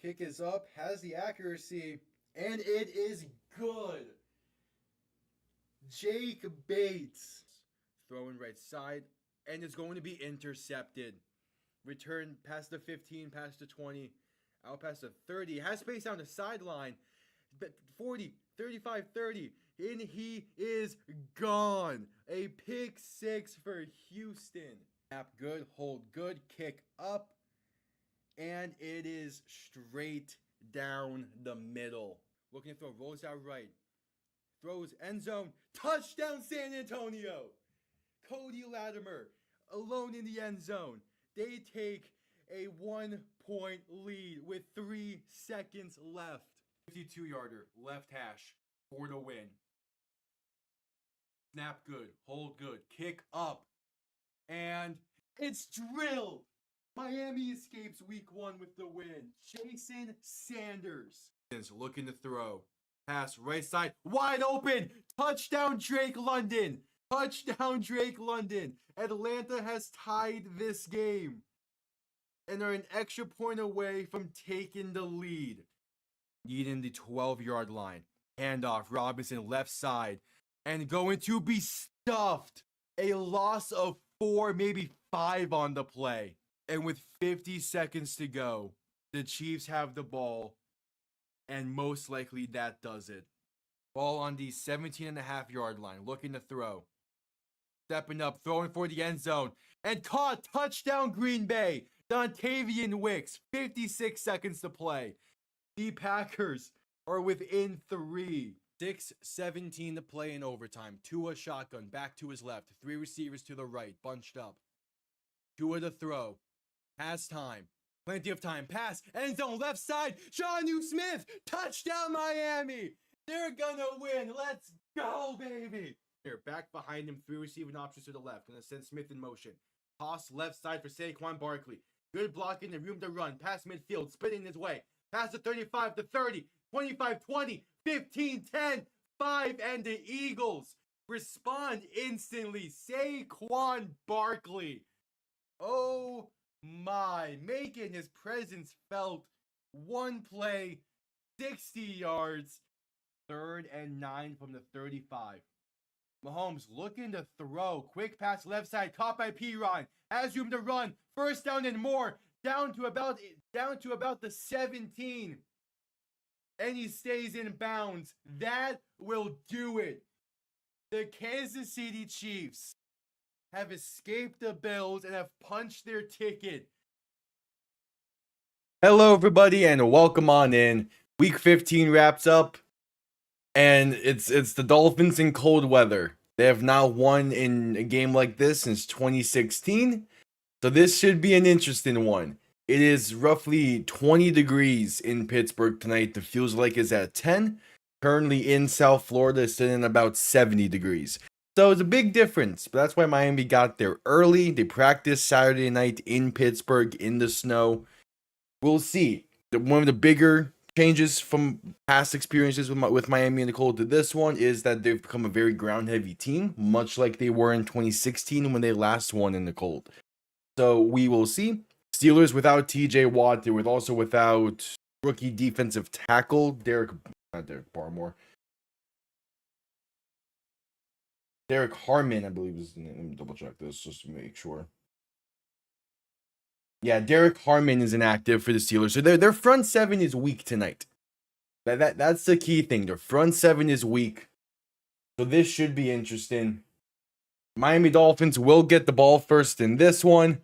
Kick is up, has the accuracy, and it is good. Jake Bates throwing right side, and it's going to be intercepted. Return past the 15, past the 20, out past the 30. Has space down the sideline. 40, 35, 30. And he is gone. A pick six for Houston. Snap good, hold good, kick up. And it is straight down the middle. Looking to throw, rolls out right. Throws end zone. Touchdown San Antonio. Cody Latimer alone in the end zone. They take a 1-point lead with 3 seconds left. 52-yarder, left hash, for the win. Snap good, hold good, kick up, and it's drilled. Miami escapes week 1 with the win. Jason Sanders is looking to throw. Pass right side, wide open. Touchdown Drake London. Touchdown Drake London. Atlanta has tied this game and are an extra point away from taking the lead. Needing the 12-yard line. Handoff, Robinson left side. And going to be stuffed. A loss of 4, maybe 5 on the play. And with 50 seconds to go, the Chiefs have the ball. And most likely that does it. Ball on the 17.5-yard line. Looking to throw. Stepping up, throwing for the end zone. And caught. Touchdown Green Bay. Dontavian Wicks. 56 seconds to play. The Packers are within 3. 6:17 to play in overtime. Tua shotgun, back to his left. 3 receivers to the right, bunched up. Tua to throw. Has time. Plenty of time. Pass. End zone, left side. Jonnu Smith. Touchdown Miami. They're gonna win. Let's go, baby. Here, back behind him. 3 receiving options to the left. Gonna send Smith in motion. Toss left side for Saquon Barkley. Good blocking and room to run. Pass midfield, spinning his way. Pass to 35 to 30, 25, 20, 15, 10, 5, and the Eagles respond instantly. Saquon Barkley. Oh my, making his presence felt. 1 play, 60 yards, 3rd and 9 from the 35. Mahomes looking to throw. Quick pass left side, caught by Piron. Has room to run. First down and more. Down to about the 17. And he stays in bounds. That will do it. The Kansas City Chiefs have escaped the Bills and have punched their ticket. Hello, everybody, and welcome on in. Week 15 wraps up, and it's the Dolphins in cold weather. They have not won in a game like this since 2016. So this should be an interesting one. It is roughly 20 degrees in Pittsburgh tonight. The feels like is at 10. Currently in South Florida, it's sitting at about 70 degrees. So it's a big difference. But that's why Miami got there early. They practiced Saturday night in Pittsburgh in the snow. We'll see. One of the bigger changes from past experiences with Miami in the cold to this one is that they've become a very ground-heavy team, much like they were in 2016 when they last won in the cold. So we will see. Steelers without TJ Watt. They were also without rookie defensive tackle Derek Harmon, I believe is his name. Let me double check this just to make sure. Yeah, Derek Harmon is inactive for the Steelers. So their front 7 is weak tonight. That's the key thing. Their front 7 is weak. So this should be interesting. Miami Dolphins will get the ball first in this one.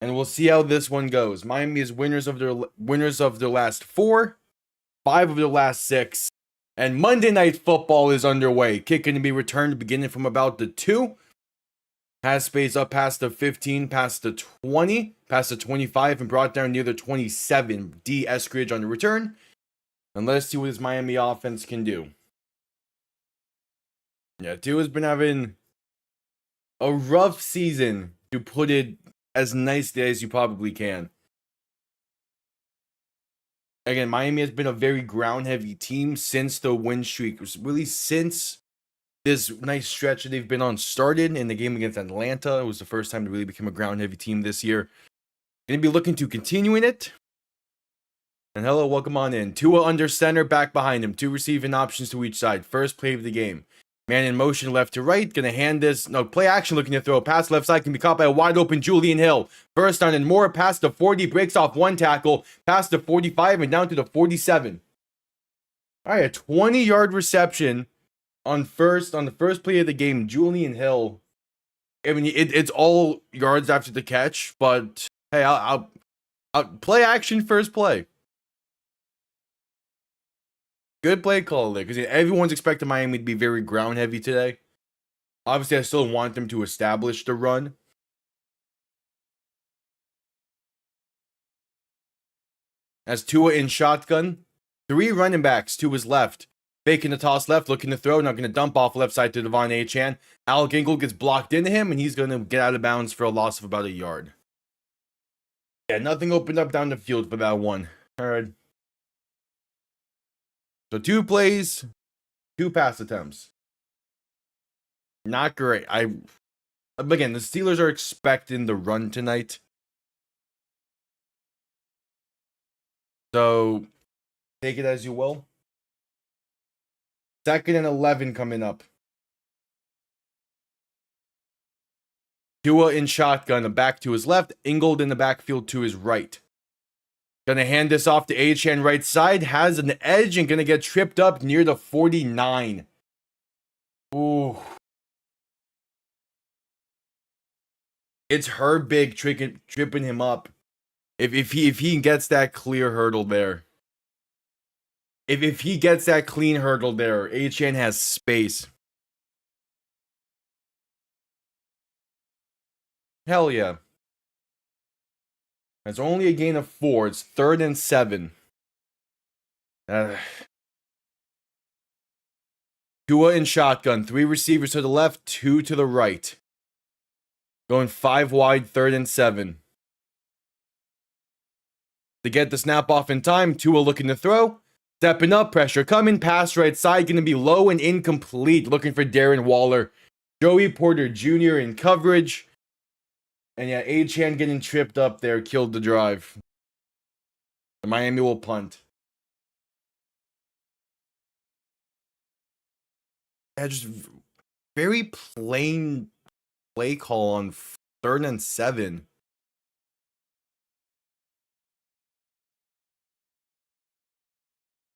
And we'll see how this one goes. Miami is winners of their last 4, 5 of their last 6. And Monday Night Football is underway. Kicking to be returned beginning from about the 2. Has space up past the 15, past the 20, past the 25, and brought down near the 27. D. Eskridge on the return. And let's see what this Miami offense can do. Yeah, Tua's been having a rough season, to put it as nicely as you probably can. Again, Miami has been a very ground-heavy team since the win streak. Really, since this nice stretch that they've been on started in the game against Atlanta. It was the first time they really became a ground-heavy team this year. Going to be looking to continuing it. And hello, welcome on in. Tua under center, back behind him. 2 receiving options to each side. First play of the game. Man in motion left to right. Going to hand this. No, play action looking to throw. Pass left side can be caught by a wide open Julian Hill. First down and more. Pass to 40. Breaks off 1 tackle. Pass to 45 and down to the 47. All right, a 20-yard reception on the first play of the game. Julian Hill. I mean, it's all yards after the catch, but hey, I'll play action first play. Good play call there, because everyone's expecting Miami to be very ground heavy today. Obviously, I still want them to establish the run. As Tua in shotgun, 3 running backs to his left. Faking the toss left, looking to throw, not going to dump off left side to Devon Achane. Alec Ingold gets blocked into him, and he's going to get out of bounds for a loss of about a yard. Yeah, nothing opened up down the field for that one. All right. So 2 plays, 2 pass attempts. Not great. Again, the Steelers are expecting the run tonight. So take it as you will. 2nd and 11 coming up. Tua in shotgun, a back to his left. Ingold in the backfield to his right. Gonna hand this off to Achane right side. Has an edge and gonna get tripped up near the 49. Ooh. It's Herbig tripping him up. If he gets that clear hurdle there. If he gets that clean hurdle there, Achane has space. Hell yeah. That's only a gain of 4. It's 3rd and 7. Tua in shotgun. 3 receivers to the left, 2 to the right. Going 5 wide, 3rd and 7. To get the snap off in time, Tua looking to throw. Stepping up, pressure coming, pass right side, going to be low and incomplete. Looking for Darren Waller. Joey Porter Jr. in coverage. And yeah, Achane getting tripped up there killed the drive. The Miami will punt. Yeah, just very plain play call on 3rd and 7.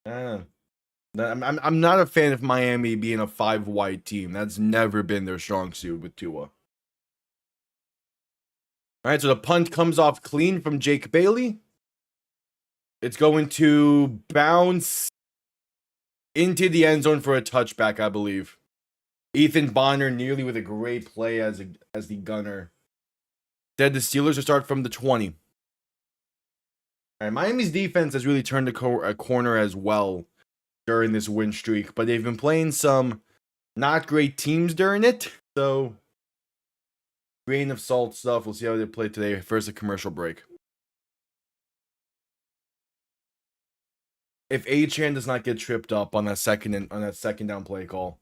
I'm not a fan of Miami being a 5 wide team. That's never been their strong suit with Tua. All right, so the punt comes off clean from Jake Bailey. It's going to bounce into the end zone for a touchback, I believe. Ethan Bonner nearly with a great play as the gunner. Instead, the Steelers will start from the 20. All right, Miami's defense has really turned a corner as well during this win streak, but they've been playing some not great teams during it. So, grain of salt stuff. We'll see how they play today. First, a commercial break. If Achane does not get tripped up on that second down play call,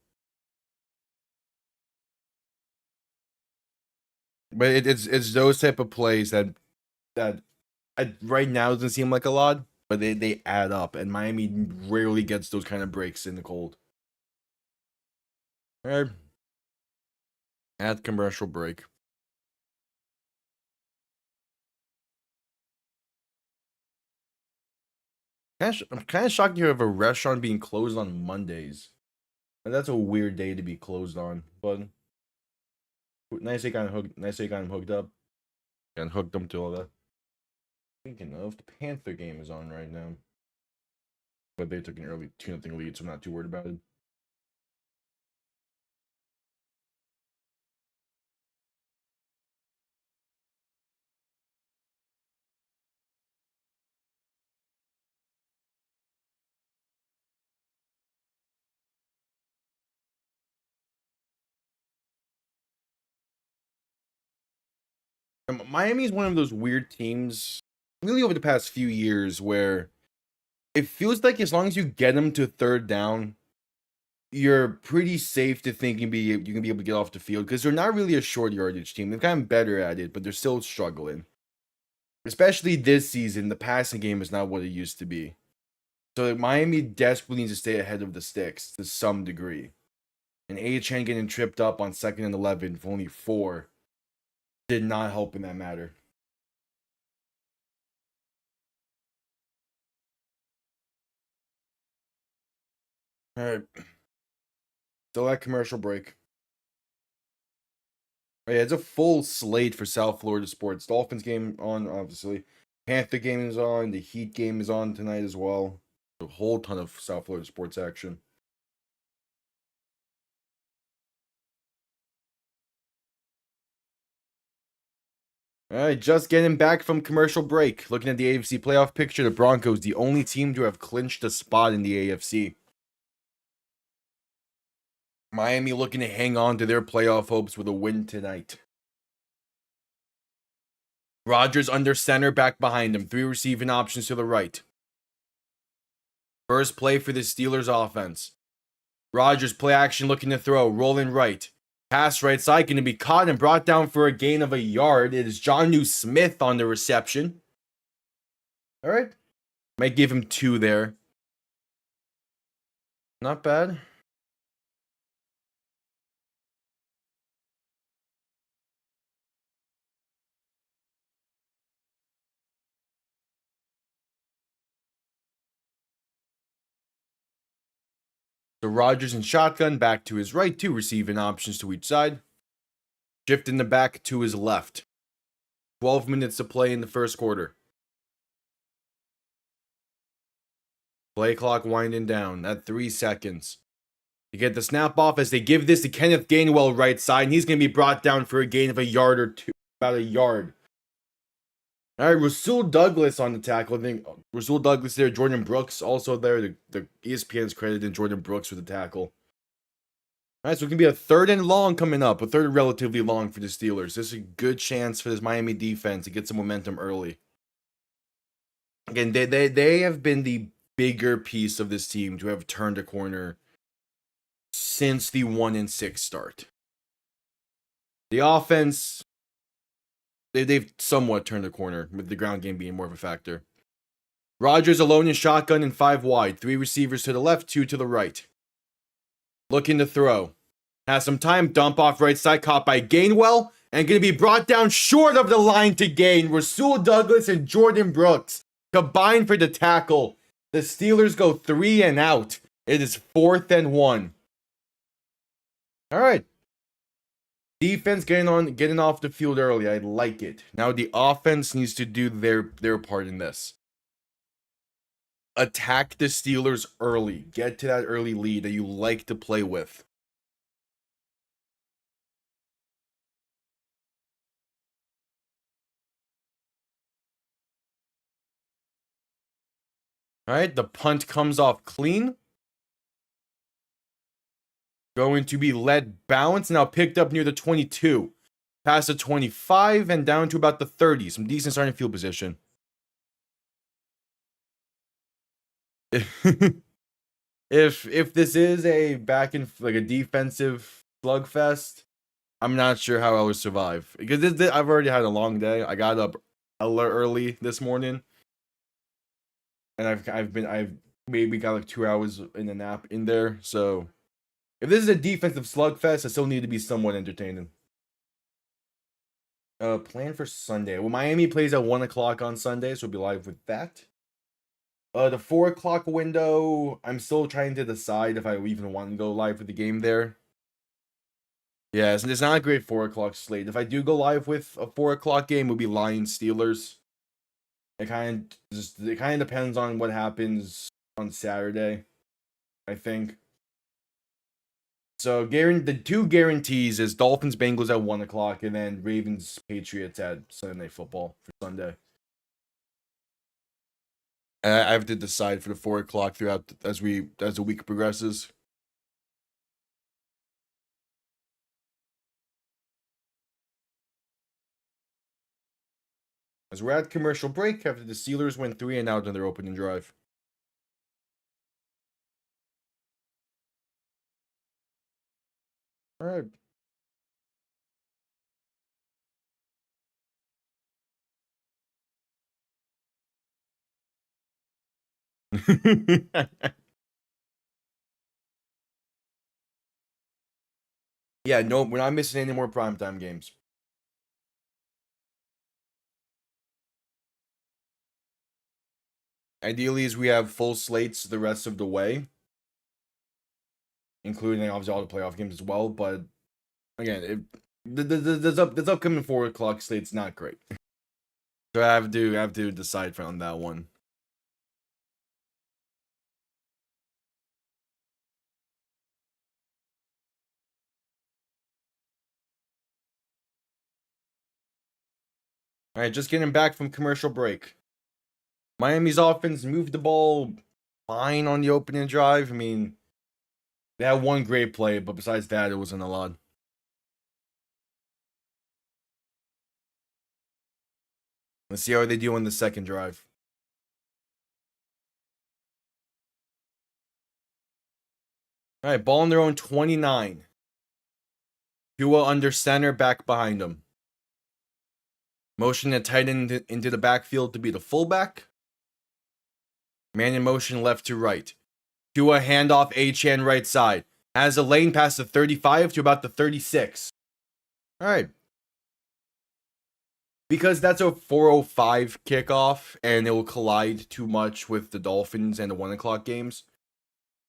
but it's those type of plays that right now doesn't seem like a lot, but they add up, and Miami rarely gets those kind of breaks in the cold. All right, at commercial break. I'm kind of shocked you have a restaurant being closed on Mondays. That's a weird day to be closed on, but nice they got him hooked up. And hooked them to all that. Speaking of, the Panther game is on right now. But they took an early 2-0 lead, so I'm not too worried about it. Miami is one of those weird teams, really over the past few years, where it feels like as long as you get them to 3rd down, you're pretty safe to think you can be able to get off the field, because they're not really a short yardage team. They've gotten better at it, but they're still struggling. Especially this season, the passing game is not what it used to be. So Miami desperately needs to stay ahead of the sticks to some degree. And Achane getting tripped up on 2nd and 11 for only 4 did not help in that matter. All right. Still at commercial break. Oh, yeah, it's a full slate for South Florida sports. Dolphins game on, obviously. Panther game is on. The Heat game is on tonight as well. A whole ton of South Florida sports action. All right, just getting back from commercial break. Looking at the AFC playoff picture, the Broncos, the only team to have clinched a spot in the AFC. Miami looking to hang on to their playoff hopes with a win tonight. Rodgers under center, back behind him. 3 receiving options to the right. First play for the Steelers offense. Rodgers play action looking to throw. Rolling right. Pass right side, going to be caught and brought down for a gain of a yard. It is Jonnu Smith on the reception. All right. Might give him 2 there. Not bad. So Rodgers and shotgun back to his right. 2 receiving options to each side. Shifting the back to his left. 12 minutes to play in the first quarter. Play clock winding down at 3 seconds. You get the snap off as they give this to Kenneth Gainwell right side, and he's going to be brought down for a gain of a yard or 2, about a yard. All right, Rasul Douglas on the tackle. I think Rasul Douglas there, Jordan Brooks also there. The ESPN's credited Jordan Brooks for the tackle. All right, so it can be a 3rd and long coming up, a 3rd relatively long for the Steelers. This is a good chance for this Miami defense to get some momentum early. Again, they have been the bigger piece of this team to have turned a corner since the 1-6 start. The offense, they've somewhat turned a corner, with the ground game being more of a factor. Rodgers alone in shotgun and 5 wide. 3 receivers to the left, 2 to the right. Looking to throw. Has some time, dump off right side, caught by Gainwell, and going to be brought down short of the line to gain. Rasul Douglas and Jordan Brooks combined for the tackle. The Steelers go 3 and out. It is 4th and 1. All right. Defense getting off the field early. I like it. Now the offense needs to do their part in this. Attack the Steelers early. Get to that early lead that you like to play with. All right, the punt comes off clean. Going to be led bounce, now picked up near the 22. Past the 25 and down to about the 30. Some decent starting field position. If this is a like a defensive slugfest, I'm not sure how I would survive, because I've already had a long day. I got up early this morning, and I've maybe got like 2 hours in a nap in there. So if this is a defensive slugfest, I still need to be somewhat entertaining. Plan for Sunday. Well, Miami plays at 1 o'clock on Sunday, so we'll be live with that. The 4 o'clock window, I'm still trying to decide if I even want to go live with the game there. Yeah, it's not a great 4 o'clock slate. If I do go live with a 4 o'clock game, it will be Lions Steelers. It kind of depends on what happens on Saturday, I think. So the 2 guarantees is Dolphins Bengals at 1 o'clock, and then Ravens Patriots at Sunday Night Football for Sunday. I have to decide for the 4 o'clock throughout as the week progresses. As we're at commercial break after the Steelers win 3 and out on their opening drive. All right. Yeah, no, we're not missing any more primetime games. Ideally, as we have full slates the rest of the way, including obviously all the playoff games as well. But again, this upcoming 4 o'clock slate's not great, so I have to decide on that one. All right, just getting back from commercial break. Miami's offense moved the ball fine on the opening drive. I mean, they had one great play, but besides that, it wasn't a lot. Let's see how they do on the second drive. All right, ball on their own 29. Tua under center, back behind him. Motion a tight end into the backfield to be the fullback. Man in motion left to right. Tua handoff, Achane right side. Has a lane past the 35 to about the 36. All right. Because that's a 4:05 kickoff and it will collide too much with the Dolphins and the 1 o'clock games.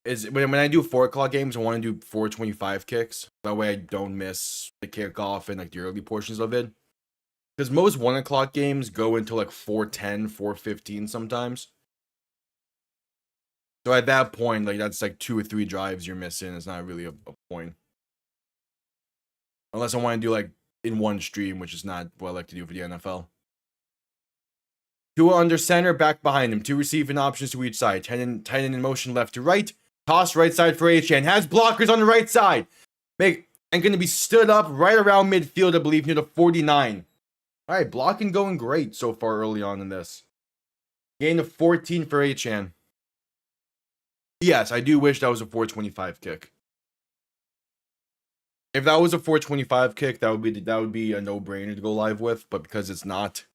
When I do 4 o'clock games, I want to do 4:25 kicks. That way I don't miss the kickoff and like the early portions of it. Because most 1 o'clock games go until like 4:10, 4:15 sometimes. So at that point, like that's like 2 or 3 drives you're missing. It's not really a point. Unless I want to do like in one stream, which is not what I like to do for the NFL. Tua under center, back behind him. 2 receiving options to each side. Tight end in motion left to right. Toss right side for Achane. Has blockers on the right side. And going to be stood up right around midfield, I believe, near the 49. All right, blocking going great so far early on in this. Gain of 14 for Achane. Yes, I do wish that was a 4:25 kick. If that was a 4:25 kick, that would be a no-brainer to go live with, but because it's not,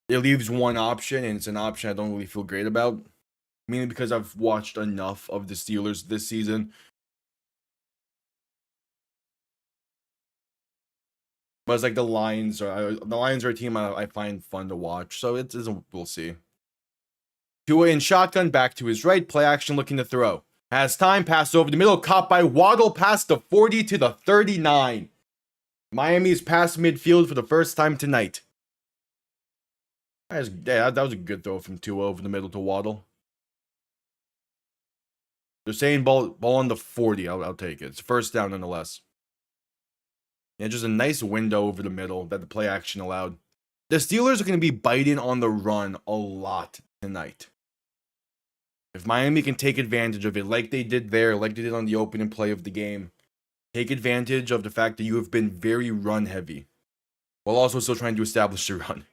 it leaves one option, and it's an option I don't really feel great about. Mainly because I've watched enough of the Steelers this season. But it's like the Lions are a team I find fun to watch, so we'll see. Tua in shotgun, back to his right, play action looking to throw. Has time, pass over the middle, caught by Waddle, past the 40 to the 39. Miami's past midfield for the first time tonight. That was a good throw from Tua over the middle to Waddle. They're saying ball on the 40. I'll take it. It's first down nonetheless. Yeah, just a nice window over the middle that the play action allowed. The Steelers are going to be biting on the run a lot tonight. If Miami can take advantage of it like they did there, like they did on the opening play of the game, take advantage of the fact that you have been very run heavy while also still trying to establish the run.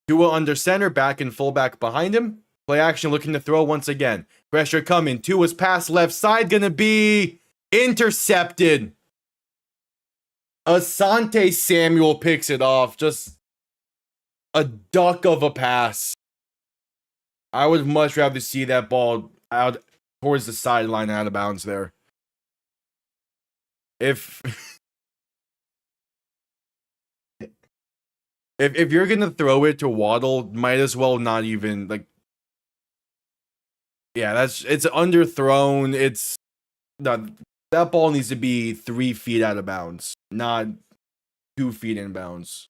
Tua under center, back and fullback behind him. Play action looking to throw once again. Pressure coming. Tua's pass left side going to be intercepted. Asante Samuel picks it off. Just a duck of a pass. I would much rather see that ball out towards the sideline out of bounds there. If you're going to throw it to Waddle, might as well not even like. Yeah, it's underthrown. That ball needs to be 3 feet out of bounds, not 2 feet in bounds.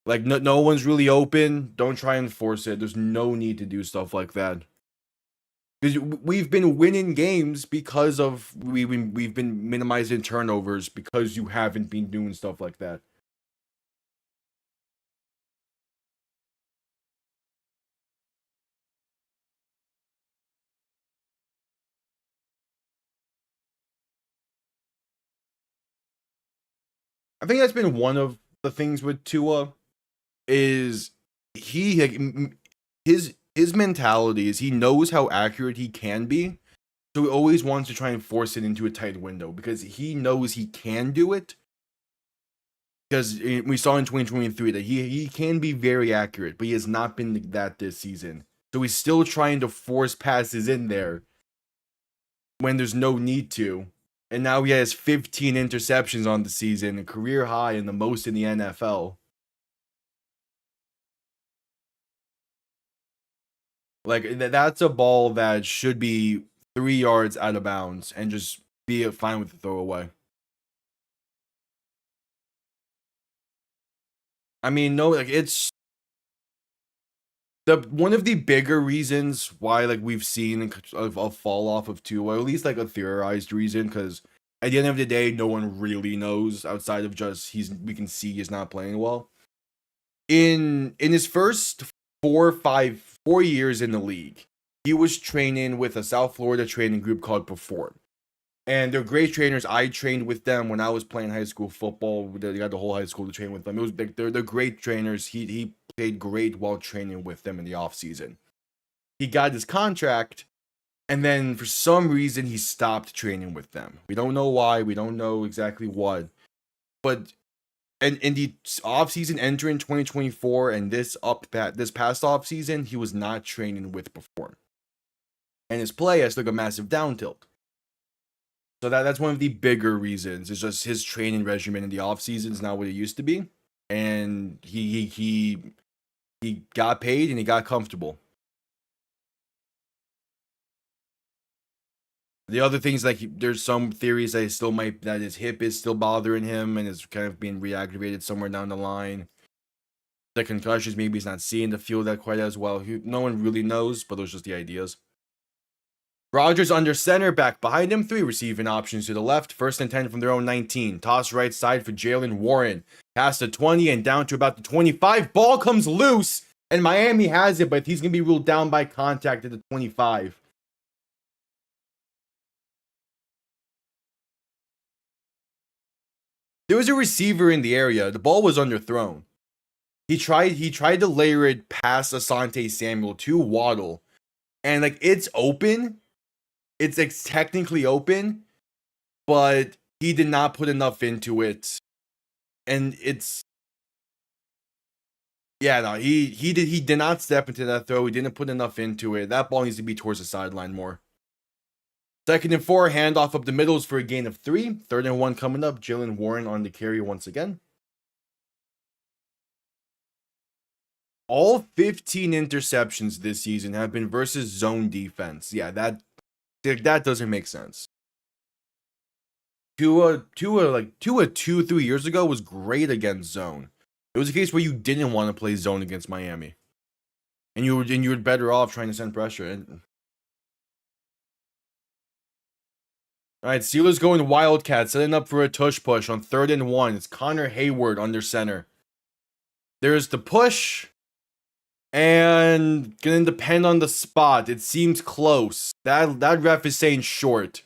Like, no one's really open. Don't try and force it. There's no need to do stuff like that. Because we've been winning games because of we've been minimizing turnovers because you haven't been doing stuff like that. I think that's been one of the things with Tua is his mentality is he knows how accurate he can be, so he always wants to try and force it into a tight window because he knows he can do it. Because we saw in 2023 that he can be very accurate, but he has not been that this season. So he's still trying to force passes in there when there's no need to. And now he has 15 interceptions on the season, a career high and the most in the NFL. Like, that's a ball that should be 3 yards out of bounds and just be fine with the throwaway. I mean, no, like, it's one of the bigger reasons why, like, we've seen a fall off of Tua, or at least like a theorized reason, because at the end of the day, no one really knows outside of just we can see he's not playing well. In his first 4 years in the league, he was training with a South Florida training group called Perform. And they're great trainers. I trained with them when I was playing high school football. They got the whole high school to train with them. It was they're great trainers. He played great while training with them in the off season. He got his contract, and then for some reason he stopped training with them. We don't know why. We don't know exactly what. But in the off season entering 2024 and this past off season, he was not training with Perform, and his play has took a massive down tilt. So that's one of the bigger reasons. It's just his training regimen in the off season is not what it used to be, and he got paid and he got comfortable. The other things, like, there's some theories that that his hip is still bothering him and is kind of being reactivated somewhere down the line. The concussions, maybe he's not seeing the field that quite as well. No one really knows, but those are just the ideas. Rodgers under center, back behind him, 3 receiving options to the left. 1st and 10 from their own 19. Toss right side for Jalen Warren. Past the 20 and down to about the 25. Ball comes loose, and Miami has it, but he's going to be ruled down by contact at the 25. There was a receiver in the area. The ball was underthrown. He tried to layer it past Asante Samuel to Waddle, and, like, it's open. It's technically open, but he did not put enough into it. And he did not step into that throw. He didn't put enough into it. That ball needs to be towards the sideline more. 2nd and 4, handoff up the middle is for a gain of 3. 3rd and 1 coming up. Jalen Warren on the carry once again. All 15 interceptions this season have been versus zone defense. Yeah, that doesn't make sense. Tua 2-3 years ago was great against zone. It was a case where you didn't want to play zone against Miami, and you were better off trying to send pressure. All right, Steelers going Wildcat, setting up for a tush push on 3rd and 1. It's Connor Hayward under center. There's the push, and gonna depend on the spot. It seems close. That ref is saying short.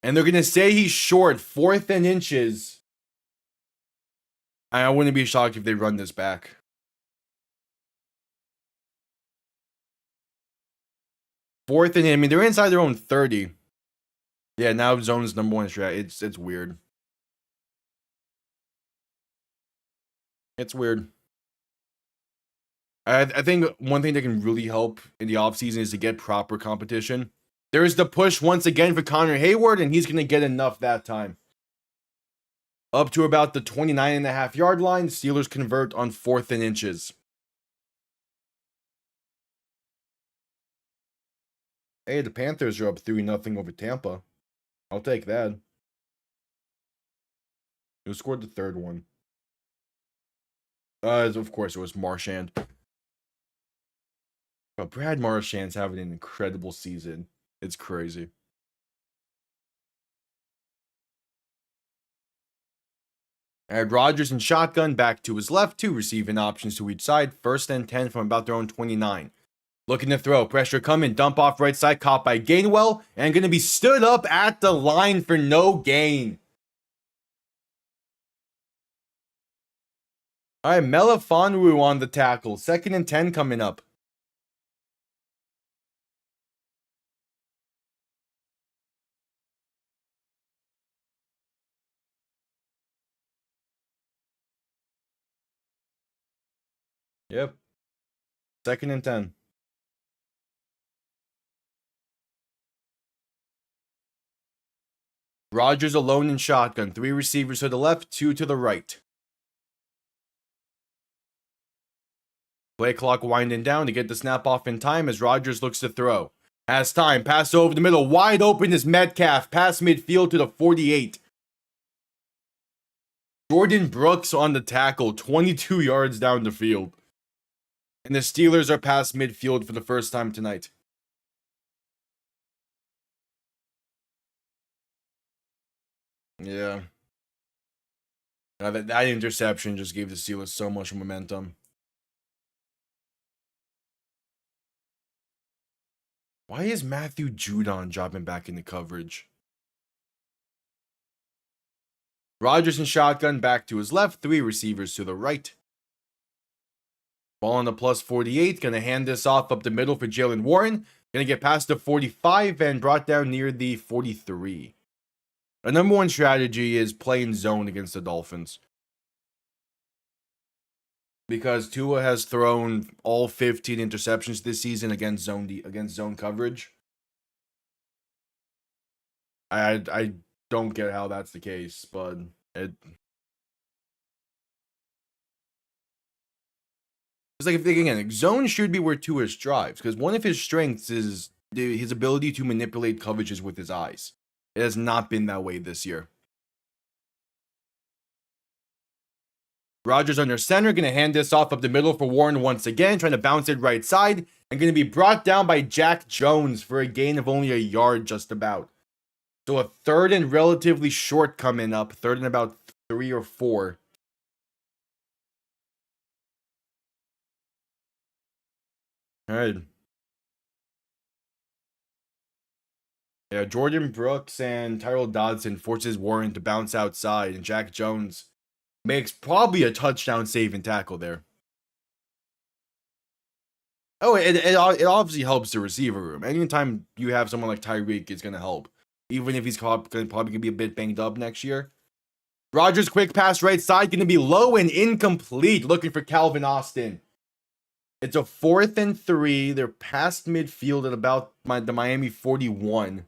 And they're going to say he's short, 4th and inches. I wouldn't be shocked if they run this back. 4th and, I mean, they're inside their own 30. Yeah, now zone's number 1 strat. It's weird. It's weird. I think one thing that can really help in the offseason is to get proper competition. There's the push once again for Connor Hayward, and he's going to get enough that time. Up to about the 29.5-yard line. Steelers convert on 4th and inches. Hey, the Panthers are up 3-0 over Tampa. I'll take that. Who scored the 3rd one? Of course, it was Marchand. But Brad Marchand's having an incredible season. It's crazy. And Rodgers in shotgun, back to his left, 2 receiving options to each side. 1st and 10 from about their own 29. Looking to throw, pressure coming, dump off right side, caught by Gainwell, and going to be stood up at the line for no gain. All right, Melifonwu on the tackle. 2nd and 10 coming up. Yep. 2nd and 10. Rodgers alone in shotgun. 3 receivers to the left, 2 to the right. Play clock winding down to get the snap off in time as Rodgers looks to throw. Has time. Pass over the middle. Wide open is Metcalf. Pass midfield to the 48. Jordan Brooks on the tackle. 22 yards down the field. And the Steelers are past midfield for the first time tonight. Yeah. That interception just gave the Steelers so much momentum. Why is Matthew Judon dropping back into coverage? Rodgers in shotgun, back to his left, 3 receivers to the right. Ball on the plus 48, gonna hand this off up the middle for Jaylen Warren. Gonna get past the 45 and brought down near the 43. A number 1 strategy is playing zone against the Dolphins. Because Tua has thrown all 15 interceptions this season against zone coverage. I don't get how that's the case, but it's like, if again, zone should be where Tua strives, because one of his strengths is his ability to manipulate coverages with his eyes. It has not been that way this year. Rodgers under center, going to hand this off up the middle for Warren once again, trying to bounce it right side, and going to be brought down by Jack Jones for a gain of only a yard just about. So a 3rd and relatively short coming up, 3rd and about 3 or 4. All right. Yeah, Jordan Brooks and Tyrell Dodson forces Warren to bounce outside, and Jack Jones makes probably a touchdown saving tackle there. Oh, it obviously helps the receiver room. Anytime you have someone like Tyreek, it's going to help. Even if he's probably going to be a bit banged up next year. Rodgers, quick pass right side, going to be low and incomplete. Looking for Calvin Austin. It's a 4th and 3. They're past midfield at about the Miami 41.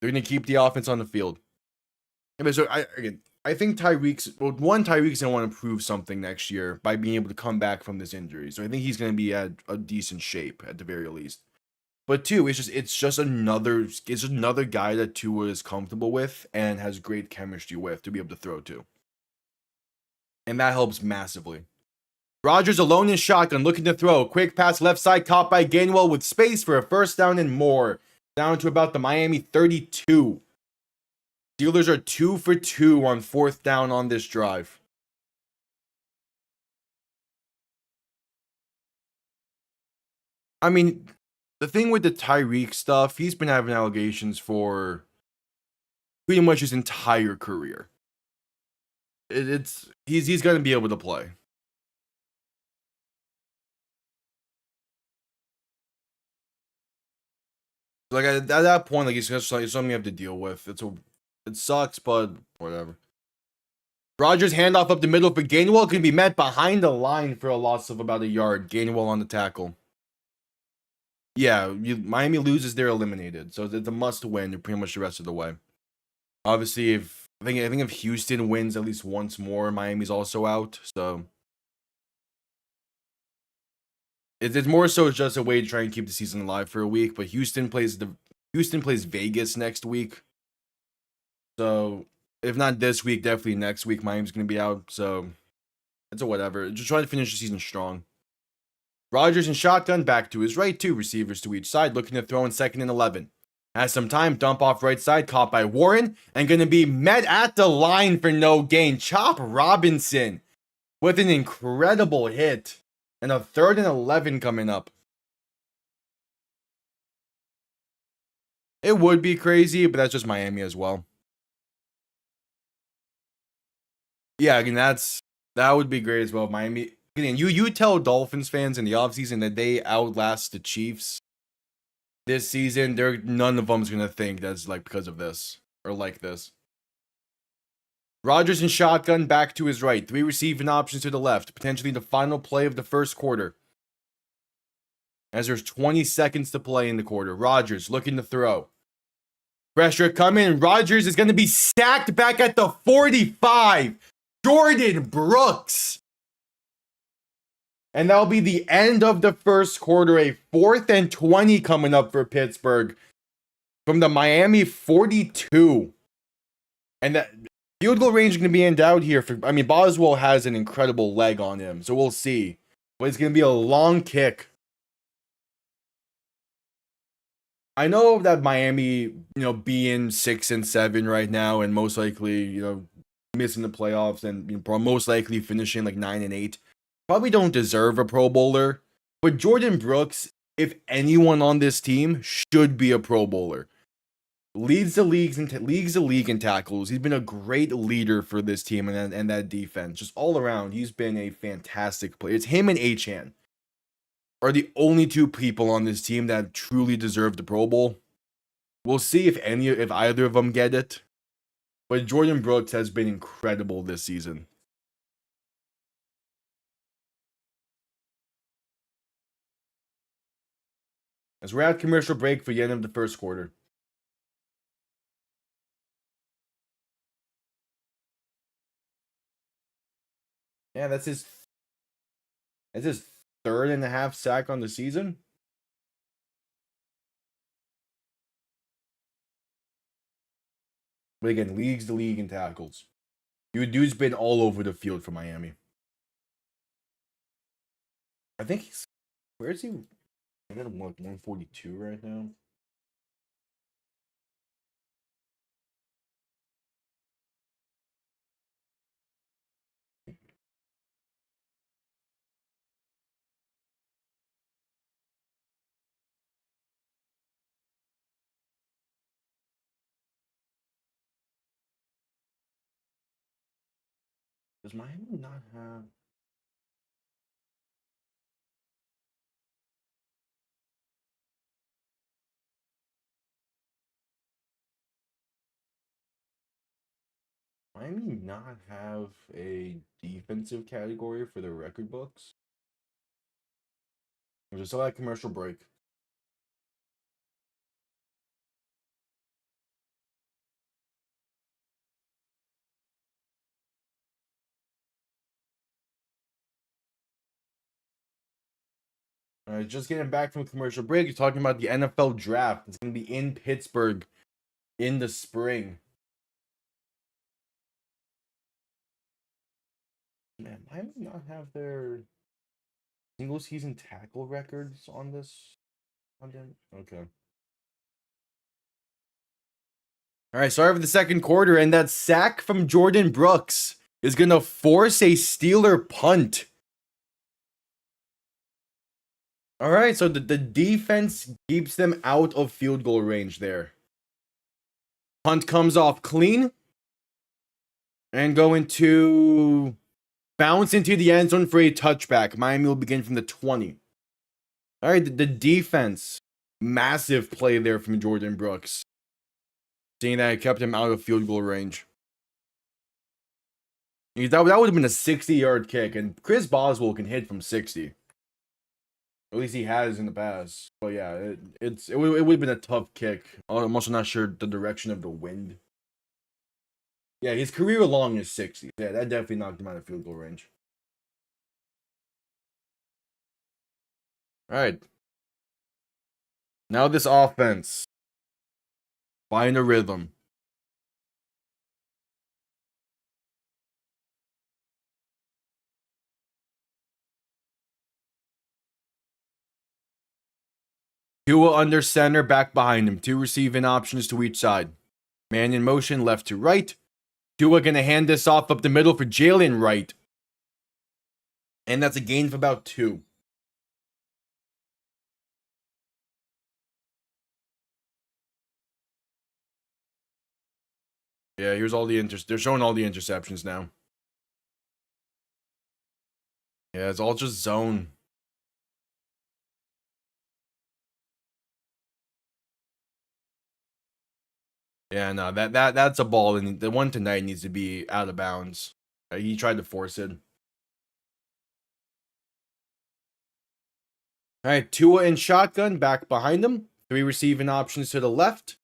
They're going to keep the offense on the field. So I think Tyreek's going to want to prove something next year by being able to come back from this injury. So I think he's going to be at a decent shape at the very least. But 2, it's just another guy that Tua is comfortable with and has great chemistry with to be able to throw to. And that helps massively. Rodgers alone in shotgun, looking to throw. Quick pass left side, caught by Gainwell with space for a first down and more. Down to about the Miami 32. Steelers are 2 for 2 on 4th down on this drive. I mean, the thing with the Tyreek stuff, he's been having allegations for pretty much his entire career. He's going to be able to play. Like at that point, like it's something you have to deal with. It sucks, but whatever. Rodgers handoff up the middle for Gainwell, can be met behind the line for a loss of about a yard. Gainwell on the tackle. Yeah, Miami loses, they're eliminated. So it's a must win pretty much the rest of the way. Obviously, I think if Houston wins at least once more, Miami's also out. So it's more so just a way to try and keep the season alive for a week. But Houston plays Vegas next week. So if not this week, definitely next week, Miami's going to be out. So it's a whatever. Just trying to finish the season strong. Rodgers in shotgun, back to his right, 2 receivers to each side, looking to throw in 2nd and 11. Has some time, dump off right side, caught by Warren, and going to be met at the line for no gain. Chop Robinson with an incredible hit. And a 3rd and 11 coming up. It would be crazy, but that's just Miami as well. Yeah, again, that would be great as well. Miami. Again, you tell Dolphins fans in the offseason that they outlast the Chiefs this season, none of them's gonna think that's like because of this or like this. Rodgers in shotgun, back to his right. 3 receiving options to the left. Potentially the final play of the first quarter. as there's 20 seconds to play in the quarter. Rodgers looking to throw. Pressure coming. Rodgers is going to be sacked back at the 45. Jordan Brooks. And that'll be the end of the first quarter. A 4th and 20 coming up for Pittsburgh from the Miami 42. And that field goal range is going to be in doubt here. Boswell has an incredible leg on him, so we'll see. But it's going to be a long kick. I know that Miami, being 6 and 7 right now, and most likely, missing the playoffs, and most likely finishing like 9 and 8, probably don't deserve a Pro Bowler. But Jordan Brooks, if anyone on this team, should be a Pro Bowler. Leads the league in tackles. He's been a great leader for this team and that defense. Just all around, he's been a fantastic player. It's him and Achane are the only two people on this team that truly deserve the Pro Bowl. We'll see if either of them get it. But Jordan Brooks has been incredible this season. As we're at commercial break for the end of the first quarter. Yeah, that's his 3.5 sack on the season. But again, leads the league in tackles. Dude's been all over the field for Miami. I think where is he? I got him 142 right now. Does Miami not have? Miami not have a defensive category for their record books? We're just at commercial break. Just getting back from commercial break. You're talking about the NFL draft. It's going to be in Pittsburgh in the spring. Man, Miami not have their single season tackle records on this content? Okay. All right, sorry for the second quarter, and that sack from Jordan Brooks is going to force a Steeler punt. All right, so the defense keeps them out of field goal range there. Punt comes off clean and going to bounce into the end zone for a touchback. Miami will begin from the 20. All right, the defense, massive play there from Jordan Brooks. Seeing that it kept him out of field goal range. That would have been a 60-yard kick, and Chris Boswell can hit from 60. At least he has in the past. But yeah, it would have been a tough kick. I'm also not sure the direction of the wind. Yeah, his career long is 60. Yeah, that definitely knocked him out of field goal range. All right. Now this offense. Find a rhythm. Tua under center, back behind him. 2 receiving options to each side. Man in motion, left to right. Tua gonna hand this off up the middle for Jalen Wright. And that's a gain of about 2. Yeah, here's all the they're showing all the interceptions now. Yeah, it's all just zone. Yeah, no, that's a ball, and the one tonight needs to be out of bounds. He tried to force it. All right, Tua in shotgun, back behind him. 3 receiving options to the left.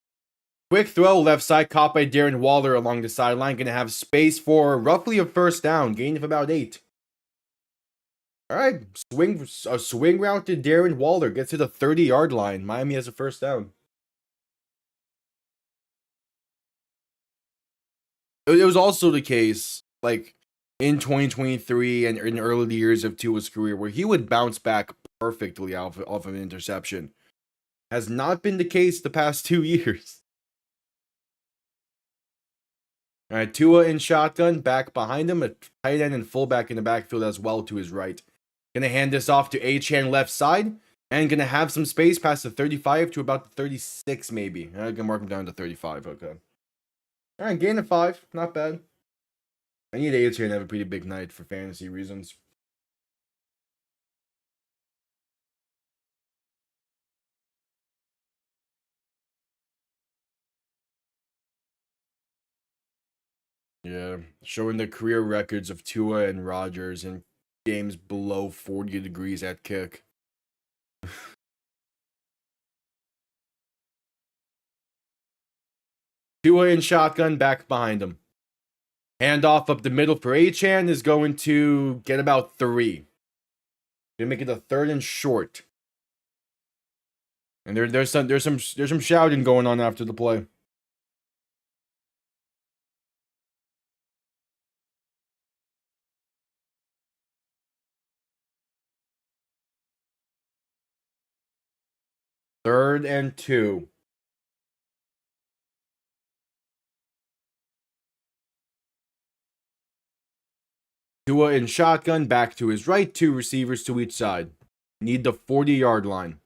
Quick throw, left side, caught by Darren Waller along the sideline. Going to have space for roughly a first down, gain of about 8. All right, a swing route to Darren Waller. Gets to the 30-yard line. Miami has a first down. It was also the case, like, in 2023 and in early years of Tua's career, where he would bounce back perfectly off of an interception. Has not been the case the past 2 years. All right, Tua in shotgun, back behind him, a tight end and fullback in the backfield as well to his right. Gonna hand this off to Achane left side, and gonna have some space past the 35 to about the 36 maybe. I'm gonna mark him down to 35, okay. All right, gain of 5, not bad. I need Achane to have a pretty big night for fantasy reasons. Yeah, showing the career records of Tua and Rodgers in games below 40 degrees at kick. Tua in shotgun, back behind him. Handoff up the middle for Achane is going to get about 3. Gonna make it a 3rd and short. And there's some shouting going on after the play. Third and 2. Tua in shotgun, back to his right, 2 receivers to each side. Need the 40-yard line.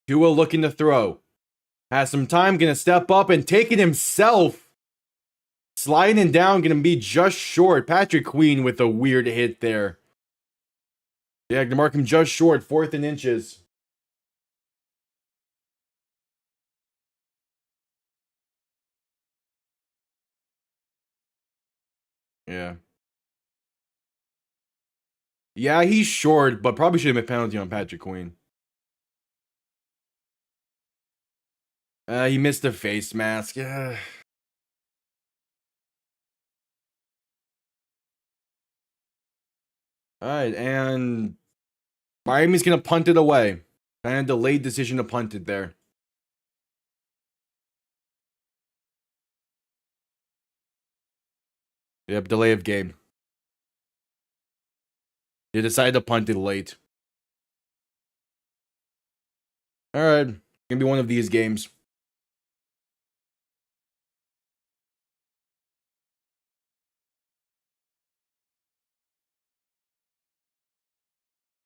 Tua looking to throw. Has some time, gonna step up and take it himself. Sliding down, gonna be just short. Patrick Queen with a weird hit there. Yeah, gonna mark him just short, 4th and inches. Yeah. Yeah, he's short, but probably should have been penalty on Patrick Queen. He missed the face mask. Yeah. All right, and Miami's gonna punt it away. Kind of delayed decision to punt it there. Yep, delay of game. They decided to punt it late. All right, gonna be one of these games.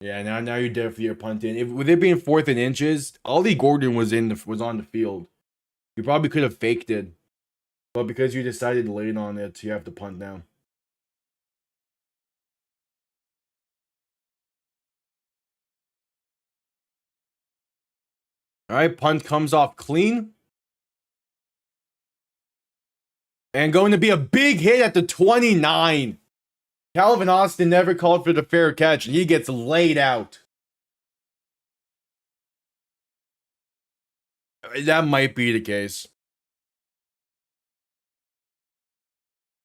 Yeah, now you definitely are punting. With it being 4th and inches, Ollie Gordon was on the field. You probably could have faked it, but because you decided late on it, you have to punt now. All right, punt comes off clean. And going to be a big hit at the 29. Calvin Austin never called for the fair catch, and he gets laid out. That might be the case.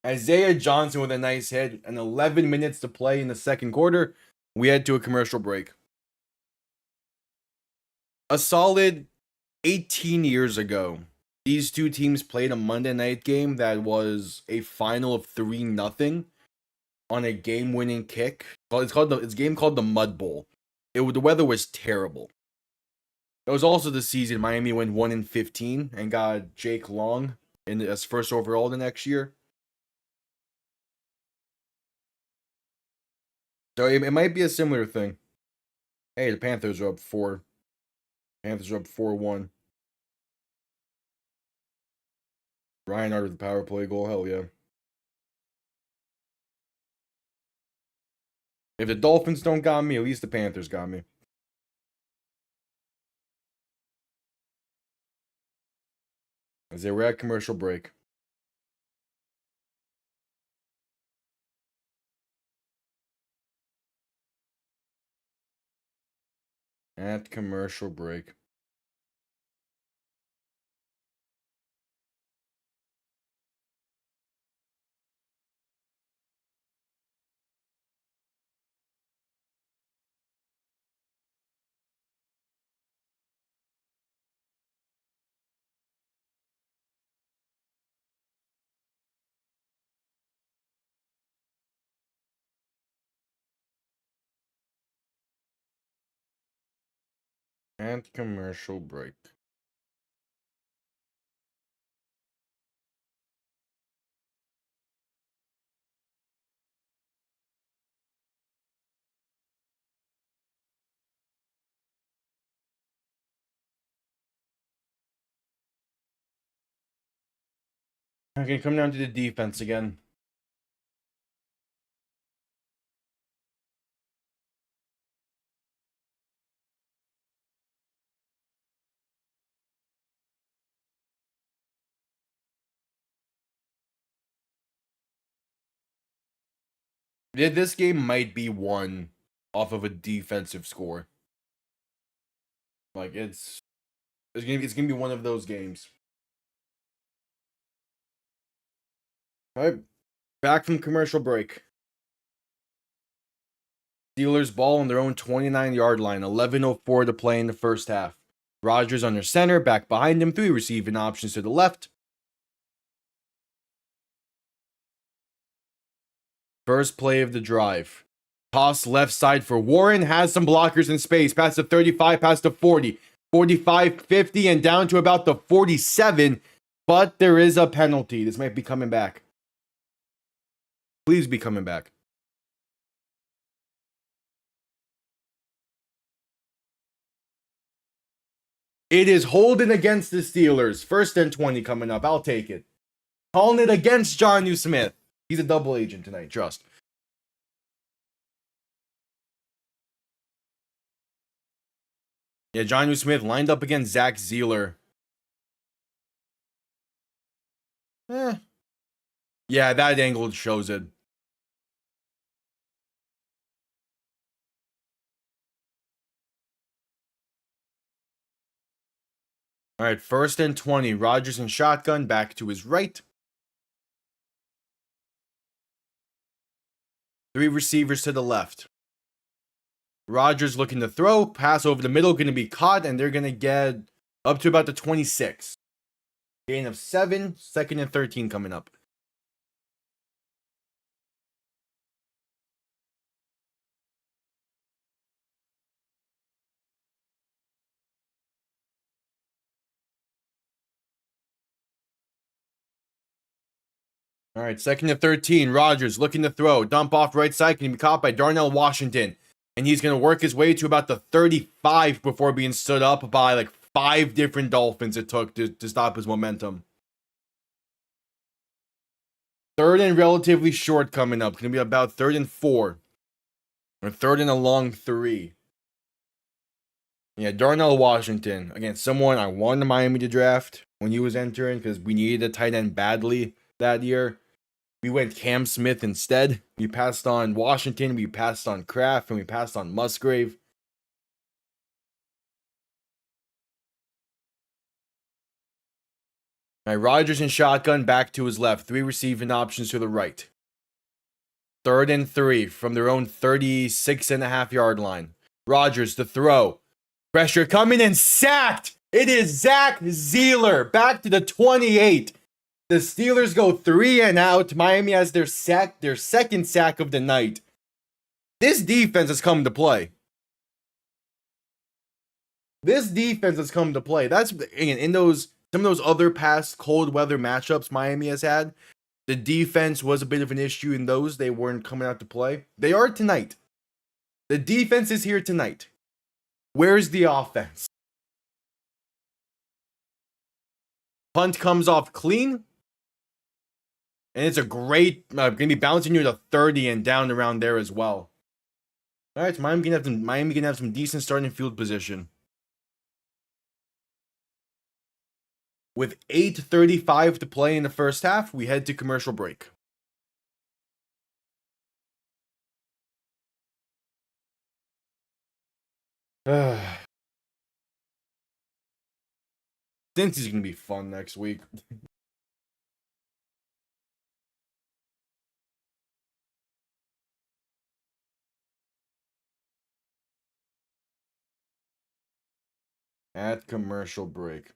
Isaiah Johnson with a nice hit, and 11 minutes to play in the second quarter. We head to a commercial break. A solid 18 years ago, these two teams played a Monday night game that was a final of 3-0 on a game-winning kick. It's a game called the Mud Bowl. The weather was terrible. It was also the season Miami went 1-15 and got Jake Long as first overall the next year. So it might be a similar thing. Hey, the Panthers are up 4. Panthers are up 4-1. Reinhardt with the power play goal. Hell yeah. If the Dolphins don't got me, at least the Panthers got me. As they were at commercial break. At commercial break. And commercial break. Okay, come down to the defense again. Yeah, this game might be won off of a defensive score. Like it's gonna be one of those games. All right, back from commercial break. Steelers ball on their own 29-yard line. 11:04 to play in the first half. Rodgers under center, back behind him. 3 receiving options to the left. First play of the drive. Toss left side for Warren. Has some blockers in space. Past the 35, past the 40. 45, 50, and down to about the 47. But there is a penalty. This might be coming back. Please be coming back. It is holding against the Steelers. 1st and 20 coming up. I'll take it. Calling it against Jonnu Smith. He's a double agent tonight. Trust. Yeah, Jonnu Smith lined up against Zach Zeeler. Yeah, that angle shows it. All right, 1st and 20. Rodgers in shotgun, back to his right. 3 receivers to the left. Rodgers looking to throw. Pass over the middle, going to be caught, and they're going to get up to about the 26. Gain of 7. 2nd and 13 coming up. All right, 2nd and 13. Rodgers looking to throw. Dump off right side. Can be caught by Darnell Washington. And he's going to work his way to about the 35 before being stood up by like 5 different Dolphins it took to stop his momentum. 3rd and relatively short coming up. It's going to be about 3rd and 4. Or 3rd and a long 3. Yeah, Darnell Washington. Again, someone I wanted Miami to draft when he was entering because we needed a tight end badly that year. We went Cam Smith instead. We passed on Washington, we passed on Kraft, and we passed on Musgrave. All right, Rodgers in shotgun, back to his left. 3 receiving options to the right. 3rd and 3 from their own 36.5-yard line. Rodgers to throw. Pressure coming and sacked. It is Zach Zeeler back to the 28. The Steelers go 3 and out. Miami has their 2nd sack of the night. This defense has come to play. That's in some of those other past cold weather matchups Miami has had. The defense was a bit of an issue in those. They weren't coming out to play. They are tonight. The defense is here tonight. Where's the offense? Punt comes off clean. And it's a great, going to be bouncing near the 30 and down around there as well. All right, so Miami gonna have some decent starting field position. With 8:35 to play in the first half, we head to commercial break. Cincy's going to be fun next week. At commercial break.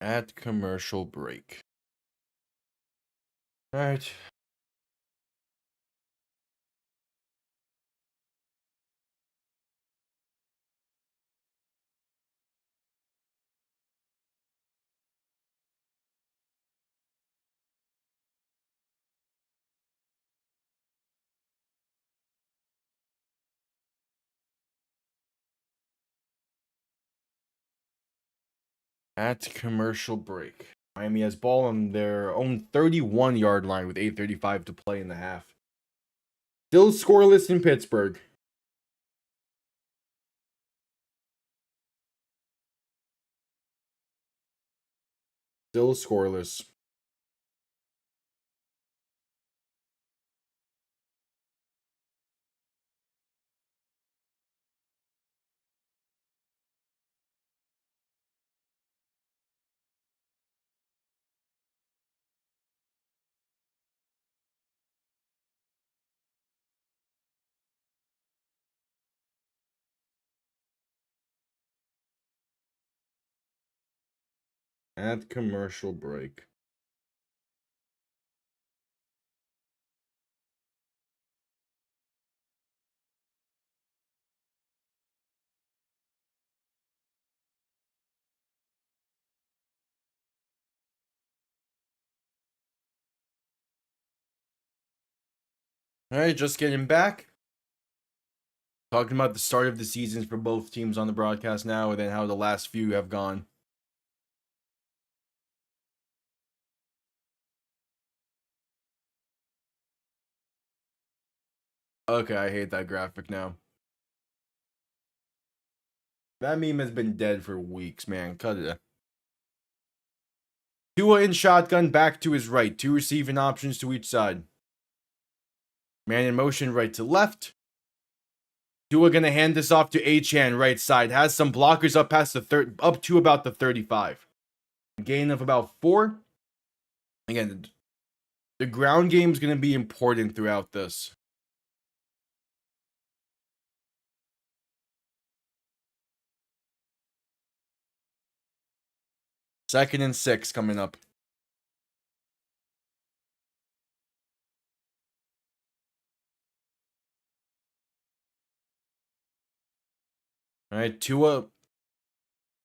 At commercial break. All right. At commercial break. Miami has ball on their own 31-yard line with 8:35 to play in the half. Still scoreless in Pittsburgh. Still scoreless. At commercial break. Alright, just getting back. Talking about the start of the seasons for both teams on the broadcast now, and then how the last few have gone. Okay, I hate that graphic now. That meme has been dead for weeks, man. Cut it. Tua in shotgun, back to his right. 2 receiving options to each side. Man in motion, right to left. Tua gonna hand this off to Achane, right side. Has some blockers up past the up to about the 35. Gain of about 4. Again, the ground game is gonna be important throughout this. Second and 6 coming up. All right, Tua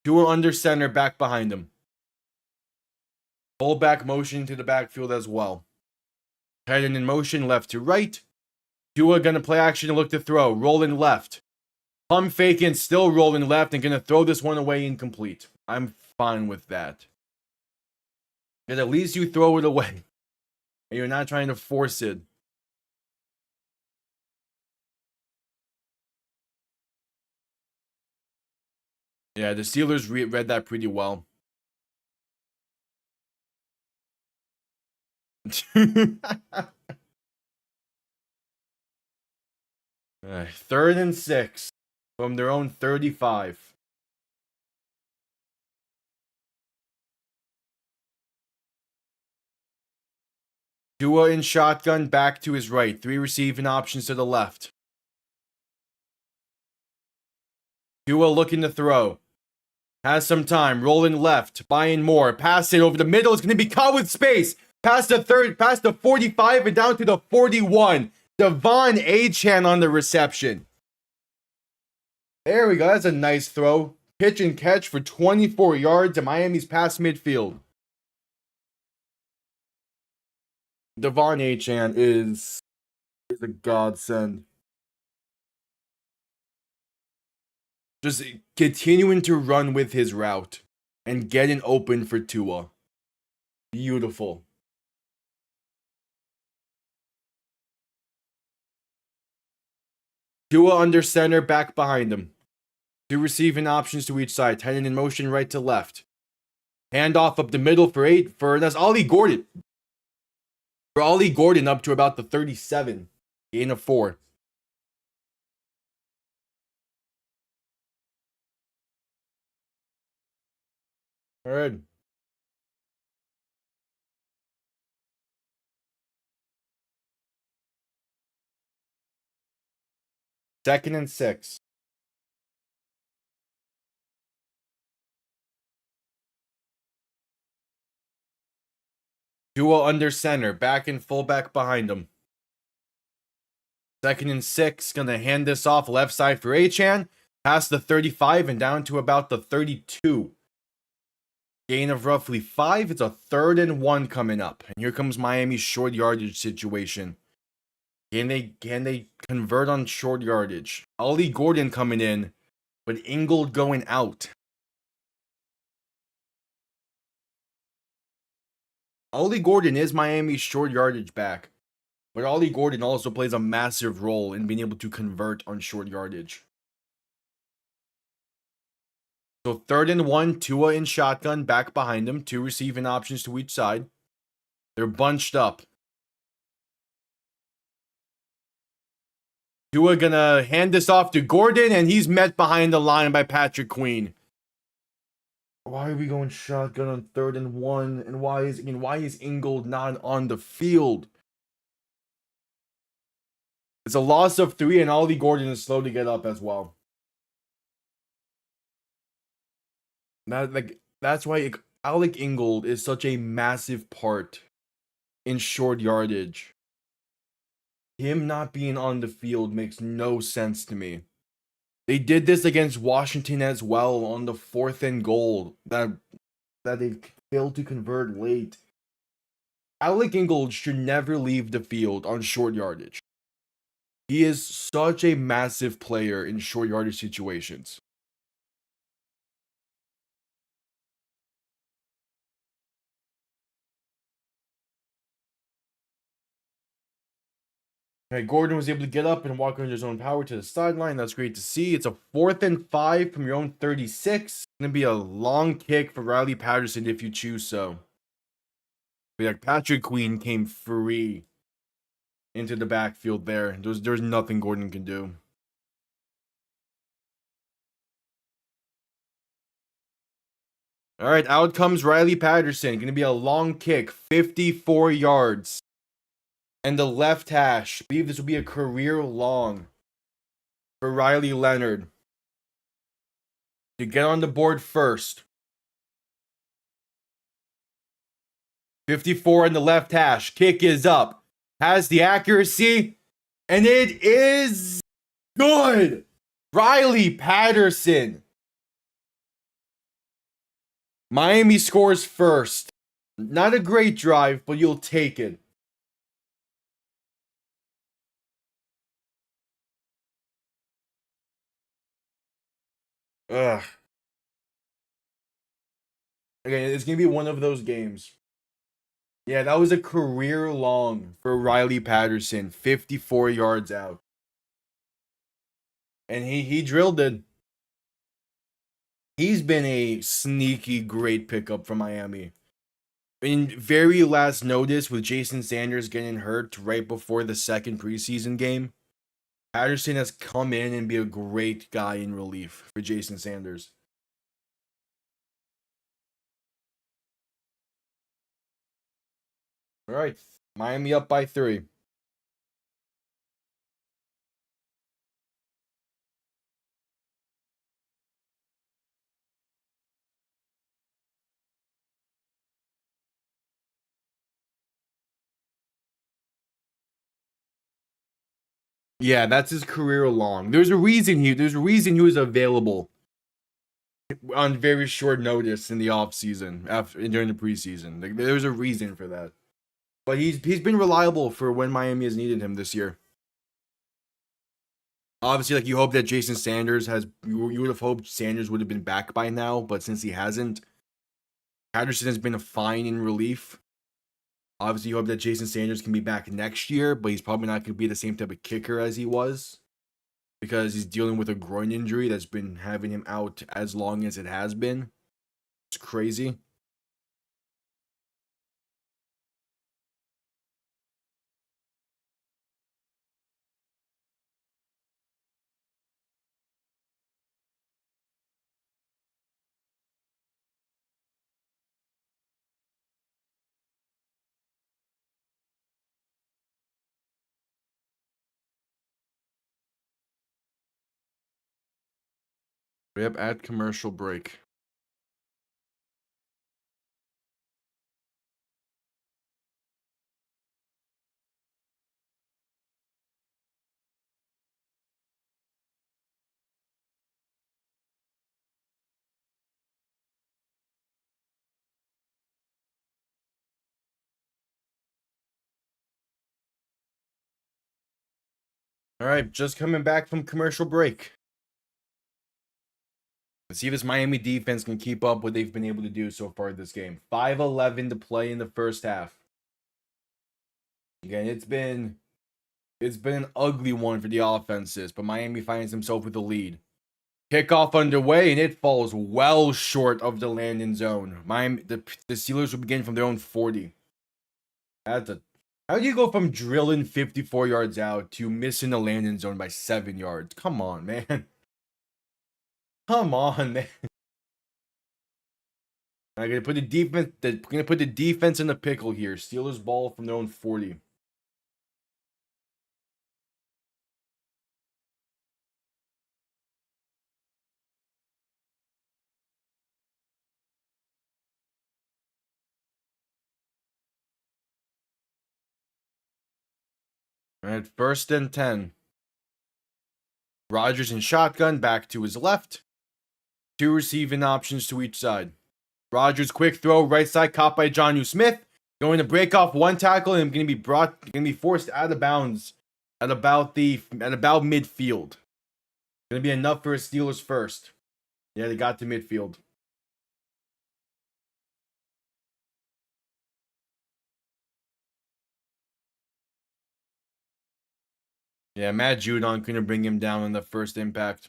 under center, back behind him. Full back motion to the backfield as well. Heading in motion, left to right. Tua gonna play action and look to throw. Rolling left. Pump faking, still rolling left, and gonna throw this one away incomplete. I'm fine with that. Because at least you throw it away. And you're not trying to force it. Yeah, the Steelers read that pretty well. Third and 6 from their own 35. Tua in shotgun, back to his right. 3 receiving options to the left. Tua looking to throw. Has some time. Rolling left. Buying more. Pass it over the middle. It's going to be caught with space. Past the 45 and down to the 41. Devon Achane on the reception. There we go. That's a nice throw. Pitch and catch for 24 yards to Miami's past midfield. Devon Achane is a godsend. Just continuing to run with his route and getting open for Tua. Beautiful. Tua under center, back behind him. 2 receiving options to each side. Heading in motion right to left. Handoff up the middle for that's Ollie Gordon. Raleigh Gordon up to about the 37. Gain of 4. All right. Second and 6. Duo under center. Back and fullback behind him. Second and 6. Gonna hand this off left side for Achane. Past the 35 and down to about the 32. Gain of roughly 5. It's a 3rd and 1 coming up. And here comes Miami's short yardage situation. Can they convert on short yardage? Ollie Gordon coming in, but Ingold going out. Ollie Gordon is Miami's short yardage back, but Ollie Gordon also plays a massive role in being able to convert on short yardage. So 3rd and 1, Tua in shotgun, back behind him, 2 receiving options to each side. They're bunched up. Tua gonna hand this off to Gordon, and he's met behind the line by Patrick Queen. Why are we going shotgun on 3rd and 1? And why is Ingold not on the field? It's a loss of 3, and Ollie Gordon is slow to get up as well. That's why Alec Ingold is such a massive part in short yardage. Him not being on the field makes no sense to me. They did this against Washington as well on the 4th and goal that they failed to convert late. Alec Ingold should never leave the field on short yardage. He is such a massive player in short yardage situations. Okay, Gordon was able to get up and walk under his own power to the sideline. That's great to see. It's a 4th and 5 from your own 36. It's going to be a long kick for Riley Patterson if you choose so. But yeah, Patrick Queen came free into the backfield there. There's nothing Gordon can do. All right, out comes Riley Patterson. Going to be a long kick, 54 yards. And the left hash. I believe this will be a career long for Riley Leonard to get on the board first. 54 on the left hash. Kick is up. Has the accuracy. And it is good. Riley Patterson. Miami scores first. Not a great drive, but you'll take it. Ugh. Okay, it's going to be one of those games. Yeah, that was a career long for Riley Patterson. 54 yards out. And he drilled it. He's been a sneaky great pickup for Miami. In very last notice, with Jason Sanders getting hurt right before the second preseason game, Patterson has come in and be a great guy in relief for Jason Sanders. All right, Miami up by 3. Yeah, that's his career long. There's a reason he was available on very short notice in the offseason, during the preseason. Like, there's a reason for that. But he's been reliable for when Miami has needed him this year. Obviously, like, you hope that Jason Sanders you would have hoped Sanders would have been back by now, but since he hasn't, Patterson has been a fine in relief. Obviously, you hope that Jason Sanders can be back next year, but he's probably not going to be the same type of kicker as he was, because he's dealing with a groin injury that's been having him out as long as it has been. It's crazy. Yep, at commercial break. All right, just coming back from commercial break. Let's see if this Miami defense can keep up what they've been able to do so far this game. 5:11 to play in the first half. Again, it's been an ugly one for the offenses, but Miami finds himself with a lead. Kickoff underway, and it falls well short of the landing zone. The Steelers will begin from their own 40. How do you go from drilling 54 yards out to missing the landing zone by 7 yards? Come on, man. Come on, man. I'm gonna put the defense. Gonna put the defense in the pickle here. Steelers ball from their own 40. All right, 1st and 10. Rodgers in shotgun, back to his left. 2 receiving options to each side. Rodgers quick throw, right side, caught by Jonnu Smith. Going to break off one tackle and going to be forced out of bounds at about midfield. Going to be enough for his Steelers first. Yeah, they got to midfield. Yeah, Matt Judon couldn't bring him down on the first impact.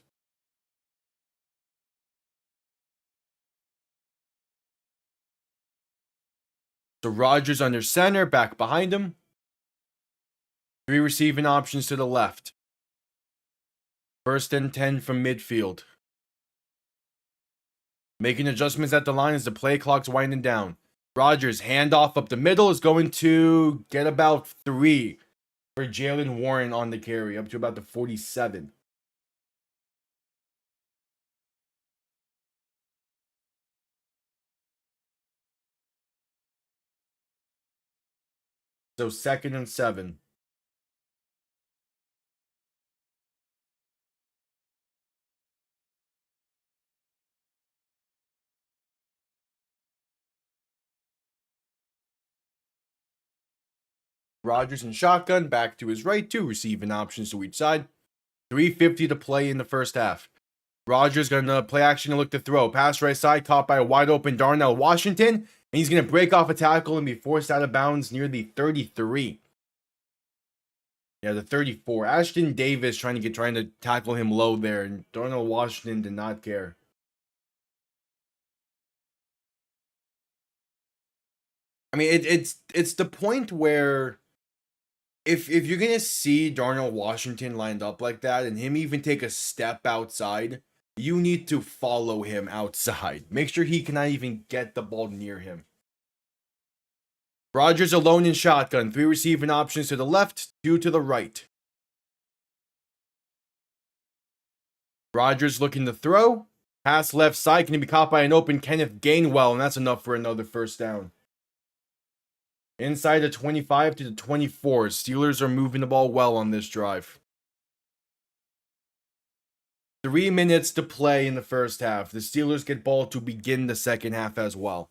So Rodgers under center, back behind him. 3 receiving options to the left. 1st and 10 from midfield. Making adjustments at the line as the play clock's winding down. Rodgers, handoff up the middle, is going to get about 3 for Jalen Warren on the carry, up to about the 47. So 2nd and 7. Rodgers in shotgun, back to his right, 2 receiving options to each side. 3:50 to play in the first half. Rodgers gonna play action and look to throw. Pass right side, caught by a wide open Darnell Washington, and he's gonna break off a tackle and be forced out of bounds near the 33. Yeah, the 34. Ashton Davis trying to tackle him low there, and Darnell Washington did not care. I mean, it's the point where if you're gonna see Darnell Washington lined up like that and him even take a step outside, you need to follow him outside. Make sure he cannot even get the ball near him. Rodgers alone in shotgun. 3 receiving options to the left, 2 to the right. Rodgers looking to throw. Pass left side, can be caught by an open Kenneth Gainwell, and that's enough for another first down. Inside the 25 to the 24. Steelers are moving the ball well on this drive. 3 minutes to play in the first half. The Steelers get ball to begin the second half as well.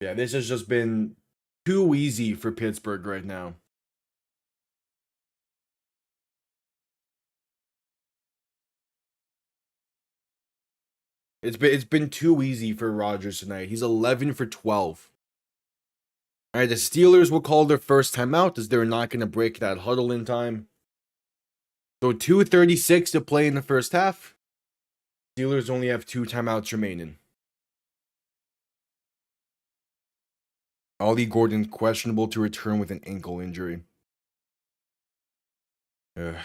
Yeah, this has just been too easy for Pittsburgh right now. It's been too easy for Rodgers tonight. He's 11 for 12. All right, the Steelers will call their first timeout as they're not going to break that huddle in time. So 2:36 to play in the first half. Steelers only have 2 timeouts remaining. Ollie Gordon questionable to return with an ankle injury. Ugh.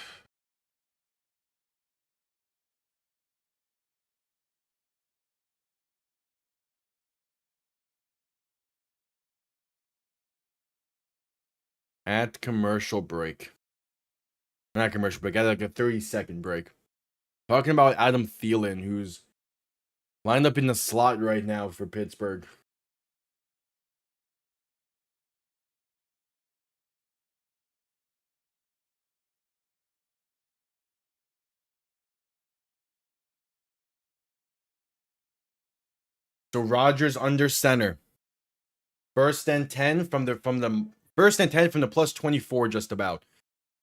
At commercial break. Not commercial break, at like a 30-second break. Talking about Adam Thielen, who's lined up in the slot right now for Pittsburgh. So Rodgers under center. First and 10 from the first and 10 from the plus 24 just about.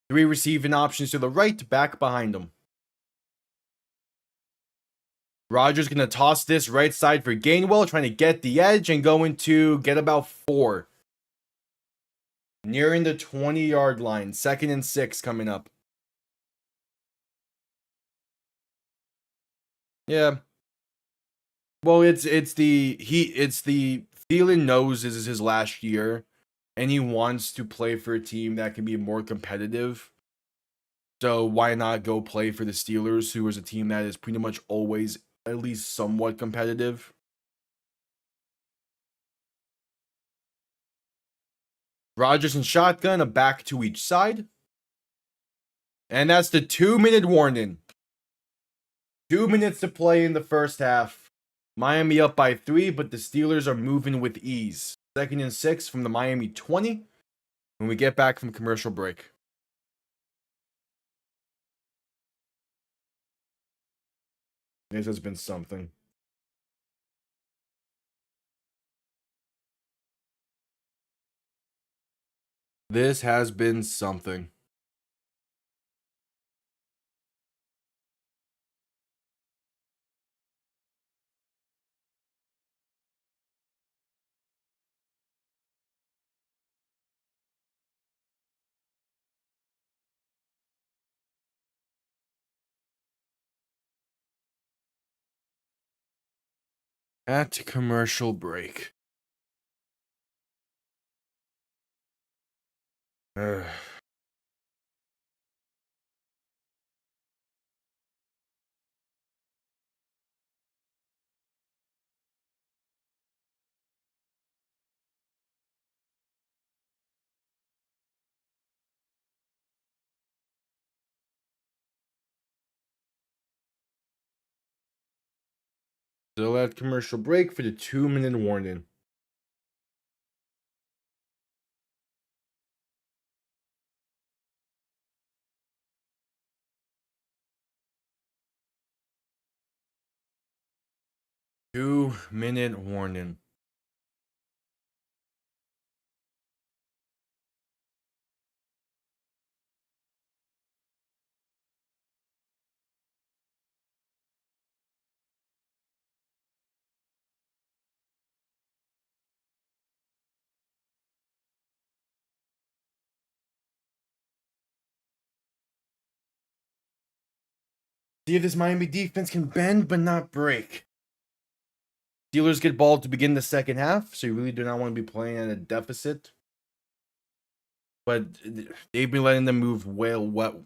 3 receiving options to the right, back behind him. Rodgers going to toss this right side for Gainwell, trying to get the edge and going to get about 4. Nearing the 20-yard line. 2nd and 6 coming up. Yeah. Well, it's the Thielen knows this is his last year, and he wants to play for a team that can be more competitive. So why not go play for the Steelers, who is a team that is pretty much always at least somewhat competitive? Rodgers and shotgun, a back to each side. And that's the 2-minute warning. 2 minutes to play in the first half. Miami up by 3, but the Steelers are moving with ease. 2nd and 6 from the Miami 20 when we get back from commercial break. This has been something. This has been something. At commercial break. Ugh. Still at commercial break for the 2-minute warning. Two-minute warning. See if this Miami defense can bend but not break. Steelers get ball to begin the second half, so you really do not want to be playing at a deficit. But they've been letting them move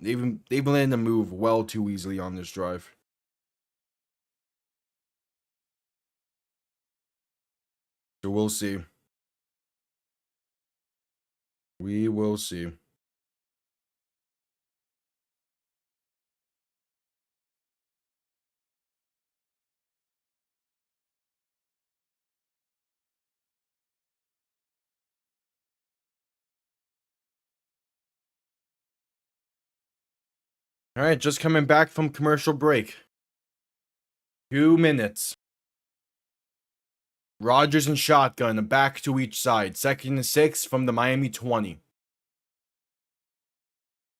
they've been letting them move well too easily on this drive. So we'll see. We will see. All right, just coming back from commercial break. 2 minutes. Rodgers and shotgun, a back to each side. 2nd and 6 from the Miami 20.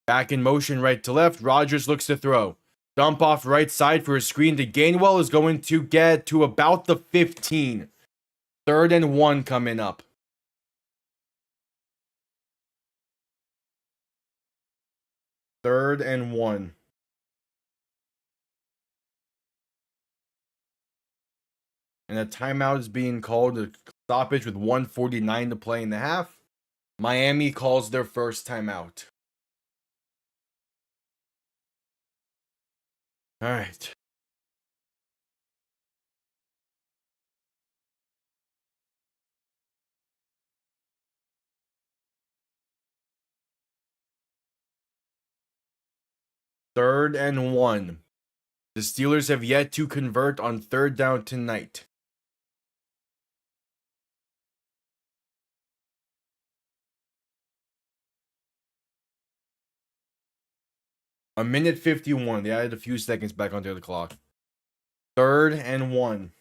Back in motion right to left. Rodgers looks to throw. Dump off right side for a screen to Gainwell is going to get to about the 15. 3rd and 1 coming up. Third and 1. And a timeout is being called. A stoppage with 1:49 to play in the half. Miami calls their first timeout. All right. Third and 1. The Steelers have yet to convert on third down tonight. A minute 51. They added a few seconds back onto the clock. 3rd and 1.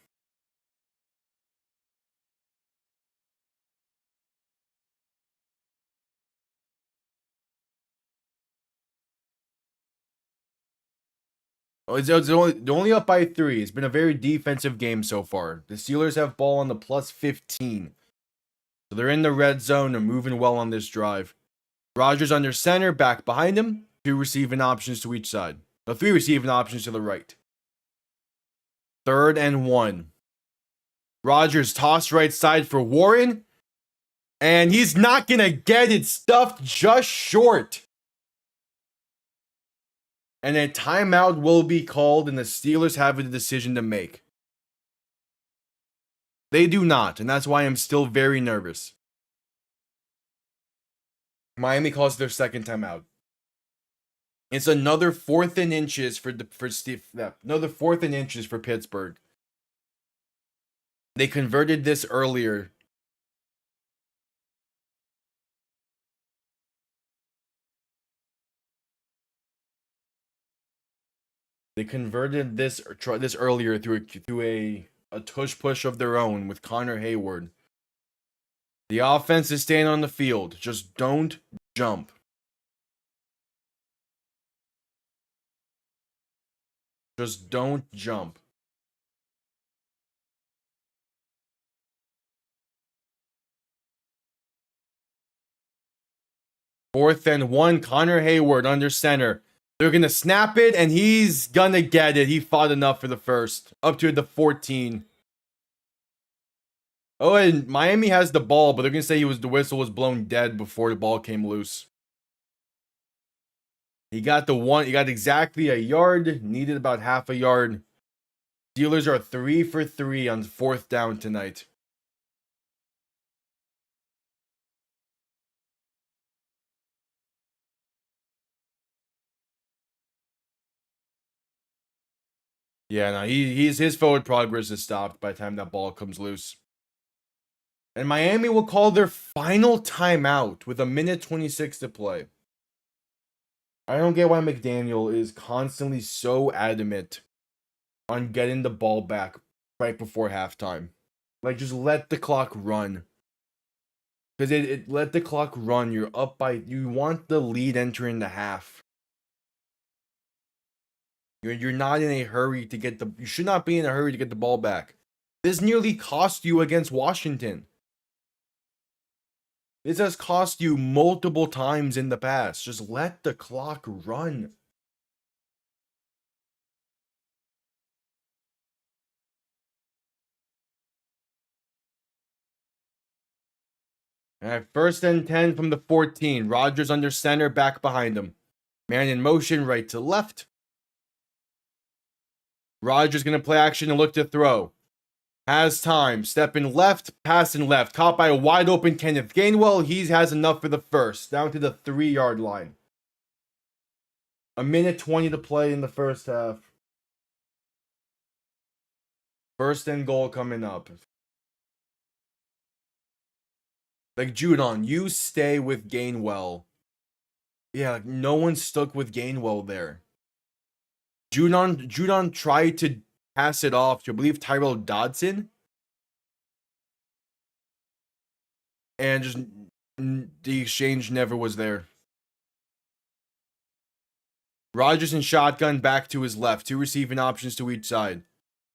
They're only up by 3. It's been a very defensive game so far. The Steelers have ball on the plus 15. So they're in the red zone. They're moving well on this drive. Rodgers under center, back behind him. 2 receiving options to each side. 3 receiving options to the right. 3rd and 1. Rodgers toss right side for Warren. And he's not going to get it, stuffed just short. And a timeout will be called, and the Steelers have a decision to make. They do not, and that's why I'm still very nervous. Miami calls their second timeout. It's another 4th and inches for Pittsburgh. They converted this earlier. They converted this earlier through a tush push of their own with Connor Hayward. The offense is staying on the field. Just don't jump. Just don't jump. Fourth and 1, Connor Hayward under center. They're going to snap it, and he's going to get it. He fought enough for the first. Up to the 14. Oh, and Miami has the ball, but they're going to say the whistle was blown dead before the ball came loose. He got exactly a yard. Needed about half a yard. Steelers are 3 for 3 on 4th down tonight. Yeah, no, his forward progress is stopped by the time that ball comes loose. And Miami will call their final timeout with a minute 26 to play. I don't get why McDaniel is constantly so adamant on getting the ball back right before halftime. Like, just let the clock run. Because it let the clock run. You're up by... You want the lead entering the half. You're not in a hurry to get the... You should not be in a hurry to get the ball back. This nearly cost you against Washington. This has cost you multiple times in the past. Just let the clock run. Alright, 1st and 10 from the 14. Rodgers under center, back behind him. Man in motion, right to left. Rodgers going to play action and look to throw. Has time. Stepping left, passing left. Caught by a wide open Kenneth Gainwell. He has enough for the first. Down to the 3-yard line. A minute 20 to play in the first half. 1st and goal coming up. Like, Judon, you stay with Gainwell. Yeah, like, no one stuck with Gainwell there. Judon tried to pass it off to, I believe, Tyrell Dodson. And just the exchange never was there. Rodgers in shotgun, back to his left. 2 receiving options to each side.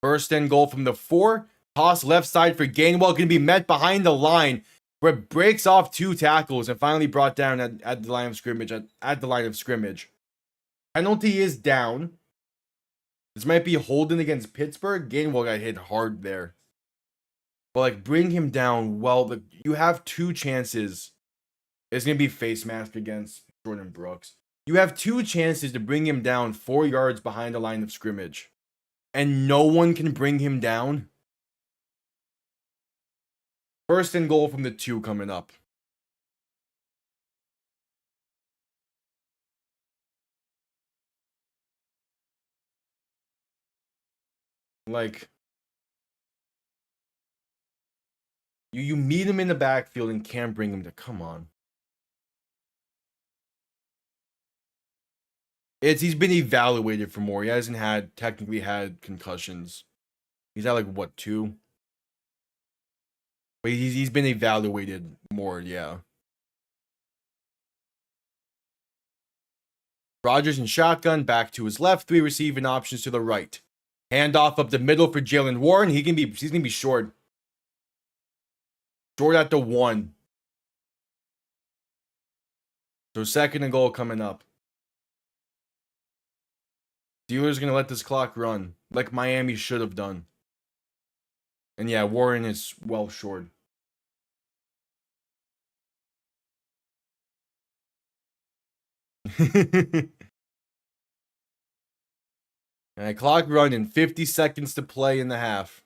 1st and goal from the 4. Toss left side for Gainwell. Going to be met behind the line, where it breaks off 2 tackles and finally brought down at the line of scrimmage. At the line of scrimmage. Penalty is down. This might be holding against Pittsburgh. Gainwell got hit hard there. But, like, bring him down. Well, you have 2 chances. It's going to be face mask against Jordan Brooks. You have 2 chances to bring him down 4 yards behind the line of scrimmage. And no one can bring him down. 1st and goal from the 2 coming up. Like, you meet him in the backfield and can't bring him to. Come on. He's been evaluated for more. He hasn't technically had concussions. He's had like what, 2? But he's been evaluated more, yeah. Rodgers in shotgun, back to his left, 3 receiving options to the right. Handoff up the middle for Jalen Warren. He's gonna be short. Short at the 1. So 2nd and goal coming up. Steelers gonna let this clock run, like Miami should have done. And yeah, Warren is well short. And clock running, 50 seconds to play in the half.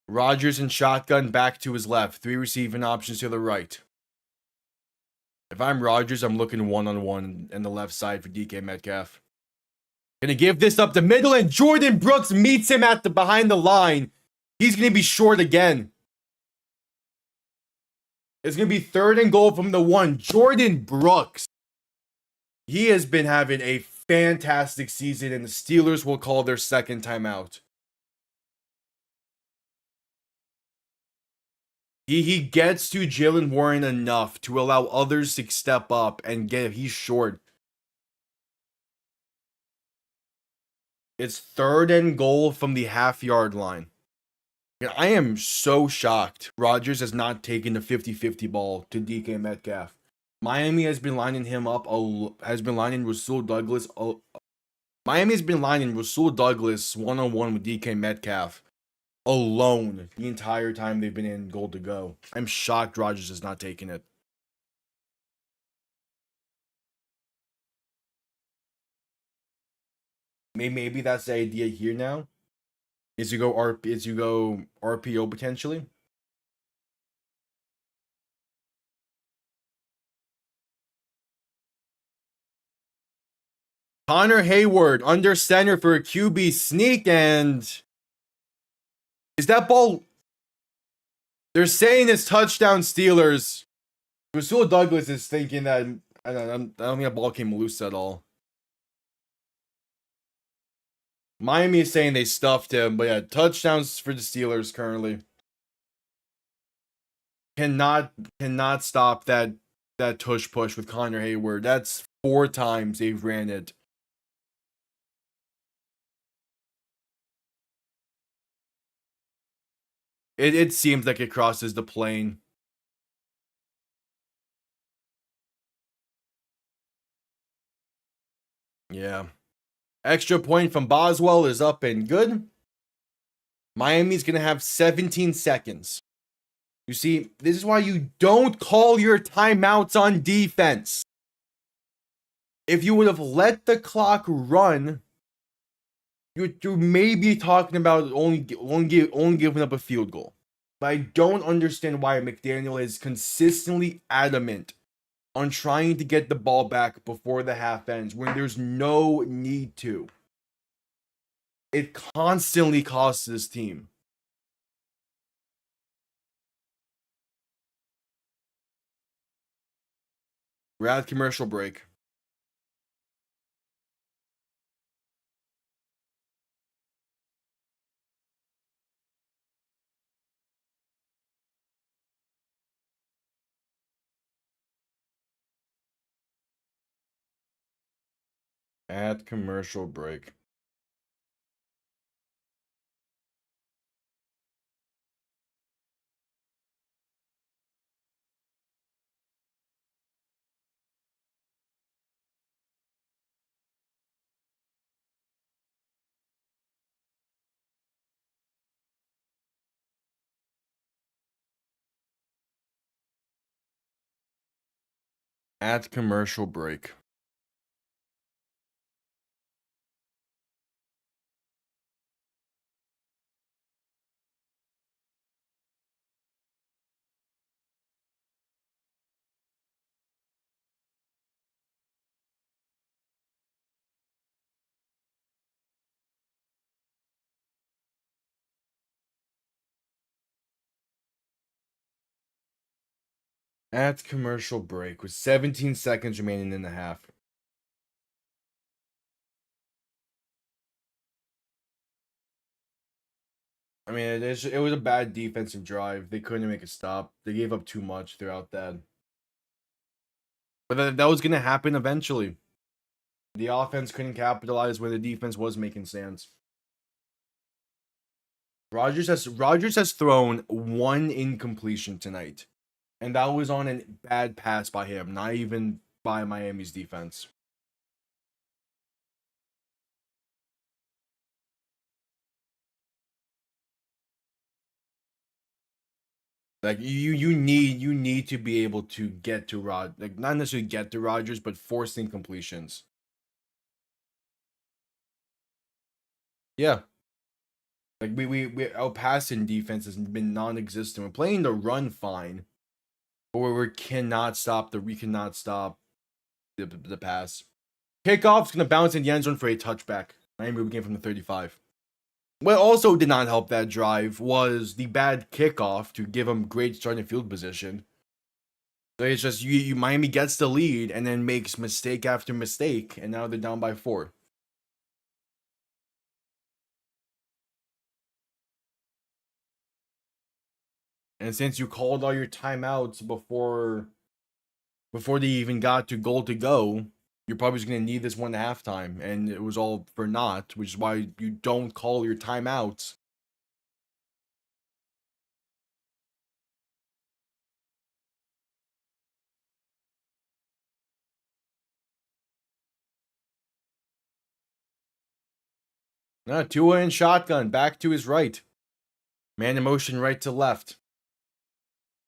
Rodgers in shotgun, back to his left, 3 receiving options to the right. If I'm Rodgers, I'm looking one-on-one in the left side for DK Metcalf. Gonna give this up the middle, and Jordan Brooks meets him at the behind the line. He's gonna be short again. It's gonna be 3rd and goal from the 1. Jordan Brooks. He has been having a fantastic season, and the Steelers will call their 2nd timeout. He gets to Jalen Warren enough to allow others to step up and he's short. It's 3rd and goal from the half-yard line. I am so shocked Rodgers has not taken the 50-50 ball to DK Metcalf. Miami has been lining him up, has been lining Rasul Douglas. Miami has been lining Rasul Douglas one-on-one with DK Metcalf alone the entire time they've been in goal to go. I'm shocked Rodgers has not taken it. Maybe that's the idea here now. Is you go RPO potentially. Connor Hayward under center for a QB sneak, and is that ball? They're saying it's touchdown Steelers. Rasul Douglas is thinking that I don't think that ball came loose at all. Miami is saying they stuffed him, but yeah, touchdowns for the Steelers currently. Cannot stop that tush push with Connor Hayward. That's 4 times they've ran it. It seems like it crosses the plane. Yeah. Extra point from Boswell is up and good. Miami's going to have 17 seconds. You see, this is why you don't call your timeouts on defense. If you would have let the clock run, you're maybe talking about only giving up a field goal. But I don't understand why McDaniel is consistently adamant on trying to get the ball back before the half ends when there's no need to. It constantly costs this team. We're at commercial break. At commercial break. At commercial break. At commercial break with 17 seconds remaining in the half. I mean, it was a bad defensive drive. They couldn't make a stop. They gave up too much throughout that. But that was going to happen eventually. The offense couldn't capitalize where the defense was making stands. Rodgers has thrown one incompletion tonight. And that was on a bad pass by him, not even by Miami's defense. Like you need to be able to get to like not necessarily get to Rodgers, but force incompletions. Yeah. Like we our passing defense has been non-existent. We're playing the run fine, but we cannot stop the pass. Kickoff's gonna bounce in the end zone for a touchback. Miami moving from the 35. What also did not help that drive was the bad kickoff to give them great starting field position. So it's just you Miami gets the lead and then makes mistake after mistake, and now they're down by 4. And since you called all your timeouts before they even got to goal to go, you're probably just gonna need this one at halftime, and it was all for naught, which is why you don't call your timeouts. Tua in shotgun, back to his right. Man in motion right to left.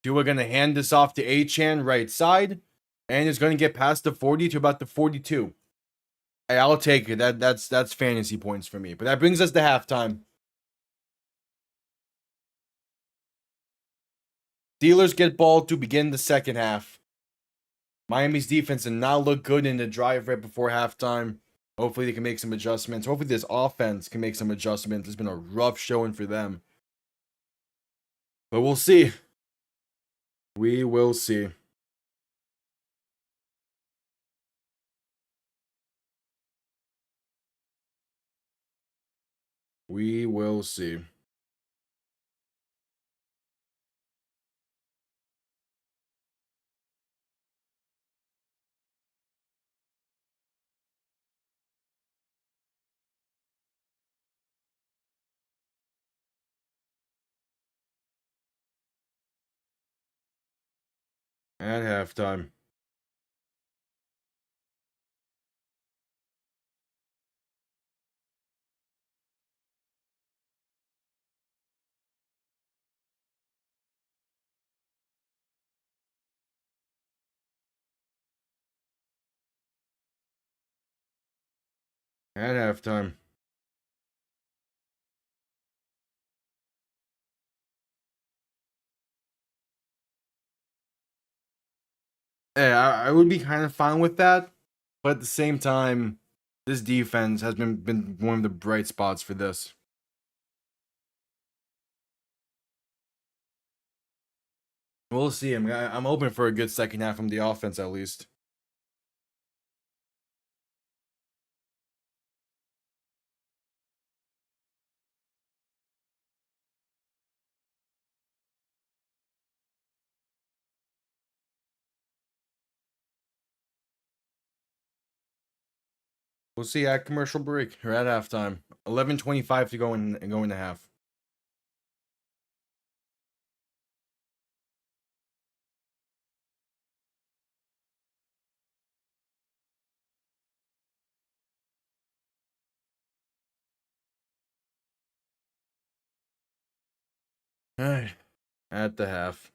Tua gonna hand this off to Achane right side, and is gonna get past the 40 to about the 42. Hey, I'll take it. That's fantasy points for me. But that brings us to halftime. Steelers get ball to begin the second half. Miami's defense did not look good in the drive right before halftime. Hopefully they can make some adjustments. Hopefully this offense can make some adjustments. It's been a rough showing for them. But we'll see. We will see. We will see. At halftime. At halftime. Yeah, I would be kind of fine with that. But at the same time, this defense has been one of the bright spots for this. We'll see. I'm open for a good second half from the offense at least. We'll see at commercial break or at halftime. 11:25 to go in the half. All right. At the half.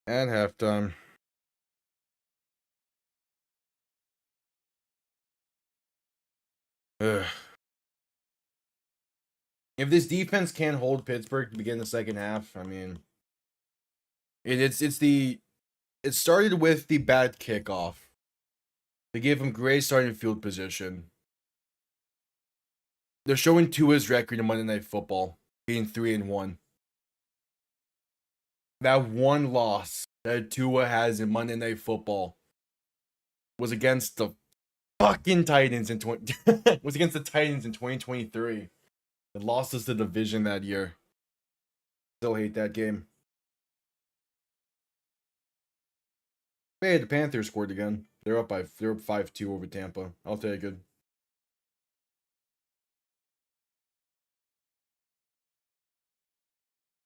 At halftime. Ugh. If this defense can't hold Pittsburgh to begin the second half, I mean, it started with the bad kickoff. They gave him great starting field position. They're showing Tua's record in Monday Night Football, being 3-1. That one loss that Tua has in Monday Night Football was against the fucking Titans in was against the Titans in 2023. It lost us the division that year. Still hate that game. Hey, the Panthers scored again. They're up 5-2 over Tampa. I'll take it.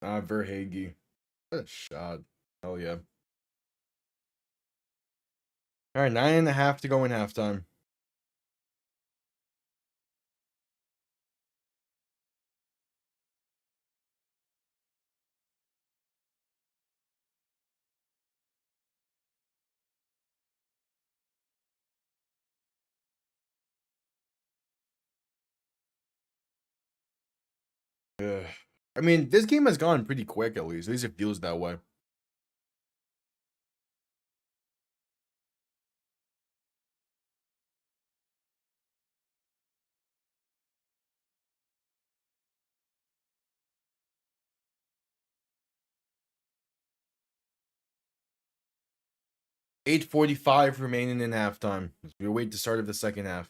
Verhage. What a shot. Hell yeah. All right, 9.5 to go in halftime. Ugh. I mean, this game has gone pretty quick at least. At least it feels that way. $8:45 remaining in halftime. We await the start of the second half.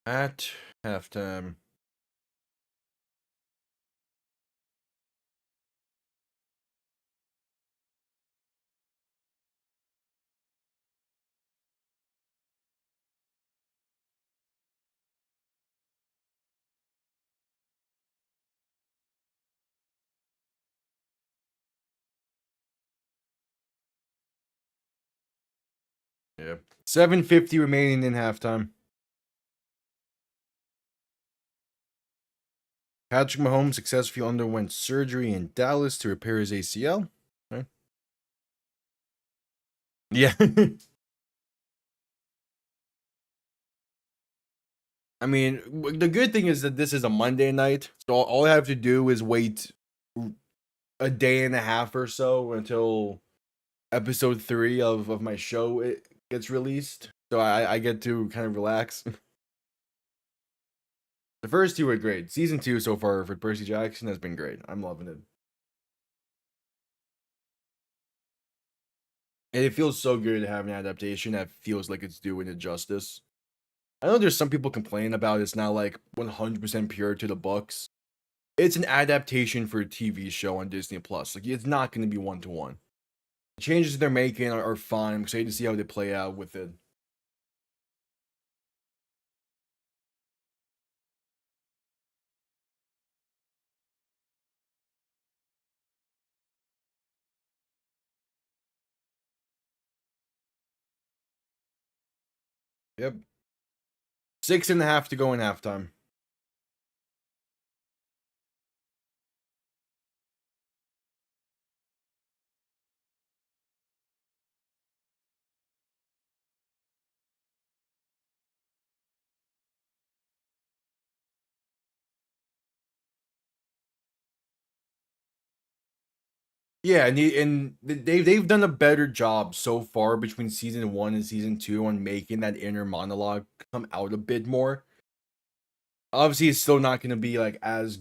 At halftime. Yeah. 7:50 remaining in halftime. Patrick Mahomes successfully underwent surgery in Dallas to repair his ACL. Okay. Yeah. I mean, the good thing is that this is a Monday night, so all I have to do is wait a day and a half or so until episode 3 of my show it gets released. So I get to kind of relax. The first two are great. Season 2 so far for Percy Jackson has been great. I'm loving it. And it feels so good to have an adaptation that feels like it's doing it justice. I know there's some people complaining about it's not like 100% pure to the books. It's an adaptation for a TV show on Disney Plus. Like, it's not going to be one to one. The changes they're making are fine. I'm excited to see how they play out with it. Yep. 6.5 to go in halftime. Yeah, and they've done a better job so far between season 1 and season 2 on making that inner monologue come out a bit more. Obviously, it's still not going to be like as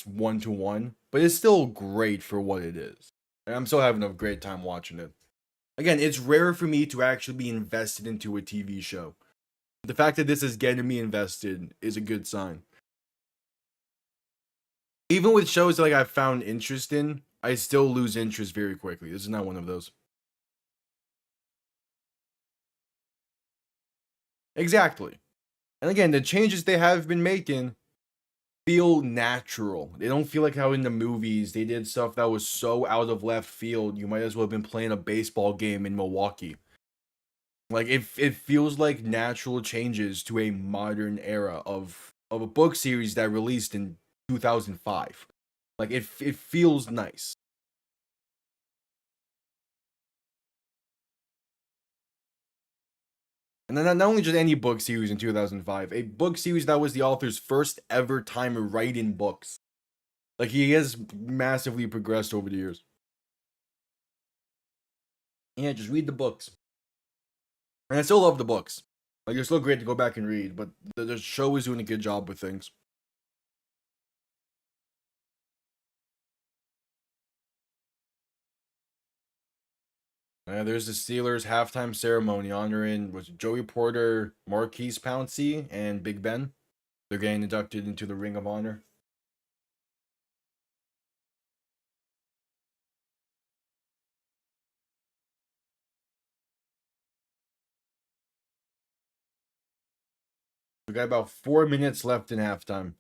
one to one, but it's still great for what it is. And I'm still having a great time watching it. Again, it's rare for me to actually be invested into a TV show. The fact that this is getting me invested is a good sign. Even with shows that like I found interest in, I still lose interest very quickly. This is not one of those. Exactly. And again, the changes they have been making feel natural. They don't feel like how in the movies they did stuff that was so out of left field. You might as well have been playing a baseball game in Milwaukee. Like it feels like natural changes to a modern era of a book series that released in 2005. Like it feels nice. And then not only just any book series in 2005, a book series that was the author's first ever time writing books. Like he has massively progressed over the years. Yeah, just read the books. And I still love the books. Like they're still great to go back and read, but the show is doing a good job with things. There's the Steelers halftime ceremony honoring was Joey Porter, Marquise Pouncey, and Big Ben. They're getting inducted into the Ring of Honor. We got about 4 minutes left in halftime.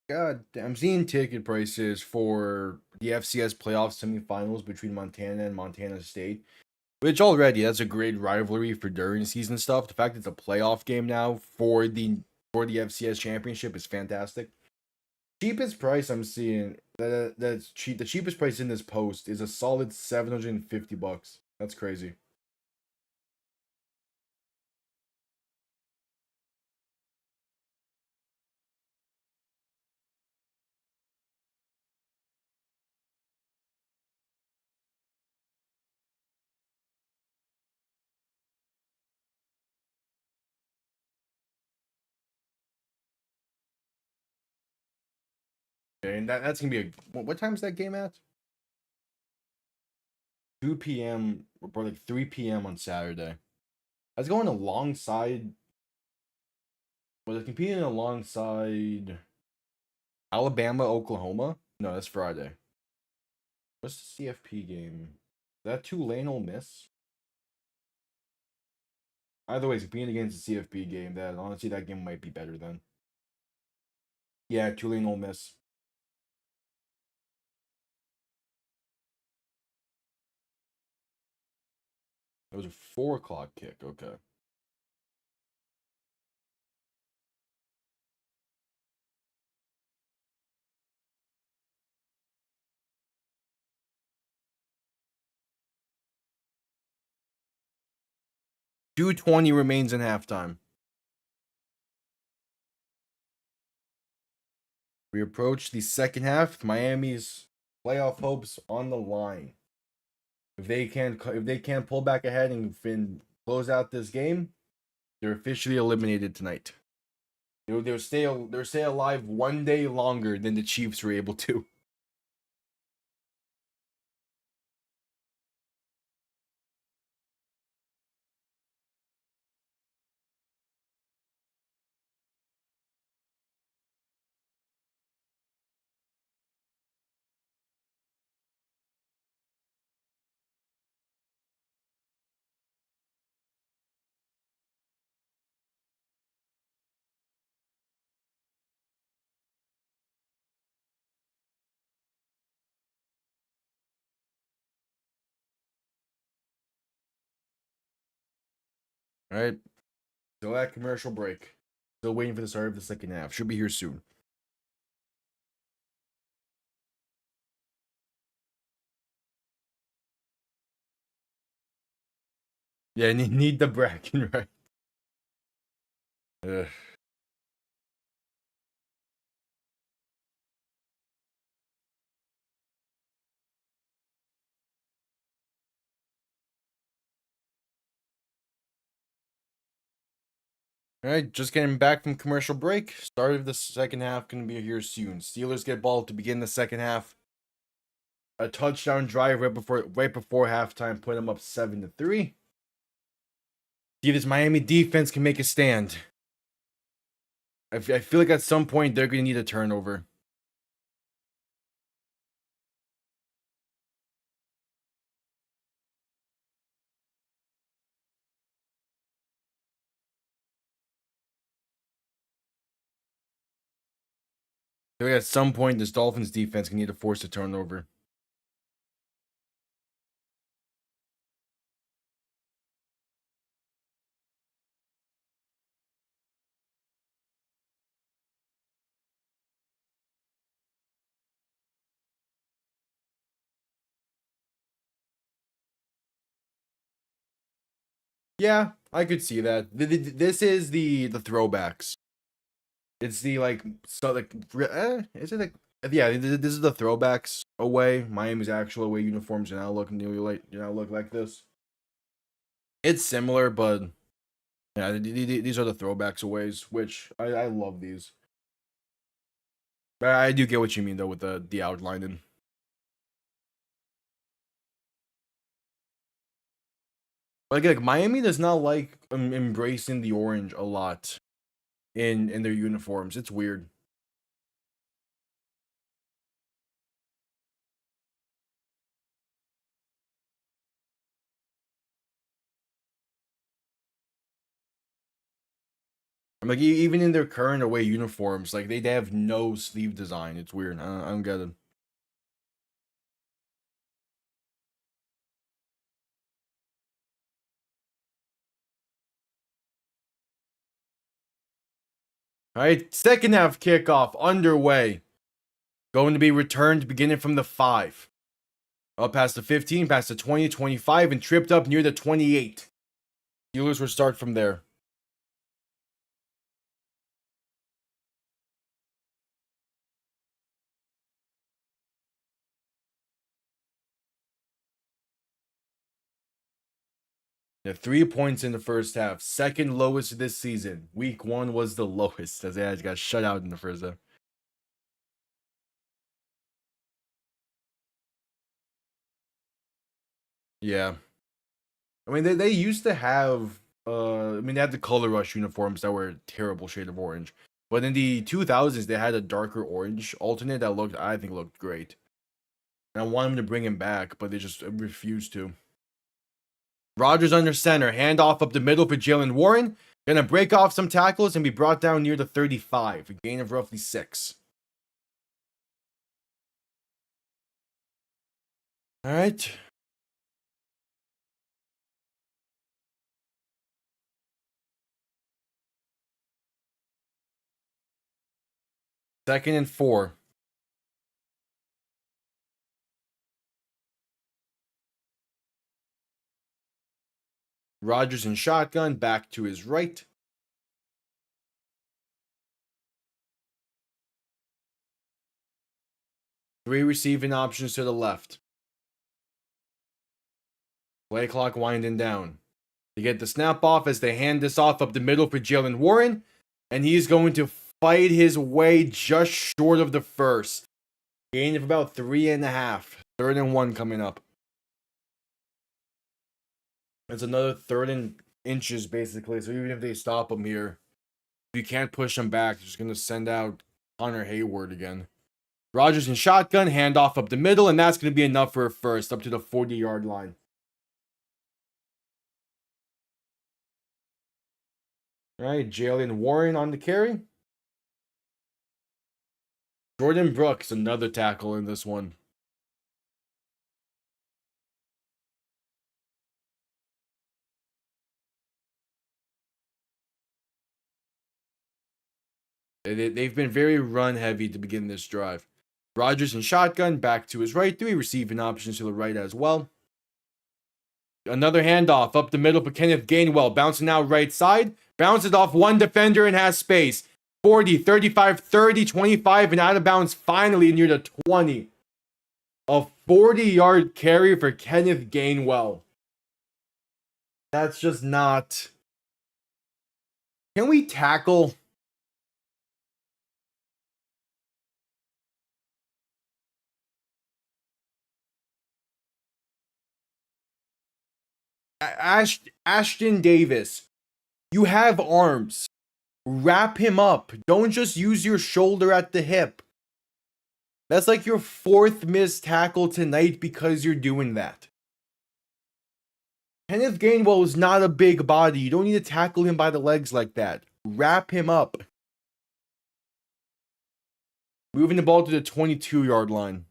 God, I'm seeing ticket prices for the FCS playoff semifinals between Montana and Montana State, which already that's a great rivalry for during season stuff. The fact it's a playoff game now for the FCS championship is fantastic. Cheapest price I'm seeing that's cheap. The cheapest price in this post is a solid $750. That's crazy. Okay, and that's gonna be a what time is that game at? 2 p.m. or like 3 p.m. on Saturday. That's going alongside. Was it competing alongside Alabama, Oklahoma? No, that's Friday. What's the CFP game? Is that Tulane Ole Miss? Either way, it's competing against the CFP game. That honestly, that game might be better then. Yeah, Tulane Ole Miss. It was a 4 o'clock kick. Okay. .220 remains in halftime. We approach the second half. Miami's playoff hopes on the line. If they can't pull back ahead and close out this game, they're officially eliminated tonight. They'll stay alive one day longer than the Chiefs were able to. All right, still at commercial break. Still waiting for the start of the second half. Should be here soon. Yeah, need the bracken right. Ugh. All right, just getting back from commercial break. Start of the second half going to be here soon. Steelers get ball to begin the second half. A touchdown drive right before halftime, put them up 7-3. See, this Miami defense can make a stand. I feel like at some point they're going to need a turnover. I feel like at some point this Dolphins defense can need to force a turnover. Yeah, I could see that. This is the throwbacks. It's the like is it like yeah, this is the throwbacks away. Miami's actual away uniforms do not look like this. It's similar, but yeah, these are the throwbacks aways, which I love these. I do get what you mean though with the outlining. Like Miami does not like embracing the orange a lot in their uniforms. It's weird. I'm like even in their current away uniforms, like they have no sleeve design. It's weird. I don't get it. All right, second half kickoff underway. Going to be returned beginning from the 5. Up past the 15, past the 20, 25, and tripped up near the 28. Steelers will start from there. Yeah, 3 points in the first half. Second lowest this season. Week 1 was the lowest as they had got shut out in the first half. Yeah. I mean, they used to have, they had the Color Rush uniforms that were a terrible shade of orange. But in the 2000s, they had a darker orange alternate that I think looked great. And I want them to bring him back, but they just refused to. Rodgers under center, handoff up the middle for Jalen Warren. Gonna break off some tackles and be brought down near the 35, a gain of roughly 6. All right. Second and 4. Rodgers in shotgun, back to his right. Three receiving options to the left. Play clock winding down. They get the snap off as they hand this off up the middle for Jalen Warren. And he's going to fight his way just short of the first. Gain of about 3.5. 3rd and 1 coming up. It's another 3rd and inches, basically. So even if they stop him here, if you can't push him back, you're just going to send out Connor Hayward again. Rodgers in shotgun, handoff up the middle, and that's going to be enough for a first, up to the 40-yard line. All right, Jalen Warren on the carry. Jordan Brooks, another tackle in this one. They've been very run heavy to begin this drive. Rodgers in shotgun, back to his right. 3 receiving options to the right as well. Another handoff up the middle for Kenneth Gainwell, bouncing out right side. Bounces off one defender and has space. 40, 35, 30, 25, and out of bounds finally near the 20. A 40-yard carry for Kenneth Gainwell. That's just not... Can we tackle? Ashton Davis, You have arms. Wrap him up. Don't just use your shoulder at the hip. That's like your 4th missed tackle tonight because you're doing that. Kenneth Gainwell is not a big body. You don't need to tackle him by the legs like that. Wrap him up. Moving the ball to the 22-yard line.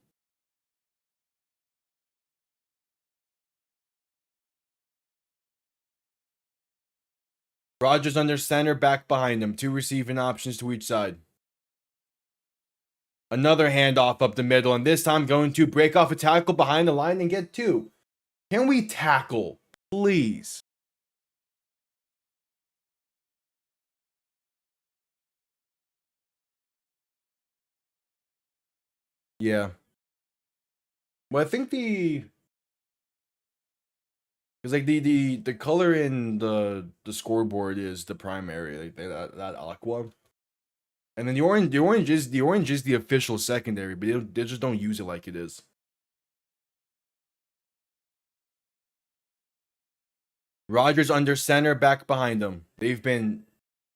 Rodgers under center, back behind him. 2 receiving options to each side. Another handoff up the middle, and this time going to break off a tackle behind the line and get 2. Can we tackle, please? Yeah. Well, I think because like the color in the scoreboard is the primary, like that aqua, and then the orange is the official secondary, but they just don't use it like it is. Rodgers under center, back behind them. They've been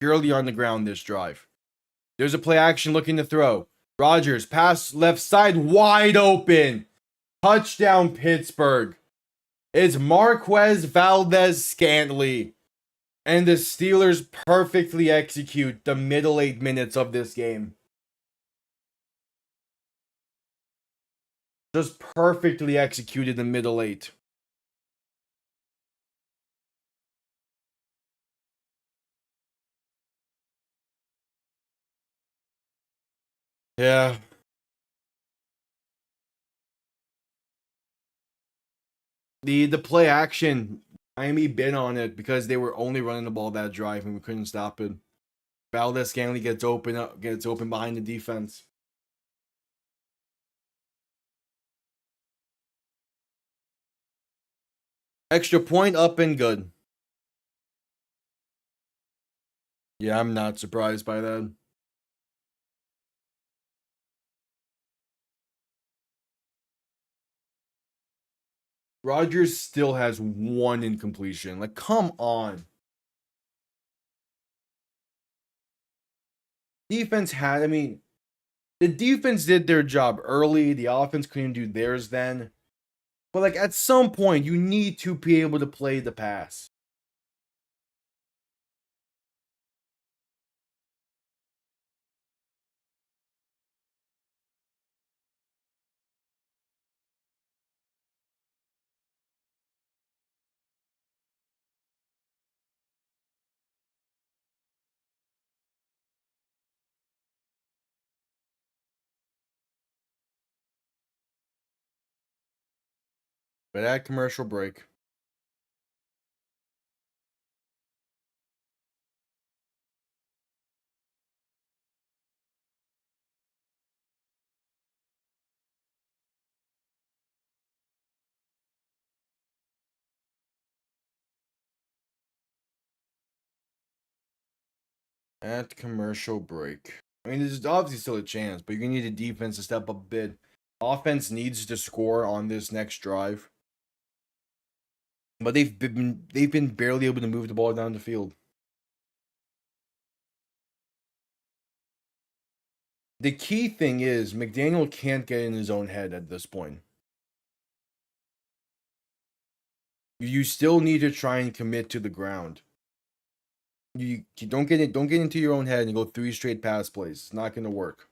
purely on the ground this drive. There's a play action looking to throw. Rodgers, pass left side, wide open. Touchdown, Pittsburgh. It's Marquez Valdez-Scantling. And the Steelers perfectly execute the middle 8 minutes of this game. Just perfectly executed the middle 8. Yeah. The play action, Miami bid on it because they were only running the ball that drive and we couldn't stop it. Valdez-Scantling gets open behind the defense. Extra point up and good. Yeah, I'm not surprised by that. Rodgers still has 1 incompletion. Like, come on. The defense did their job early. The offense couldn't do theirs then. But, like, at some point, you need to be able to play the pass. But at commercial break. At commercial break. I mean, there's obviously still a chance, but you're going to need the defense to step up a bit. Offense needs to score on this next drive. But they've been barely able to move the ball down the field. The key thing is McDaniel can't get in his own head at this point. You still need to try and commit to the ground. You don't get into your own head and go 3 straight pass plays. It's not going to work.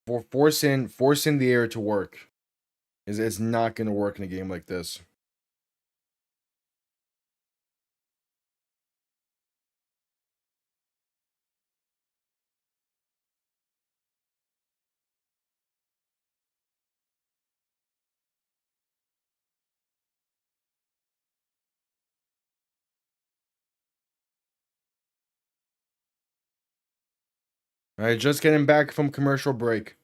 For forcing the air to work is not going to work in a game like this. All right, just getting back from commercial break.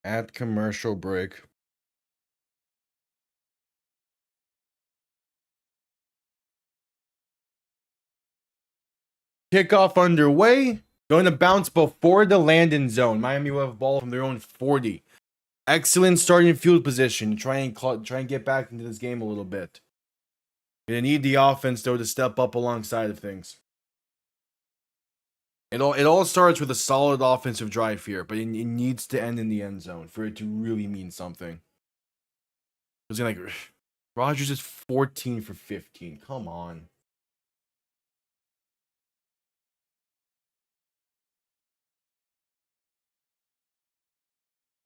At commercial break. Kickoff underway. Going to bounce before the landing zone. Miami will have ball from their own 40. Excellent starting field position. Try and get back into this game a little bit. They need the offense though to step up alongside of things. It all starts with a solid offensive drive here, but it needs to end in the end zone for it to really mean something. It's like Rodgers is 14 for 15. Come on.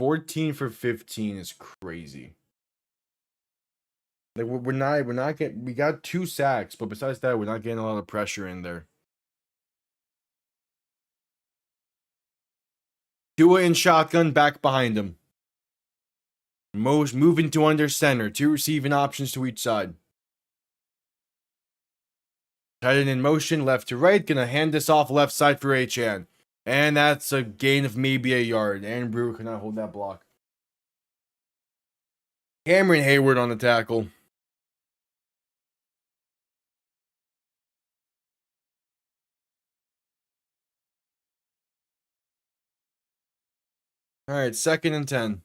$14 for 15 is crazy. Like we're not getting, we got 2 sacks, but besides that, we're not getting a lot of pressure in there. Tua in shotgun, back behind him. Moving to under center. 2 receiving options to each side. Tight end in motion, left to right. Gonna hand this off left side for H.N. And that's a gain of maybe a yard. Aaron Brewer cannot hold that block. Cameron Hayward on the tackle. All right, 2nd and 10.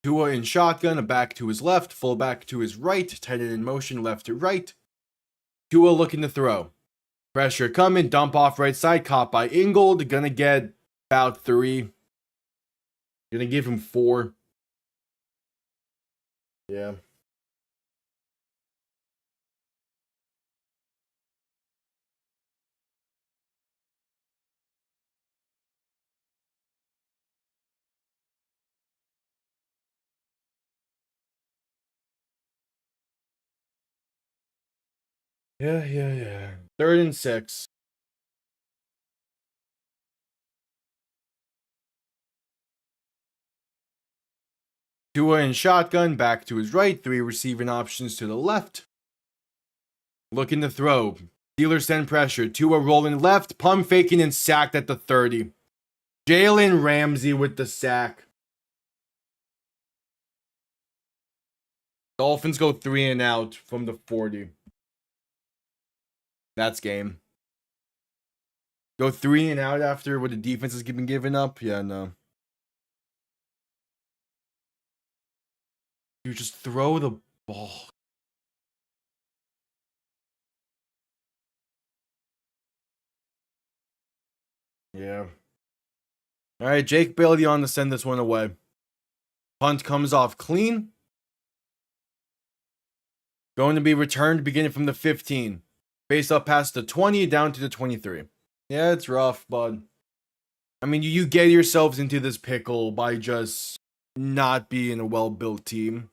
Tua in shotgun, a back to his left, full back to his right, tight end in motion, left to right. Tua looking to throw. Pressure coming, dump off right side, caught by Ingold. Gonna get about 3. Gonna give him 4. Yeah. Yeah. 3rd and 6. Tua in shotgun, back to his right, 3 receiving options to the left. Looking to throw. Steelers send pressure. Tua rolling left, pump faking and sacked at the 30. Jalen Ramsey with the sack. Dolphins go 3 and out from the 40. That's game. Go 3 and out after what the defense has been giving up? Yeah, no. You just throw the ball. Yeah. All right, Jake Bailey on to send this one away. Punt comes off clean. Going to be returned beginning from the 15. Face up past the 20, down to the 23. Yeah, it's rough, bud. I mean, you get yourselves into this pickle by just not being a well-built team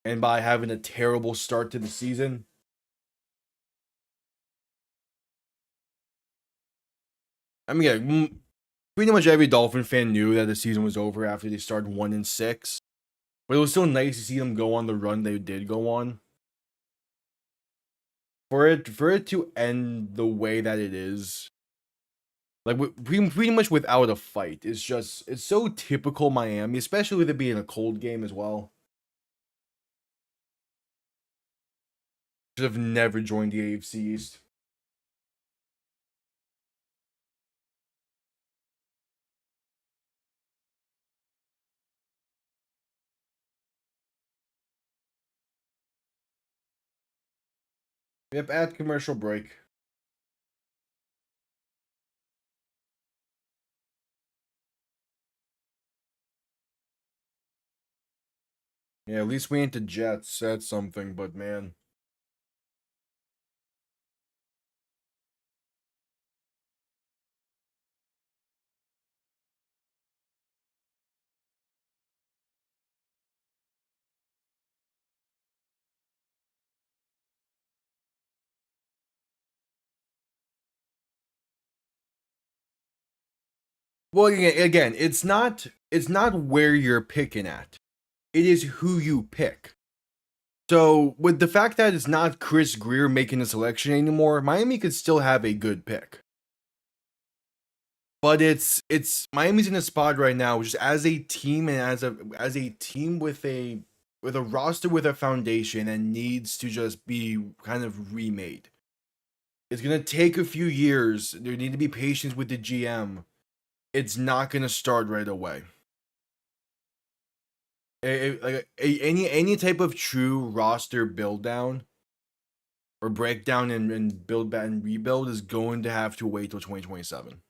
and by having a terrible start to the season. I mean, yeah, pretty much every Dolphin fan knew that the season was over after they started 1 and 6. But it was still nice to see them go on the run they did go on. For it to end the way that it is, like pretty much without a fight, it's so typical Miami, especially with it being a cold game as well. Should have never joined the AFC East. Yep, at commercial break. Yeah, at least we ain't the Jets. That's something, but man. Well, again, it's not where you're picking at. It is who you pick. So with the fact that it's not Chris Greer making the selection anymore, Miami could still have a good pick. But it's Miami's in a spot right now, just as a team and as a team with a roster with a foundation and needs to just be kind of remade. It's gonna take a few years. There need to be patience with the GM. It's not gonna start right away. Any type of true roster build down or breakdown and build back and rebuild is going to have to wait till 2027.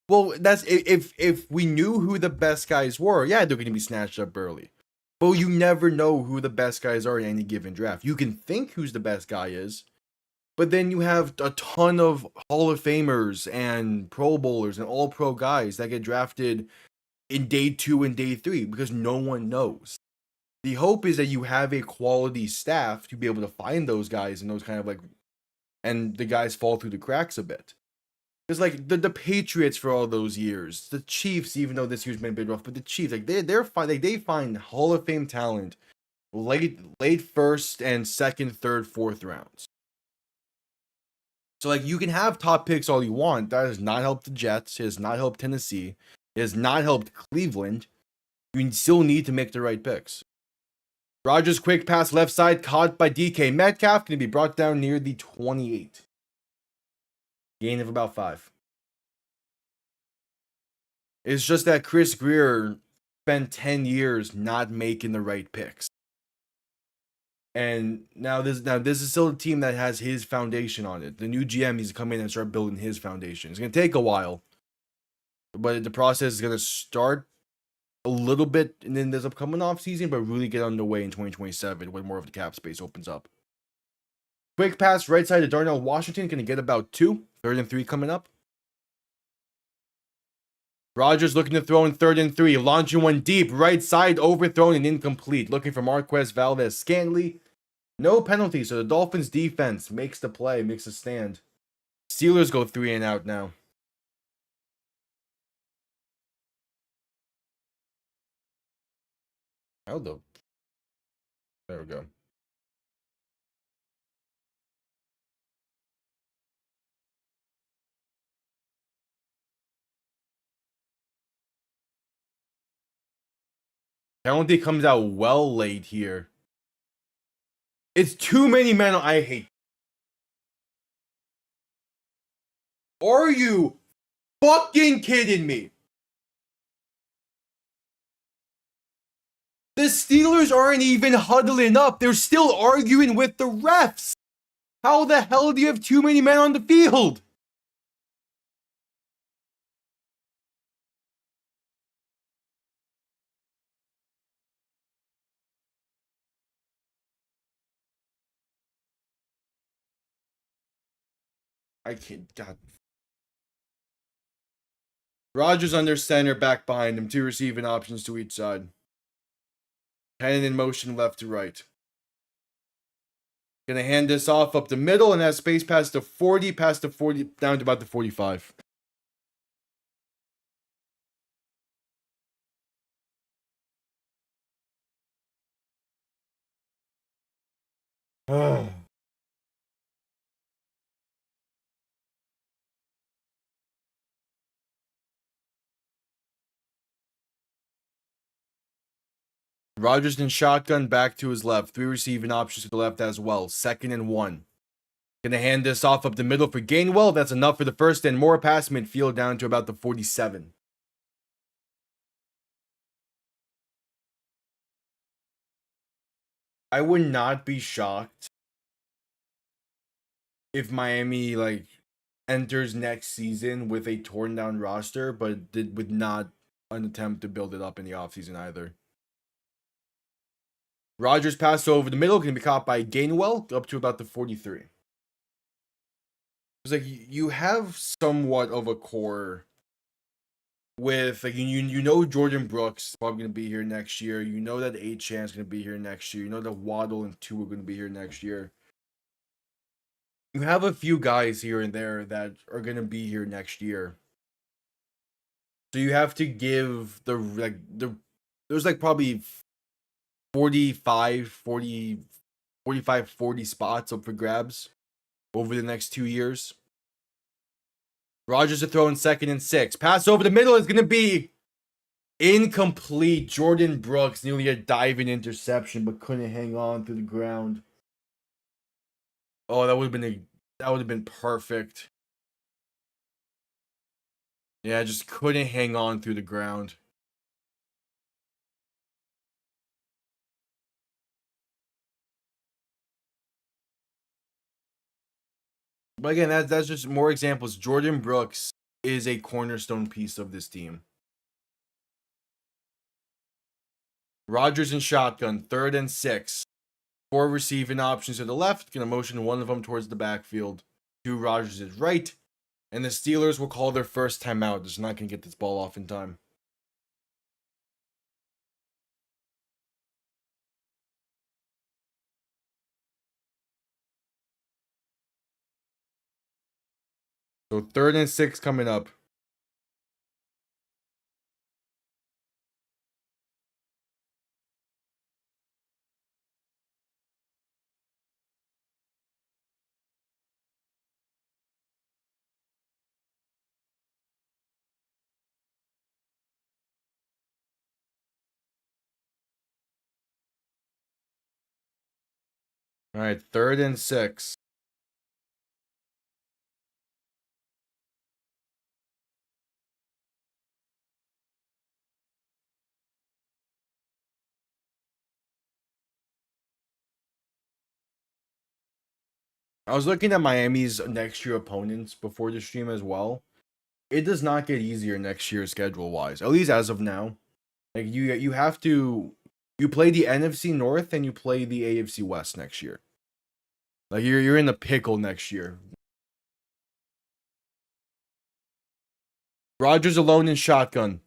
Well, that's if we knew who the best guys were, yeah, they're going to be snatched up early. But you never know who the best guys are in any given draft. You can think who's the best guy is, but then you have a ton of Hall of Famers and Pro Bowlers and All Pro guys that get drafted in day 2 and day 3 because no one knows. The hope is that you have a quality staff to be able to find those guys and those kind of like, and the guys fall through the cracks a bit. It's like the Patriots for all those years, the Chiefs, even though this year's been a bit rough, but the Chiefs, like they're fine, like they find Hall of Fame talent late first and second, third, fourth rounds. So like you can have top picks all you want. That has not helped the Jets. It has not helped Tennessee. It has not helped Cleveland. You still need to make the right picks. Rodgers quick pass left side caught by DK Metcalf, going to be brought down near the 28. Gain of about 5. It's just that Chris Greer spent 10 years not making the right picks. And now this is still a team that has his foundation on it. The new GM needs to come in and start building his foundation. It's going to take a while. But the process is going to start a little bit in this upcoming offseason, but really get underway in 2027 when more of the cap space opens up. Quick pass right side to Darnell Washington. Going to get about 2. 3rd and 3 coming up. Rodgers looking to throw in 3rd and 3. Launching one deep. Right side overthrown and incomplete. Looking for Marquez Valdez-Scantling. No penalty, so the Dolphins defense makes the play, makes a stand. Steelers go 3 and out now. How the... There we go. Penalty comes out well late here. It's too many men. I hate. Are you fucking kidding me? The Steelers aren't even huddling up. They're still arguing with the refs. How the hell do you have too many men on the field? I can't. God. Rodgers under center, back behind him. 2 receiving options to each side. Cannon in motion left to right. Gonna hand this off up the middle and that space past the 40, past the 40, down to about the 45. Rodgers in shotgun back to his left. 3 receiving options to the left as well. 2nd and 1. Gonna hand this off up the middle for Gainwell. That's enough for the first and more. Pass midfield down to about the 47. I would not be shocked if Miami enters next season with a torn down roster, but with not an attempt to build it up in the offseason either. Rodgers pass over the middle, can be caught by Gainwell up to about the 43. It's like you have somewhat of a core with you know Jordan Brooks is probably gonna be here next year. You know that Achan's gonna be here next year. You know that Waddle and 2 are gonna be here next year. You have a few guys here and there that are gonna be here next year. So you have to give the there's like probably 40 spots up for grabs over the next 2 years. Rodgers to throw in 2nd and 6. Pass over the middle is going to be incomplete. Jordan Brooks nearly a diving interception, but couldn't hang on through the ground. Oh, that would have been perfect. Yeah, just couldn't hang on through the ground. But again, that's just more examples. Jordan Brooks is a cornerstone piece of this team. Rodgers in shotgun, 3rd and 6. 4 receiving options to the left. Gonna motion one of them towards the backfield. 2 Rodgers is right. And the Steelers will call their first timeout. Just not gonna get this ball off in time. So 3rd and 6 coming up. All right, 3rd and 6. I was looking at Miami's next year opponents before the stream as well. It does not get easier next year schedule wise, at least as of now. Like you have to play the NFC North and you play the AFC West next year. Like you're in the pickle next year. Rodgers alone in shotgun,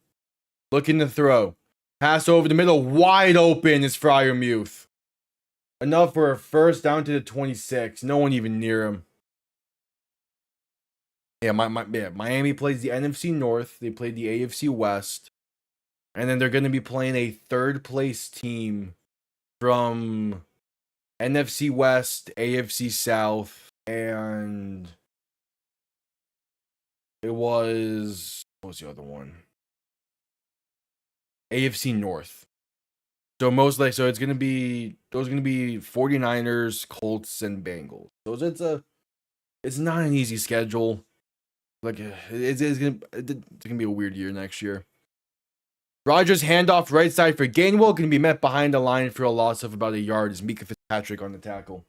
looking to throw. Pass over the middle, wide open is Freiermuth. Enough for a first down to the 26. No one even near him. Yeah, Miami plays the NFC North. They played the AFC West. And then they're going to be playing a 3rd place team from NFC West, AFC South, and what was the other one? AFC North. So it's going to be 49ers, Colts, and Bengals. So it's not an easy schedule. Like it's going to be a weird year next year. Rodgers handoff right side for Gainwell, can be met behind the line for a loss of about 1 yard. Is Mika Fitzpatrick on the tackle?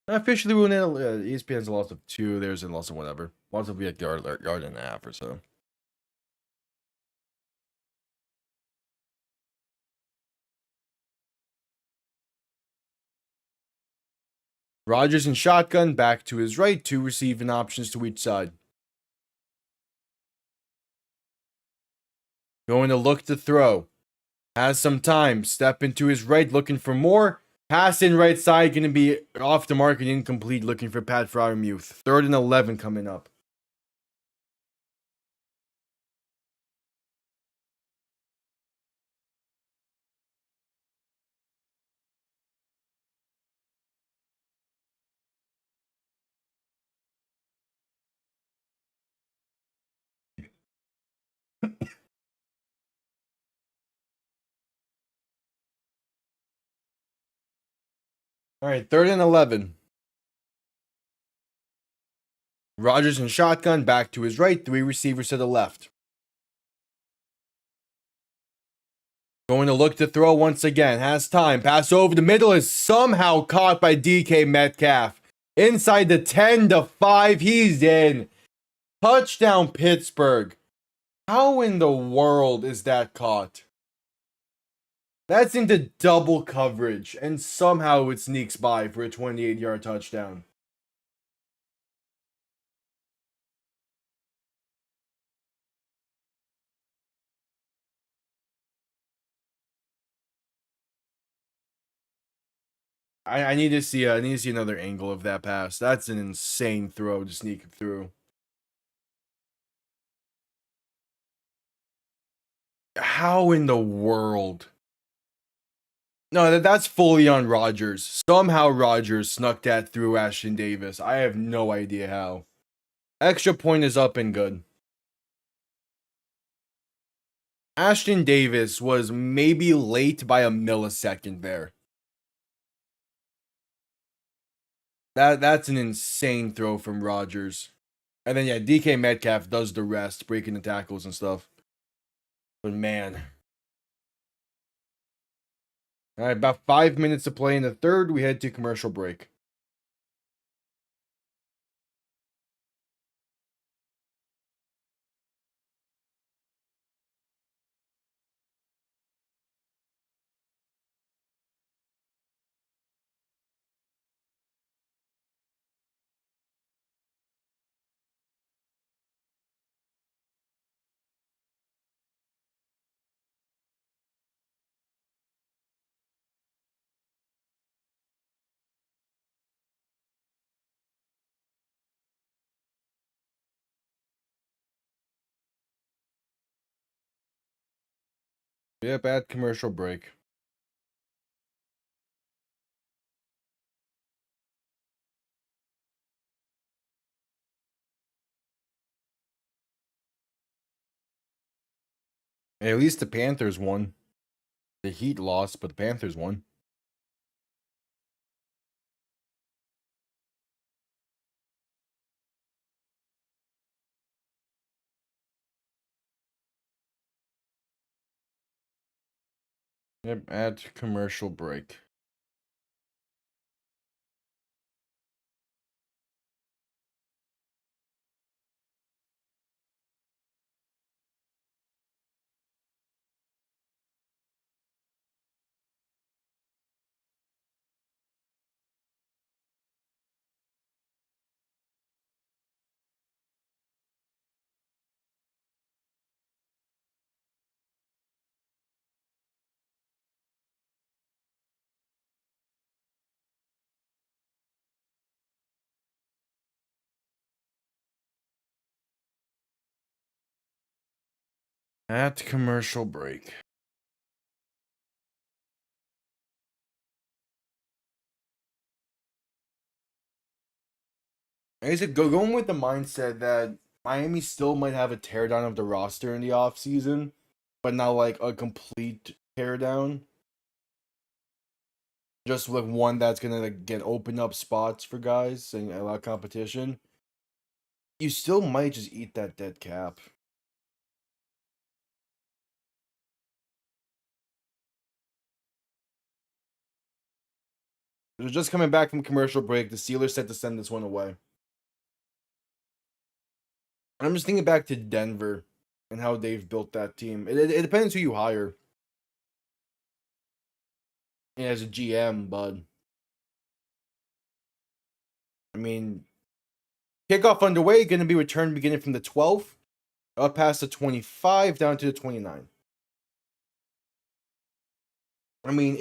Officially ruined it. ESPN's a loss of 2. There's a loss of whatever. Loss of like yard and a half or so. Rodgers in shotgun, back to his right. 2 receiving options to each side. Going to look to throw. Has some time. Step into his right, looking for more. Pass in right side, going to be off the mark and incomplete, looking for Pat Freiermuth. 3rd and 11 coming up. All right, 3rd and 11. Rodgers in shotgun, back to his right. 3 receivers to the left. Going to look to throw once again. Has time. Pass over the middle is somehow caught by DK Metcalf. Inside the 10-5. He's in. Touchdown, Pittsburgh. How in the world is that caught? That's into double coverage, and somehow it sneaks by for a 28-yard touchdown. I need to see another angle of that pass. That's an insane throw to sneak it through. How in the world? No, that's fully on Rodgers. Somehow Rodgers snuck that through Ashton Davis. I have no idea how. Extra point is up and good. Ashton Davis was maybe late by a millisecond there. That's an insane throw from Rodgers. And then yeah, DK Metcalf does the rest, breaking the tackles and stuff. But man. All right, about 5 minutes to play in the third. We head to commercial break. Yeah, bad commercial break. Hey, at least the Panthers won. The Heat lost, but the Panthers won. Yep, at commercial break. At commercial break. Is it going with the mindset that Miami still might have a teardown of the roster in the offseason, but not like a complete teardown? Just like one that's gonna like get open up spots for guys and allow competition. You still might just eat that dead cap. They're just coming back from commercial break. The Steelers set to send this one away. I'm just thinking back to Denver and how they've built that team. It depends who you hire. Yeah, as a GM, but I mean, kickoff underway, going to be returned beginning from the 12th, up past the 25, down to the 29. I mean,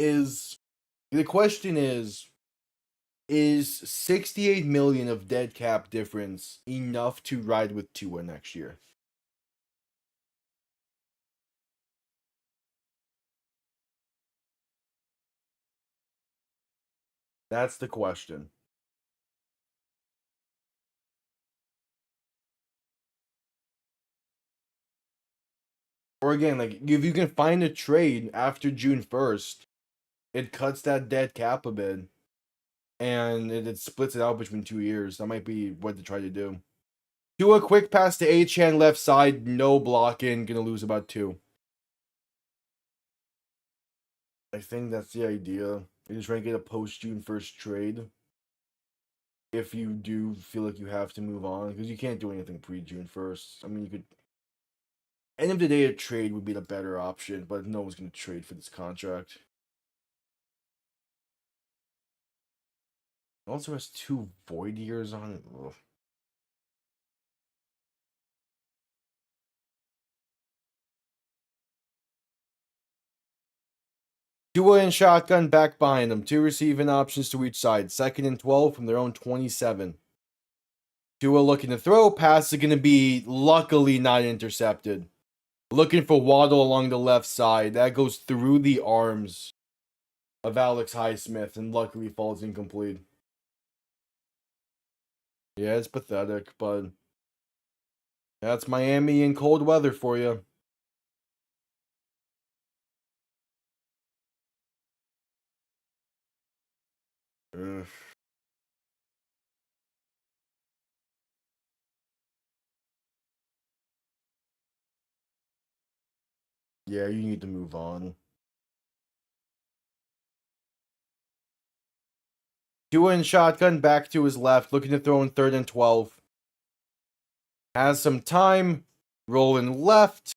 the question is 68 million of dead cap difference enough to ride with Tua next year? That's the question. Or again, like if you can find a trade after June 1st, it cuts that dead cap a bit and it splits it out between 2 years. That might be what to try to do. Do a quick pass to Achane left side, no blocking, gonna lose about 2. I think that's the idea. You're just trying to get a post June 1st trade. If you do feel like you have to move on, because you can't do anything pre June 1st. I mean, you could. End of the day, a trade would be the better option, but no one's gonna trade for this contract. It also has 2 void years on it. Ugh. Tua in shotgun back behind them. 2 receiving options to each side. 2nd and 12 from their own 27. Tua looking to throw. Pass is going to be luckily not intercepted. Looking for Waddle along the left side. That goes through the arms of Alex Highsmith and luckily falls incomplete. Yeah, it's pathetic, but that's Miami in cold weather for you. Ugh. Yeah, you need to move on. Tua in shotgun, back to his left, looking to throw in 3rd and 12. Has some time, rolling left,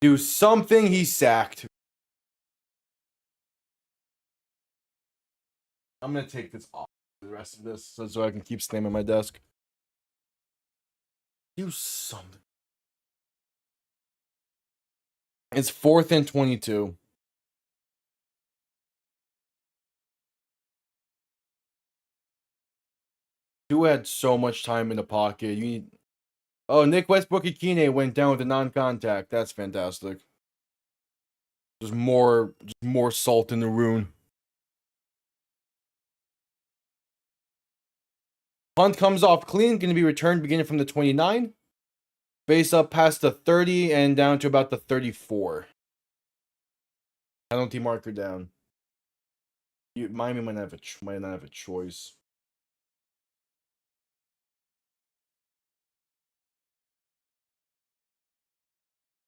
do something, he's sacked. I'm going to take this off for the rest of this so I can keep staying at my desk. Do something. It's 4th and 22. Tua had so much time in the pocket. You need... Oh, Nick Westbrook-Ikine went down with a non-contact. That's fantastic. Just more salt in the wound. Punt comes off clean, going to be returned beginning from the 29. Face up past the 30 and down to about the 34. Penalty marker down. Miami might not have a choice.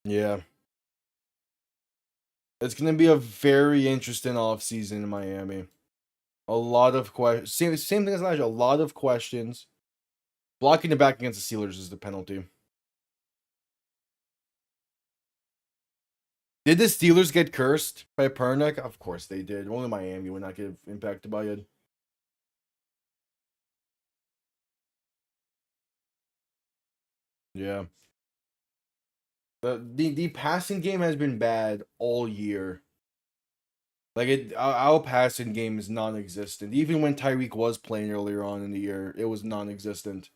Yeah. It's going to be a very interesting offseason in Miami. A lot of questions. Same thing as last year. A lot of questions. Blocking the back against the Steelers is the penalty. Did the Steelers get cursed by Pernick? Of course they did. Only Miami would not get impacted by it. Yeah. The passing game has been bad all year. Like our passing game is non-existent. Even when Tyreek was playing earlier on in the year, it was non-existent.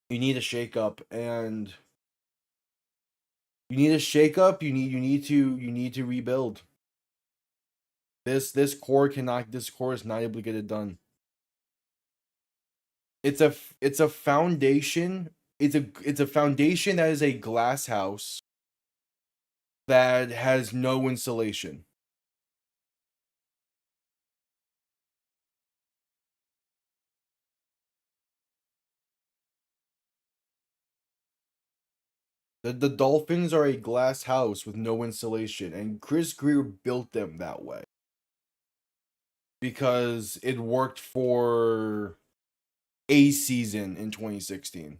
You need a shakeup, and you need to rebuild. This core is not able to get it done. It's a foundation. It's a foundation that is a glass house that has no insulation. The Dolphins are a glass house with no insulation, and Chris Greer built them that way because it worked for a season in 2016.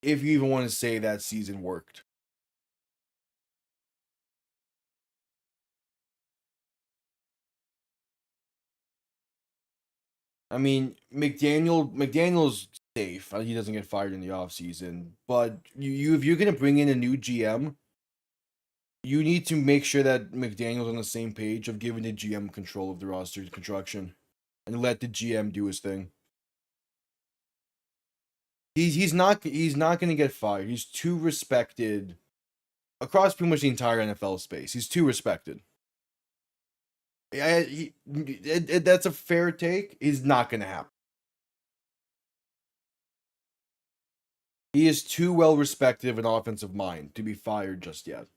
If you even want to say that season worked. I mean, McDaniel's safe. He doesn't get fired in the offseason. But if you're gonna bring in a new GM, you need to make sure that McDaniel's on the same page of giving the GM control of the roster construction and let the GM do his thing. He's not gonna get fired. He's too respected across pretty much the entire NFL space. He's too respected. That's a fair take. He's not gonna happen. He is too well respected of an offensive mind to be fired just yet.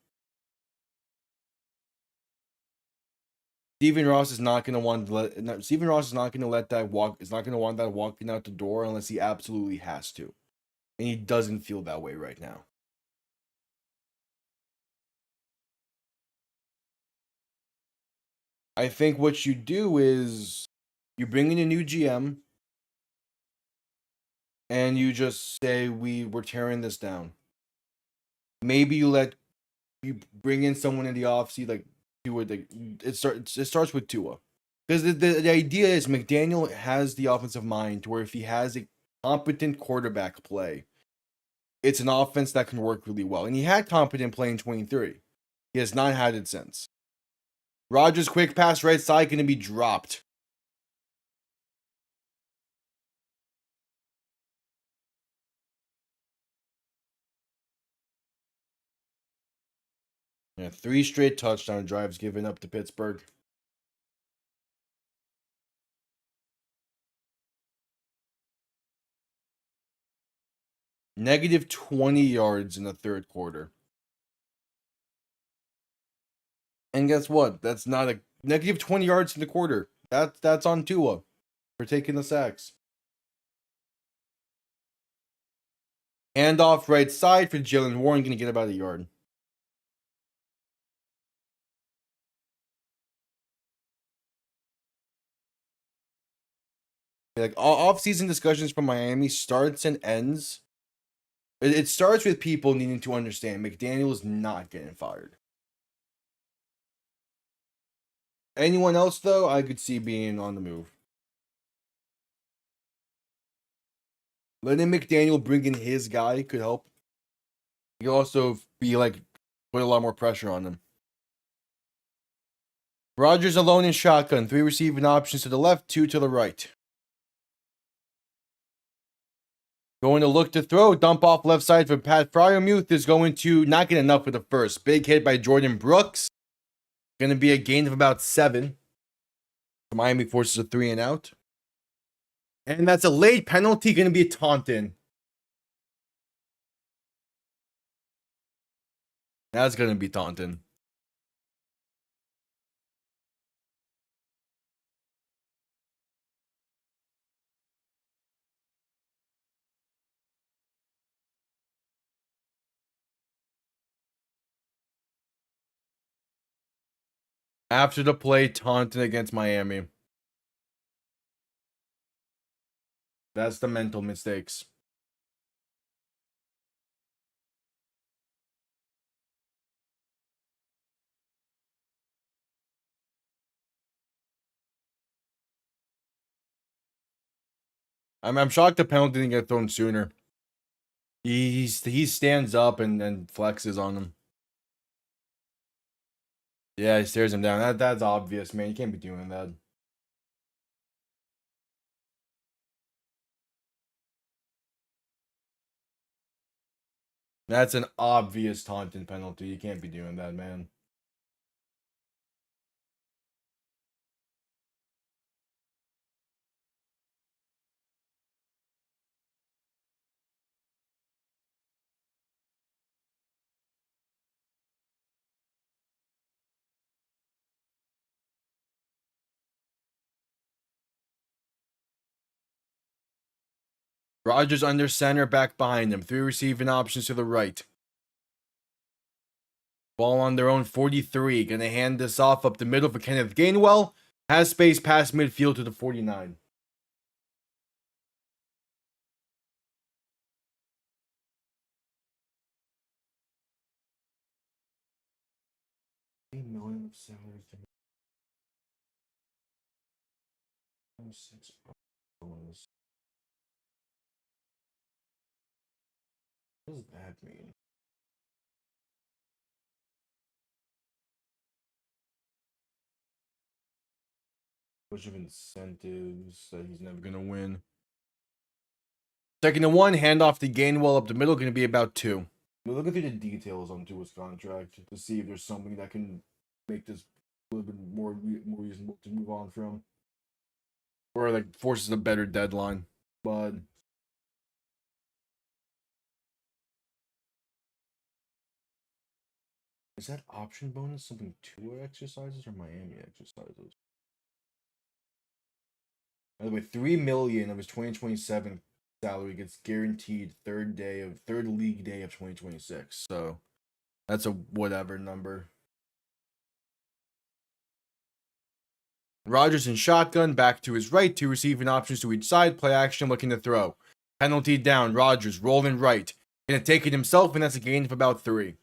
Stephen Ross is not going to want that walk. Is not going to want that walking out the door unless he absolutely has to, and he doesn't feel that way right now. I think what you do is you bring in a new GM, and you just say we're tearing this down. Maybe you bring in someone in the offseason like Tua. It starts with Tua. Because the idea is McDaniel has the offensive mind to where if he has a competent quarterback play, it's an offense that can work really well. And he had competent play in 23. He has not had it since. Rodgers' quick pass right side going to be dropped. Yeah, 3 straight touchdown drives given up to Pittsburgh. Negative 20 yards in the third quarter. And guess what? That's not a negative 20 yards in the quarter. That's on Tua for taking the sacks. Handoff right side for Jalen Warren, going to get about a yard. Like off-season discussions from Miami starts and ends. It starts with people needing to understand McDaniel is not getting fired. Anyone else, though, I could see being on the move. Letting McDaniel bring in his guy could help. He could also be like, put a lot more pressure on them. Rodgers alone in shotgun. 3 receiving options to the left, 2 to the right. Going to look to throw. Dump off left side for Pat Fryermuth is going to not get enough for the first. Big hit by Jordan Brooks. Going to be a gain of about 7. Miami forces a 3 and out. And that's a late penalty. Going to be a Taunton. That's going to be Taunton. After the play, Taunton against Miami. That's the mental mistakes. I'm shocked the penalty didn't get thrown sooner. He stands up and then flexes on him. Yeah, he stares him down. That's obvious, man. You can't be doing that. That's an obvious Taunton penalty. You can't be doing that, man. Rodgers under center, back behind him. 3 receiving options to the right. Ball on their own 43. Gonna hand this off up the middle for Kenneth Gainwell. Has space past midfield to the 49. $8 million of salary. 6 bonus. What does that mean? Bunch of incentives that he's never gonna win. 2nd and 1, handoff to Gainwell up the middle, gonna be about 2. We're looking through the details on Tua's contract to see if there's something that can make this a little bit more reasonable to move on from, or like forces a better deadline. But is that option bonus something Tua exercises or Miami exercises? By the way, $3 million of his 2027 salary gets guaranteed third league day of 2026. So that's a whatever number. Rodgers in shotgun, back to his right, 2 receiving options to each side, play action, looking to throw. Penalty down, Rodgers rolling right. Gonna take it himself, and that's a gain of about 3.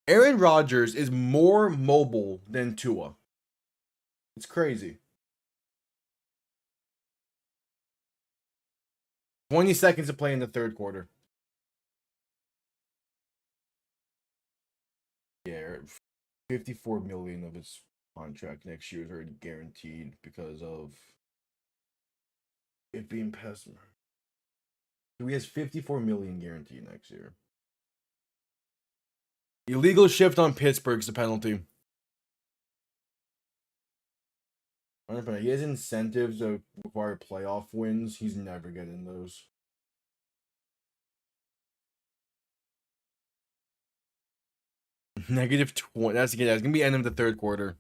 Aaron Rodgers is more mobile than Tua. It's crazy. 20 seconds to play in the third quarter. Yeah, $54 million of his contract next year is already guaranteed because of it being past. So he has $54 million guaranteed next year. Illegal shift on Pittsburgh's the penalty. He has incentives that require playoff wins. He's never getting those. -20. That's good. That's gonna be end of the third quarter.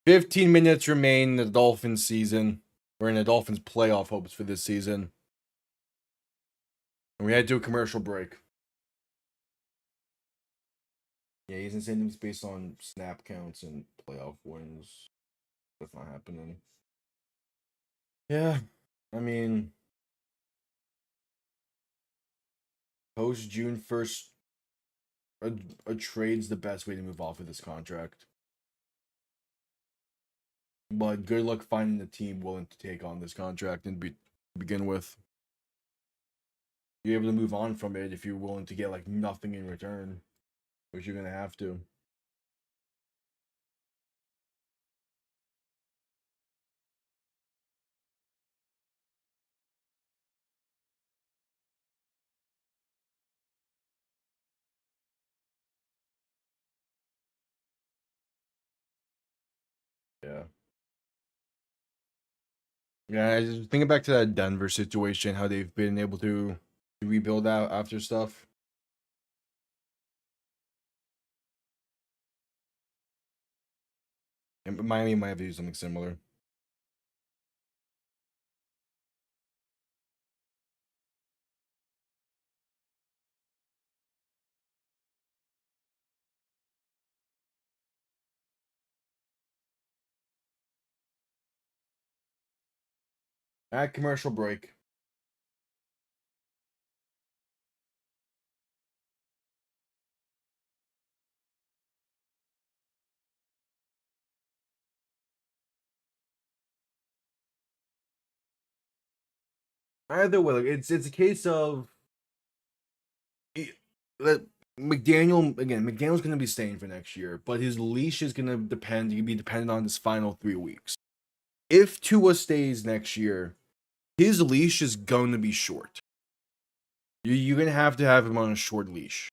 15 minutes remain in the Dolphins season. We're in the Dolphins playoff hopes for this season. And we had to do a commercial break. Yeah, he's incentives based on snap counts and playoff wins. That's not happening. Yeah, I mean, post June 1st, a trade's the best way to move off of this contract. But good luck finding a team willing to take on this contract and begin with. You're able to move on from it if you're willing to get like nothing in return, which you're gonna have to. Yeah. Yeah, just thinking back to that Denver situation, how they've been able to rebuild out after stuff. And Miami might have to do something similar. At commercial break. Either way, like, it's a case of McDaniel again. McDaniel's going to be staying for next year, but his leash is going to be dependent on his final 3 weeks. If Tua stays next year, his leash is going to be short. You're going to have him on a short leash.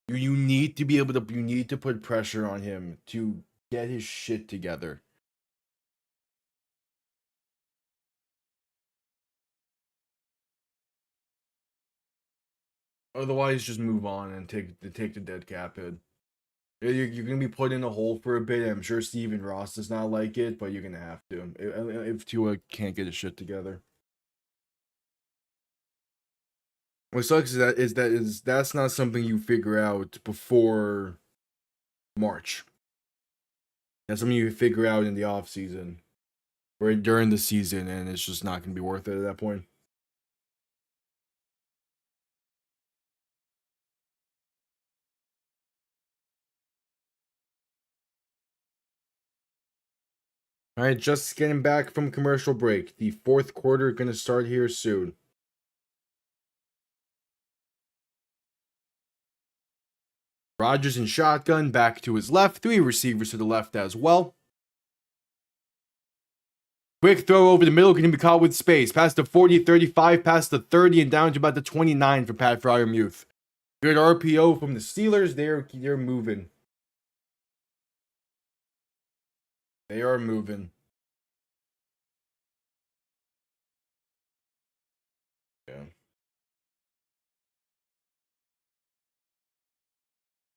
You need to be able to. You need to put pressure on him to get his shit together. Otherwise, just move on and take the dead cap hit. You're gonna be put in a hole for a bit. I'm sure Steven Ross does not like it, but you're gonna have to if Tua can't get his shit together. What sucks is that's not something you figure out before March. That's something you figure out in the off season or during the season, and it's just not gonna be worth it at that point. All right, just getting back from commercial break. The fourth quarter gonna start here soon. Rodgers in shotgun, back to his left. 3 receivers to the left as well. Quick throw over the middle, can be caught with space. Past the 40, 35, past the 30, and down to about the 29 for Pat Freiermuth. Good RPO from the Steelers. They're moving. They are moving. Yeah.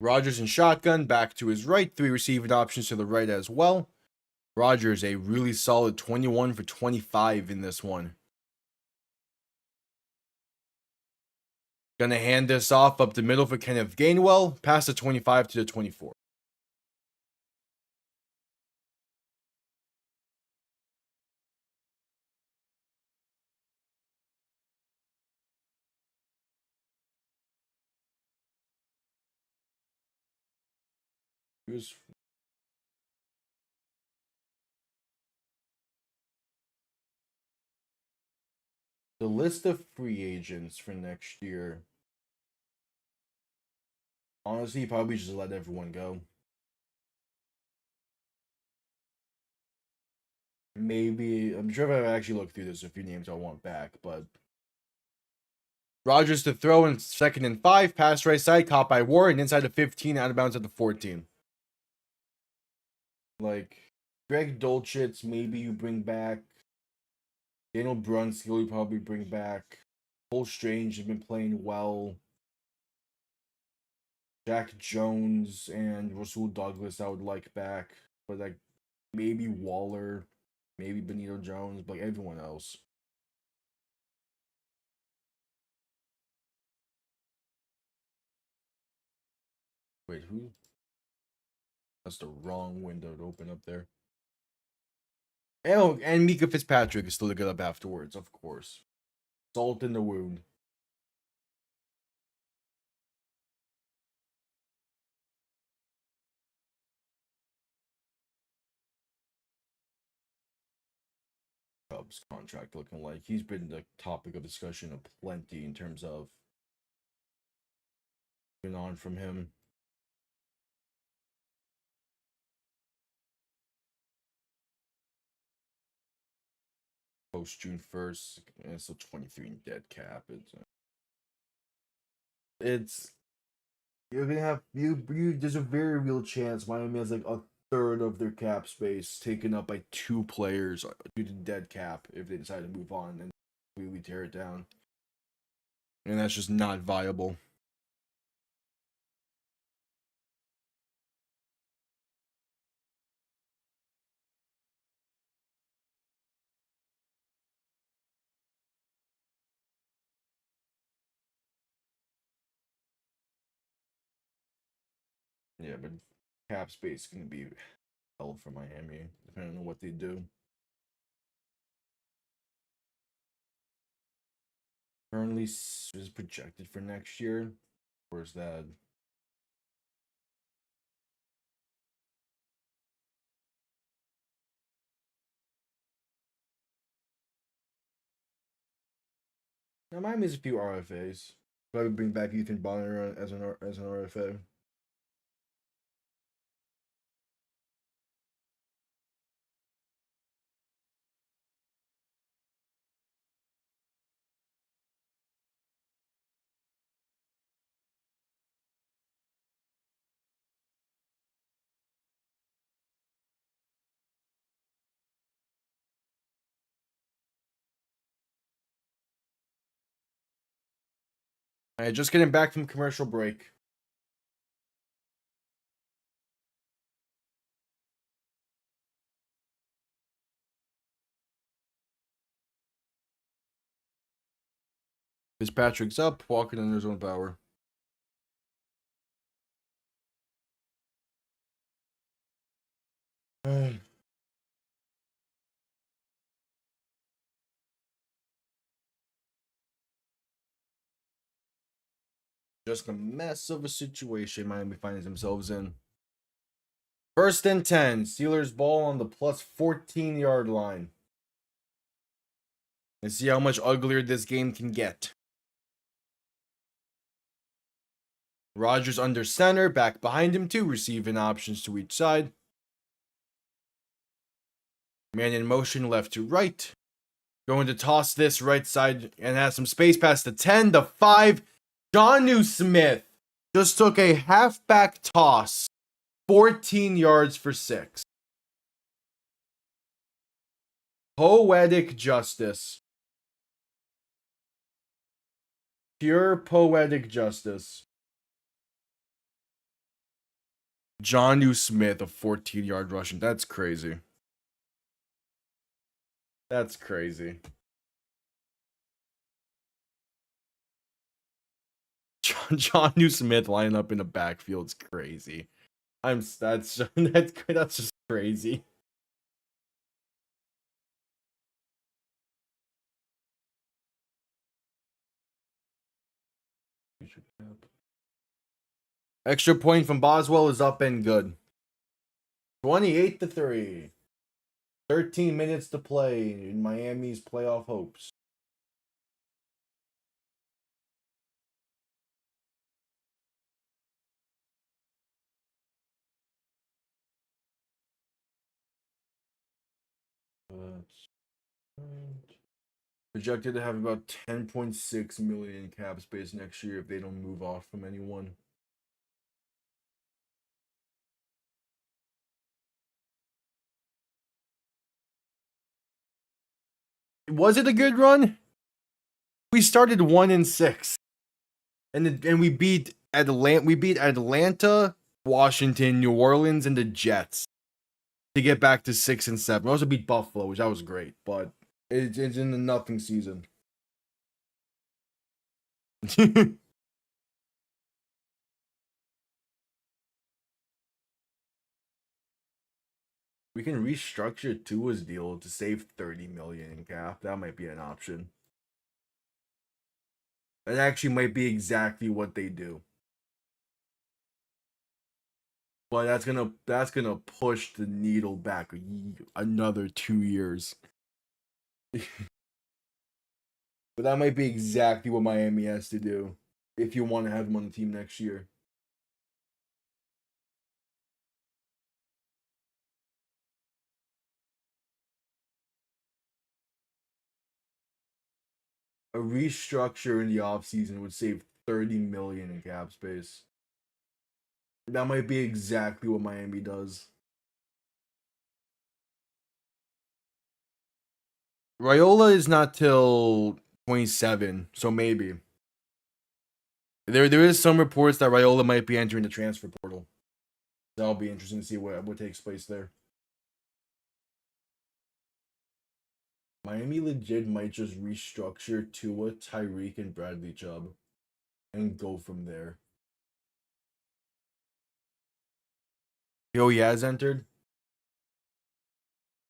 Rodgers in shotgun, back to his right. 3 receiving options to the right as well. Rodgers, a really solid 21 for 25 in this one. Gonna hand this off up the middle for Kenneth Gainwell. Past the 25 to the 24. Here's the list of free agents for next year. Honestly, probably just let everyone go. Maybe, I'm sure if I actually look through this, a few names I want back, but Rodgers to throw in 2nd and 5, pass right side, caught by Ward, and inside the 15, out of bounds at the 14. Like, Greg Dolchitz, maybe you bring back. Daniel Brunskill, you probably bring back. Cole Strange has been playing well. Jack Jones and Rasul Douglas, I would like back. But, like, maybe Waller, maybe Benito Jones, but like everyone else. Wait, who? That's the wrong window to open up there. Oh, and Mika Fitzpatrick is still to get up afterwards, of course. Salt in the wound. Cubs contract looking like he's been the topic of discussion of plenty in terms of been on from him. Post June 1st, and it's still 23 in dead cap. It's you're gonna have you there's a very real chance Miami has like a third of their cap space taken up by 2 players due to dead cap if they decide to move on and completely tear it down. And that's just not viable. Yeah, but cap space is gonna be hell for Miami, depending on what they do. Currently is projected for next year. Where's that? Now Miami's a few RFAs. Probably bring back Ethan Bonner as an RFA. Alright, just getting back from commercial break. Fitzpatrick's up, walking in his own power. Just a mess of a situation Miami finds themselves in. 1st and 10. Steelers ball on the plus 14-yard line. And see how much uglier this game can get. Rodgers under center, back behind him too, receiving options to each side. Man in motion left to right. Going to toss this right side and has some space past the 10, the 5. Jonnu Smith just took a halfback toss. 14 yards for 6. Poetic justice. Pure poetic justice. Jonnu Smith, a 14-yard rushing. That's crazy. That's crazy. Jonnu Smith lining up in the backfield's crazy. That's just crazy. Extra point from Boswell is up and good. 28-3. 13 minutes to play in Miami's playoff hopes. Projected to have about 10.6 million in cap space next year if they don't move off from anyone. Was it a good run? We started 1-6, and we beat Atlanta. We beat Atlanta, Washington, New Orleans, and the Jets to get back to 6-7. We also beat Buffalo, which that was great, but it's in the nothing season. We can restructure Tua's deal to save 30 million in cap. That might be an option. That actually might be exactly what they do. But that's gonna push the needle back another 2 years. But that might be exactly what Miami has to do if you want to have them on the team next year. A restructure in the offseason would save 30 million in cap space. That might be exactly what Miami does. Raiola is not till 27, so maybe. There is some reports that Raiola might be entering the transfer portal. That'll be interesting to see what takes place there. Miami legit might just restructure Tua, Tyreek, and Bradley Chubb and go from there. Yo, he has entered.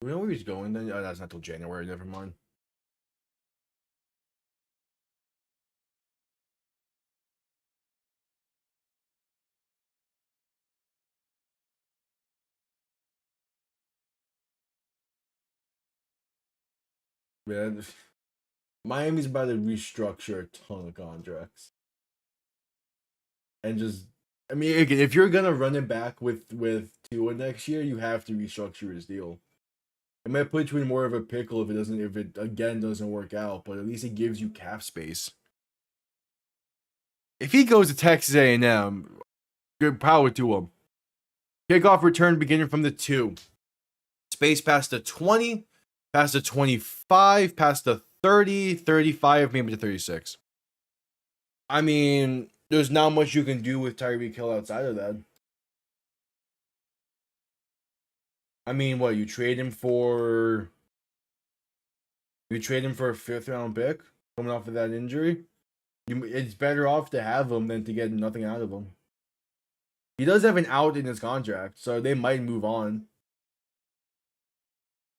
Do we know where he's going then? Oh, that's not till January. Never mind. Man, Miami's about to restructure a ton of contracts. And just, I mean, if you're gonna run it back with Tua next year, you have to restructure his deal. It might put you in more of a pickle if it again doesn't work out, but at least it gives you cap space. If he goes to Texas A&M, good power to him. Kickoff return beginning from the 2. Space past the 20, past the 25, past the 30, 35, maybe to 36. I mean, there's not much you can do with Tyreek Hill outside of that. I mean, what, you trade him for a 5th round pick coming off of that injury? It's better off to have him than to get nothing out of him. He does have an out in his contract, so they might move on.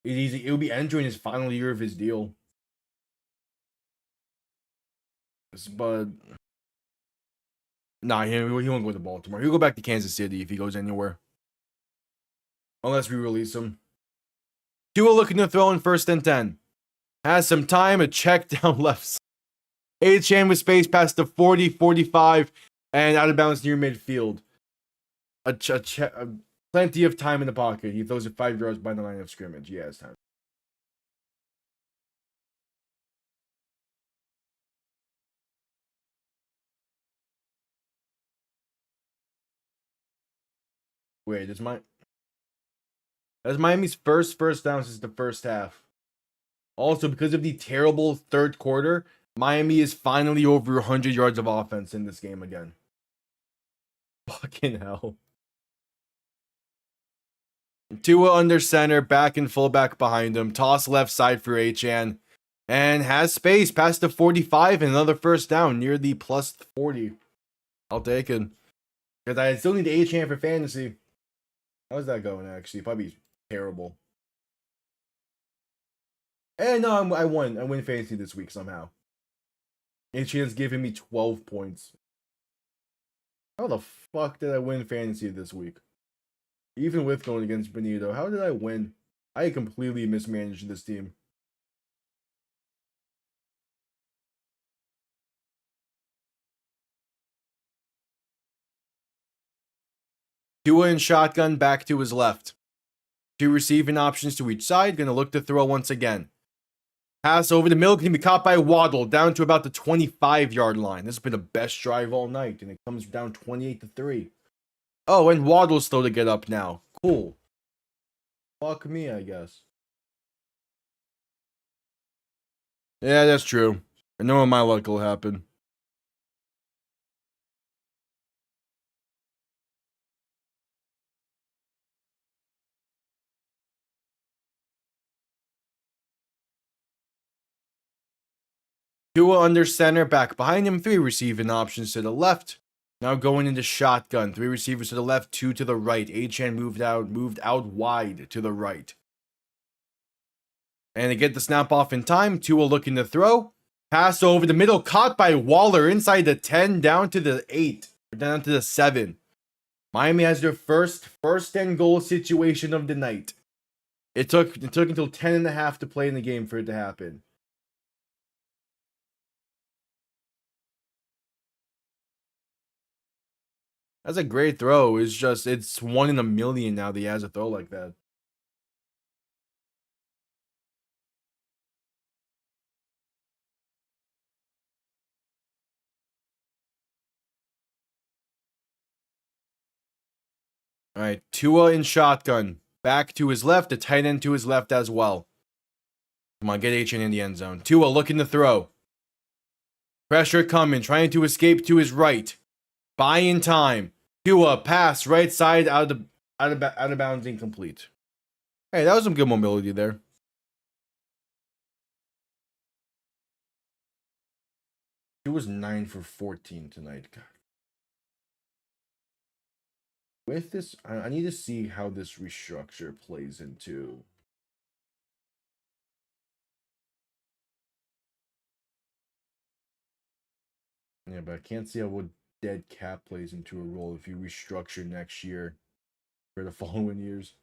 It'll be entering his final year of his deal. But nah, he won't go to Baltimore. He'll go back to Kansas City if he goes anywhere. Unless we release him. Tua looking to throw in 1st and 10. Has some time, a check down left. Achane with space past the 40, 45, and out of bounds near midfield. Plenty of time in the pocket. He throws it 5 yards by the line of scrimmage. He has time. Wait, that's Miami's first down since the first half. Also, because of the terrible third quarter, Miami is finally over 100 yards of offense in this game again. Fucking hell. Tua under center, back and fullback behind him. Toss left side for Achane. And has space past the 45 and another 1st down near the plus 40. I'll take it. Because I still need Achane for fantasy. How's that going, actually? Probably terrible. And no, I won. I win fantasy this week somehow. Achane's giving me 12 points. How the fuck did I win fantasy this week? Even with going against Benito, how did I win? I completely mismanaged this team. Tua in shotgun back to his left. 2 receiving options to each side. Gonna look to throw once again. Pass over the middle can be caught by Waddle down to about the 25-yard line. This has been the best drive all night, and it comes down 28-3. Oh, and Waddle's still to get up now. Cool. Fuck me, I guess. Yeah, that's true. I know my luck will happen. Tua under center, back behind him, 3 receiving options to the left. Now going into shotgun, 3 receivers to the left, 2 to the right. Achane moved out wide to the right. And to get the snap off in time, Tua looking to throw. Pass over the middle, caught by Waller inside the 10, down to the 8, down to the 7. Miami has their first and goal situation of the night. It took until 10.5 to play in the game for it to happen. That's a great throw. It's 1 in a million now that he has a throw like that. All right, Tua in shotgun. Back to his left, the tight end to his left as well. Come on, get Achane in the end zone. Tua looking to throw. Pressure coming, trying to escape to his right. Buying time. Tua pass right side out of bounds, incomplete. Hey, that was some good mobility there. It was 9 for 14 tonight. God. With this, I need to see how this restructure plays into. Yeah, but I can't see how what dead cap plays into a role if you restructure next year for the following years.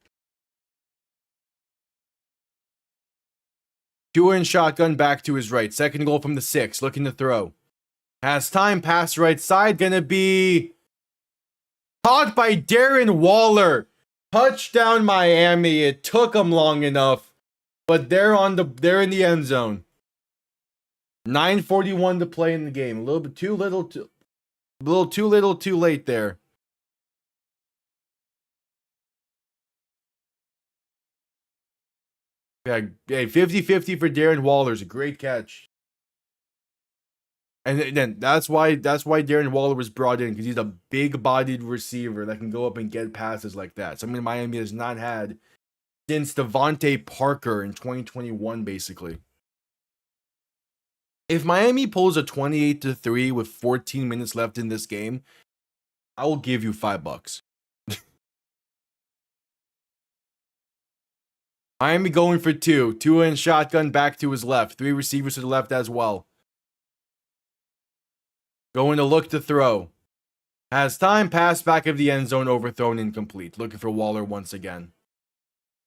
Tua in shotgun, back to his right. Second goal from the 6, looking to throw. Has time, pass right side, gonna be caught by Darren Waller. Touchdown Miami. It took them long enough, but they're in the end zone. 9:41 to play in the game. A little bit too little, too late there. Yeah, 50-50 for Darren Waller is a great catch. And then that's why Darren Waller was brought in, because he's a big-bodied receiver that can go up and get passes like that. Something Miami has not had since Devontae Parker in 2021, basically. If Miami pulls a 28-3 with 14 minutes left in this game, I will give you $5. Miami going for 2. Tua in shotgun, back to his left. 3 receivers to the left as well. Going to look to throw. Has time, pass back of the end zone, overthrown, incomplete. Looking for Waller once again.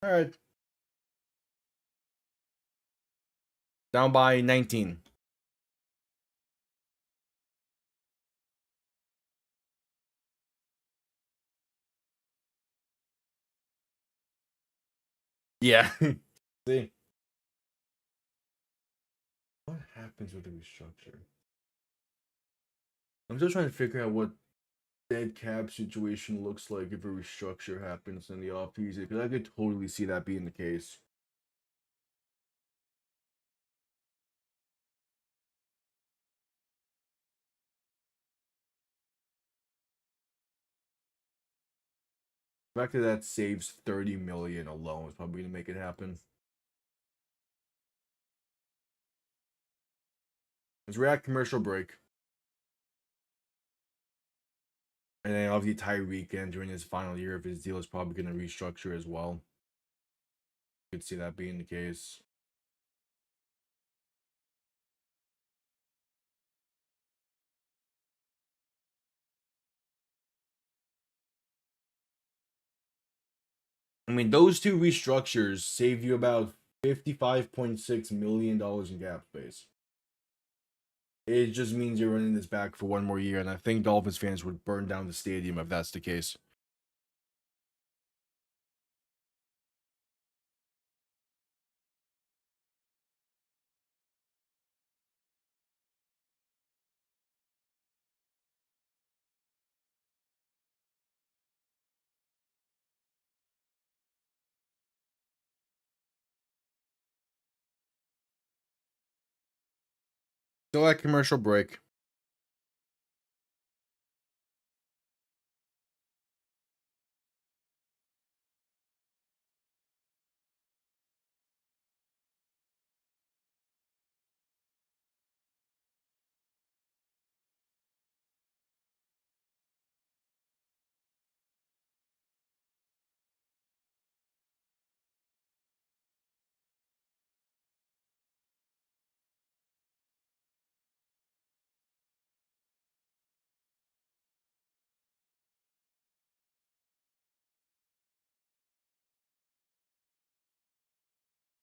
All right. Down by 19. Yeah. See. What happens with the restructure? I'm still trying to figure out what dead cap situation looks like if a restructure happens in the offseason, because I could totally see that being the case. The fact that saves $30 million alone is probably gonna make it happen. Let's react commercial break. And then obviously Tyreek during his final year of his deal is probably gonna restructure as well. Could see that being the case. I mean, those 2 restructures save you about $55.6 million in cap space. It just means you're running this back for 1 more year, and I think Dolphins fans would burn down the stadium if that's the case. Still at commercial break.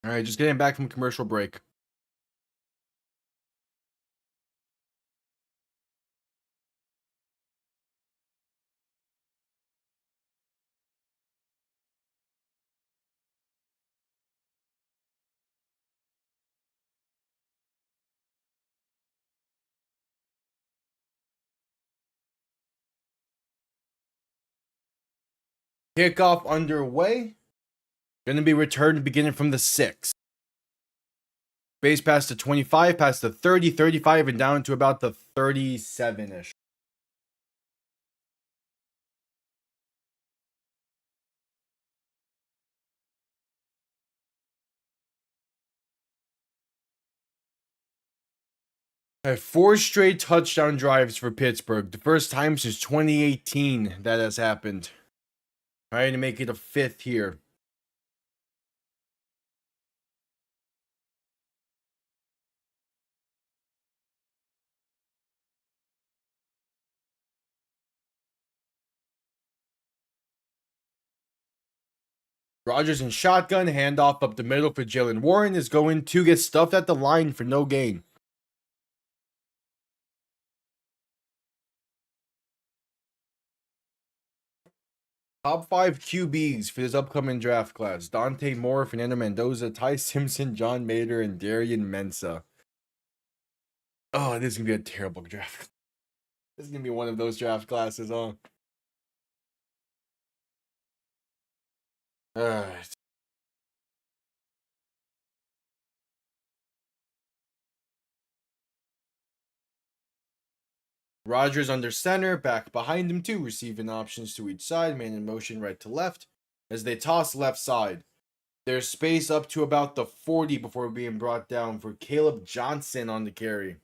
All right, just getting back from commercial break. Kickoff underway. Going to be returned beginning from the 6. Base past the 25, past the 30, 35, and down to about the 37-ish. Had 4 straight touchdown drives for Pittsburgh. The first time since 2018 that has happened. Trying to make it a 5th here. Rodgers in shotgun, handoff up the middle for Jalen Warren is going to get stuffed at the line for no gain. Top 5 QBs for this upcoming draft class. Dante Moore, Fernando Mendoza, Ty Simpson, John Mader, and Darian Mensah. Oh, this is going to be a terrible draft. This is going to be one of those draft classes, huh? Alright. Rodgers under center, back behind him too, receiving options to each side, man in motion right to left. As they toss left side, there's space up to about the 40 before being brought down for Caleb Johnson on the carry.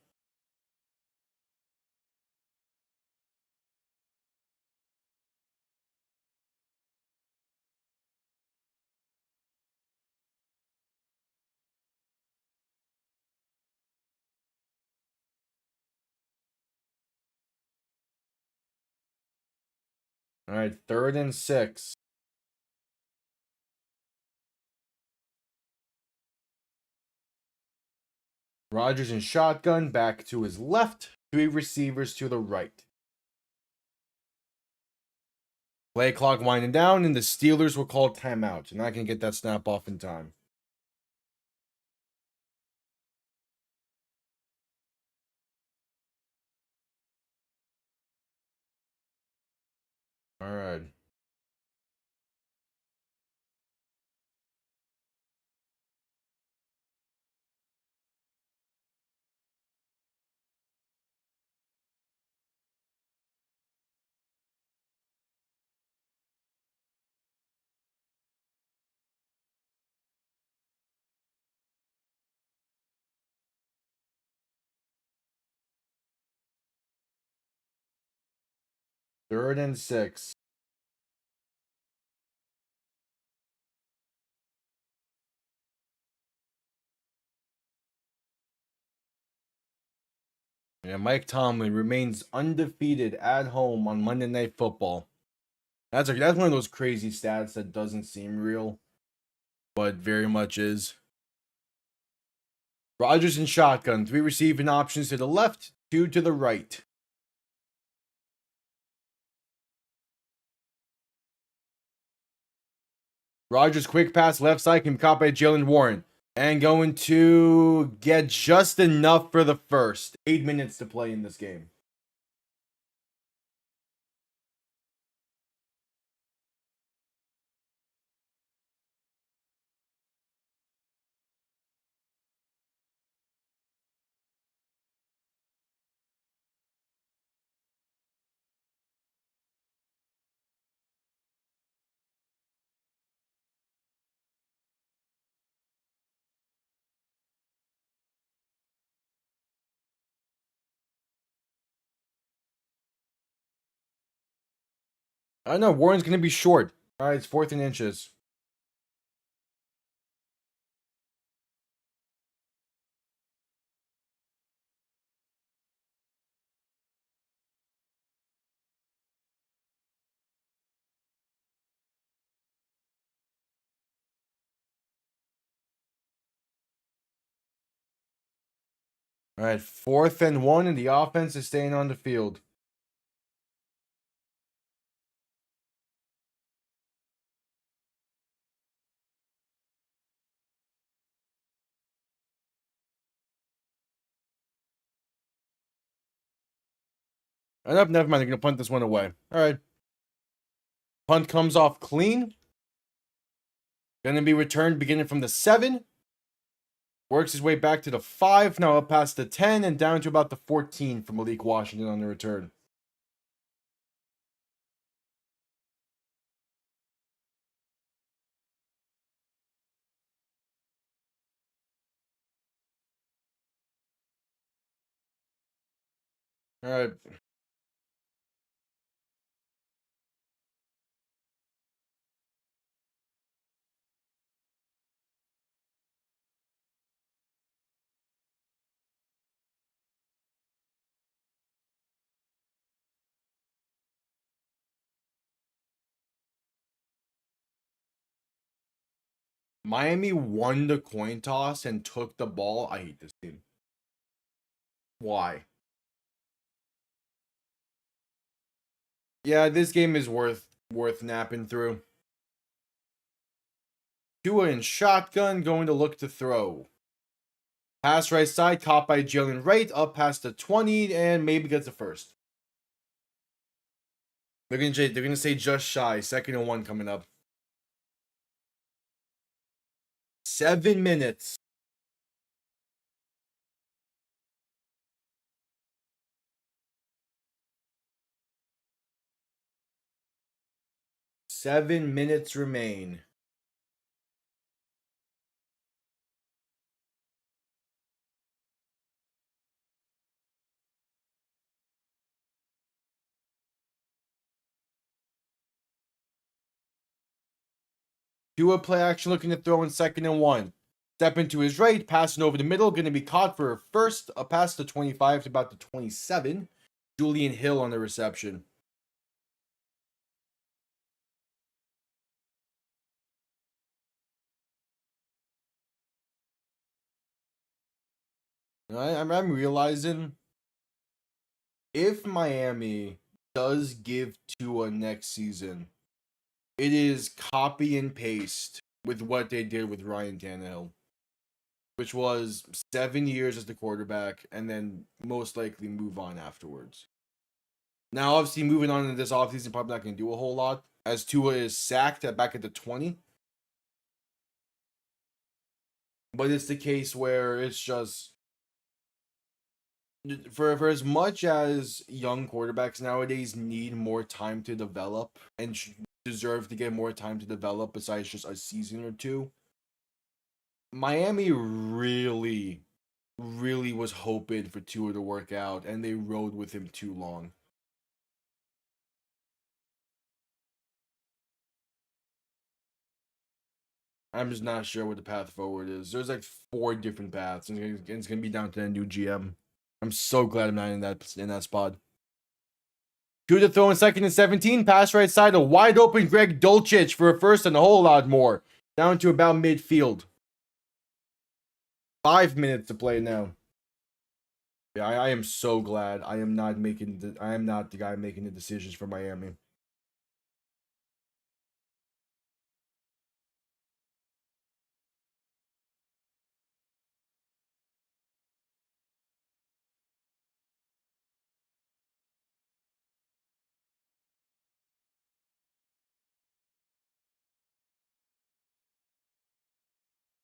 All right, 3rd and 6. Rodgers in shotgun, back to his left, 3 receivers to the right. Play clock winding down, and the Steelers will call timeout. You're not going to get that snap off in time. All right. Third and 6. Yeah, Mike Tomlin remains undefeated at home on Monday Night Football. That's one of those crazy stats that doesn't seem real, but very much is. Rodgers in shotgun, 3 receiving options to the left, 2 to the right. Rodgers quick pass left side can be caught by Jalen Warren. And going to get just enough for the first. 8 minutes to play in this game. I know Warren's gonna be short. All right, it's 4th and inches. All right, 4th and 1, and the offense is staying on the field. Enough, never mind. They're gonna punt this one away. All right. Punt comes off clean. Gonna be returned beginning from the 7. Works his way back to the 5, now up past the 10, and down to about the 14 for Malik Washington on the return. All right. Miami won the coin toss and took the ball. I hate this team. Why? Yeah, this game is worth napping through. Tua in shotgun, going to look to throw. Pass right side, caught by Jalen Wright, up past the 20, and maybe gets the first. They're gonna say just shy. 2nd and 1 coming up. 7 minutes. Seven minutes remain. Tua play action looking to throw in 2nd and 1. Step into his right, passing over the middle, going to be caught for a first, past the 25 to about the 27. Julian Hill on the reception. I'm realizing if Miami does give Tua next season, it is copy and paste with what they did with Ryan Tannehill, which was 7 years as the quarterback and then most likely move on afterwards. Now, obviously, moving on into this offseason, probably not going to do a whole lot as Tua is sacked back at the 20. But it's the case where it's just for as much as young quarterbacks nowadays need more time to develop and deserve to get more time to develop besides just a season or two. Miami really was hoping for Tua to work out, and they rode with him too long. I'm just not sure what the path forward is. There's like 4 different paths, and it's gonna be down to the new GM. I'm so glad I'm not in that spot. Tua to throw in 2nd and 17. Pass right side, a wide open Greg Dulcich for a first and a whole lot more. Down to about midfield. 5 minutes to play now. Yeah, I am so glad I am not the guy making the decisions for Miami.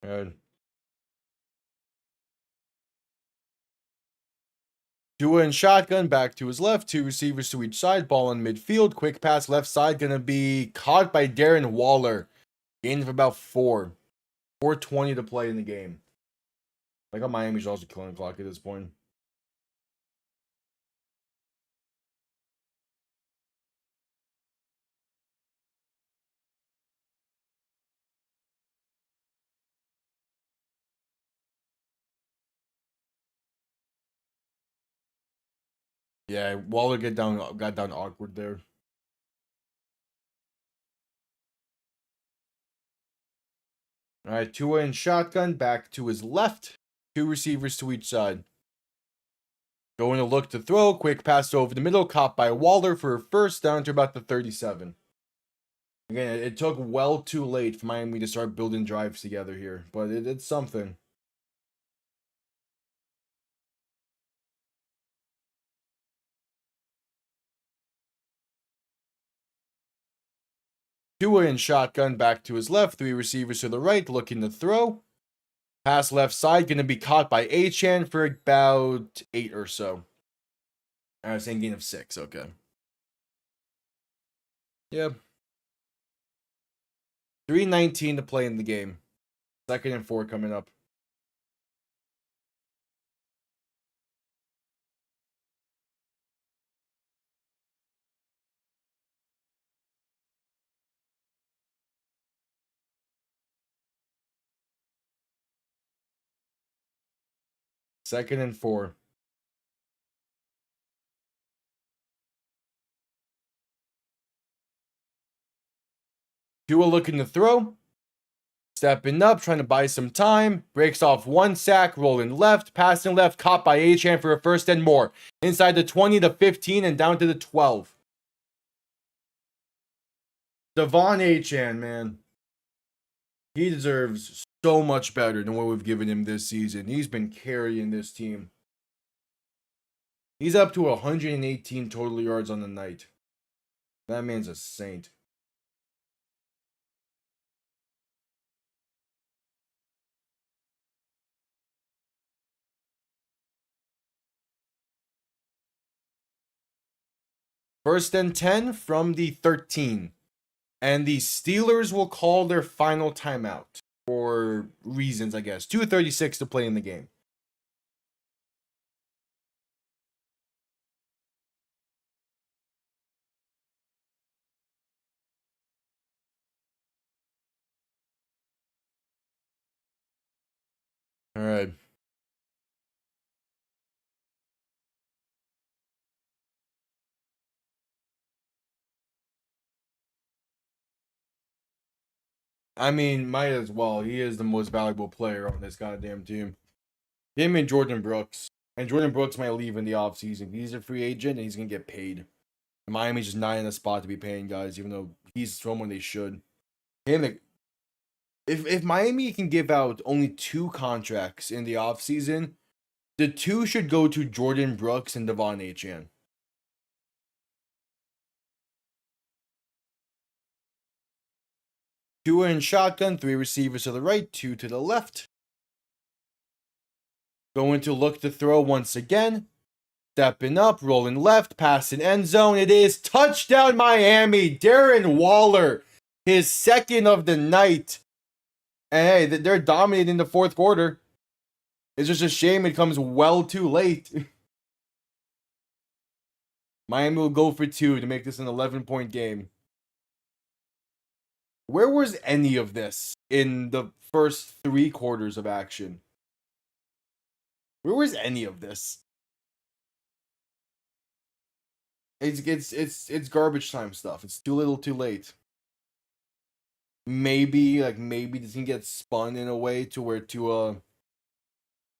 Good. Tua in shotgun, back to his left, 2 receivers to each side, ball in midfield, quick pass left side, gonna be caught by Darren Waller. Gain of about 4. 4:20 to play in the game. Like, Miami's also killing the clock at this point. Yeah, Waller got down awkward there. All right, Tua in shotgun, back to his left. 2 receivers to each side. Going to look to throw, quick pass over the middle, caught by Waller for a first down to about the 37. Again, it took well too late for Miami to start building drives together here, but it's something. Tua in shotgun, back to his left. 3 receivers to the right, looking to throw. Pass left side, going to be caught by Achane for about 8 or so. I was saying gain of 6, okay. Yep. 3:19 to play in the game. 2nd and 4 coming up. Second and 4. Tua looking to throw. Stepping up, trying to buy some time. Breaks off 1 sack, rolling left, passing left, caught by Achane for a first and more. Inside the 20 to 15 and down to the 12. Devon Achane, man. He deserves so much better than what we've given him this season. He's been carrying this team. He's up to 118 total yards on the night. That man's a saint. First and 10 from the 13. And the Steelers will call their final timeout for reasons, I guess. 2:36 to play in the game. All right. I mean, might as well. He is the most valuable player on this goddamn team. Him and Jordan Brooks. And Jordan Brooks might leave in the offseason. He's a free agent and he's going to get paid. Miami's just not in a spot to be paying guys, even though he's someone they should. Him, if Miami can give out only 2 contracts in the offseason, the 2 should go to Jordan Brooks and Devon Achane. Tua in shotgun, 3 receivers to the right, 2 to the left. Going to look to throw once again. Stepping up, rolling left, passing end zone. It is touchdown Miami. Darren Waller, his 2nd of the night. And hey, they're dominating the 4th quarter. It's just a shame it comes well too late. Miami will go for 2 to make this an 11-point game. Where was any of this in the first 3 quarters of action? Where was any of this? It's garbage time stuff. It's too little, too late. Maybe this can get spun in a way to where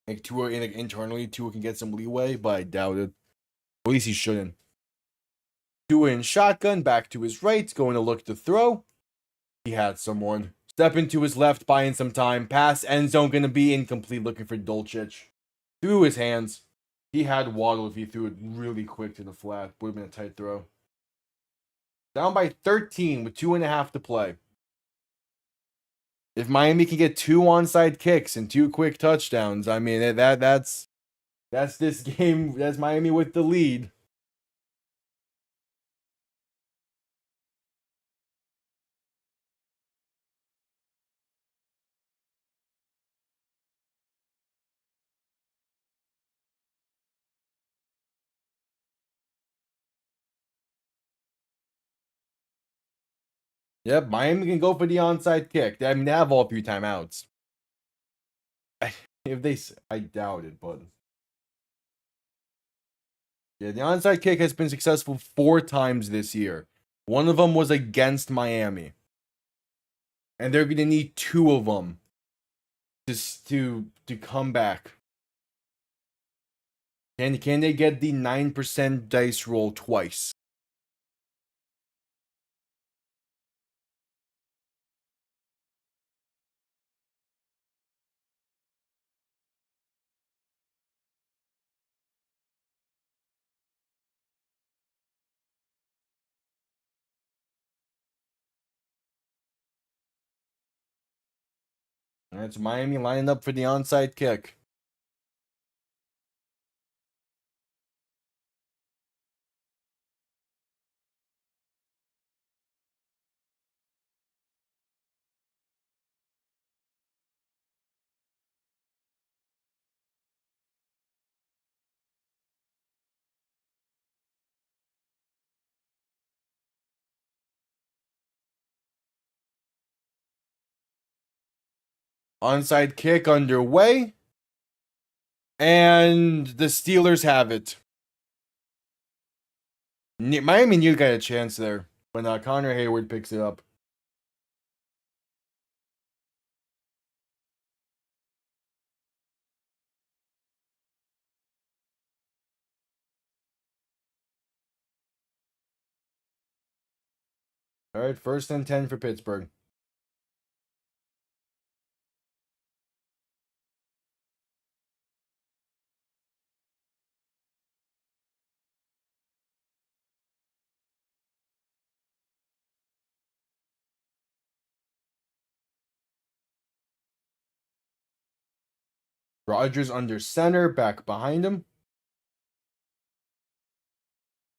internally Tua can get some leeway, but I doubt it. At least he shouldn't. Tua in shotgun, back to his right, going to look to throw. He had someone. Stepping to his left, buying some time. Pass, end zone, going to be incomplete, looking for Dulcich. Through his hands. He had Waddle if he threw it really quick to the flat. Would have been a tight throw. Down by 13 with 2.5 to play. If Miami can get 2 onside kicks and 2 quick touchdowns, I mean that's this game. That's Miami with the lead. Yep, Miami can go for the onside kick. I mean, they have all 3 timeouts. If they, I doubt it, but Yeah, the onside kick has been successful 4 times this year. One of them was against Miami. And they're going to need 2 of them to come back. Can they get the 9% dice roll twice? That's Miami lining up for the onside kick. Onside kick underway. And the Steelers have it. Miami knew got a chance there when Connor Hayward picks it up. All right, 1st and 10 for Pittsburgh. Rodgers under center, back behind him.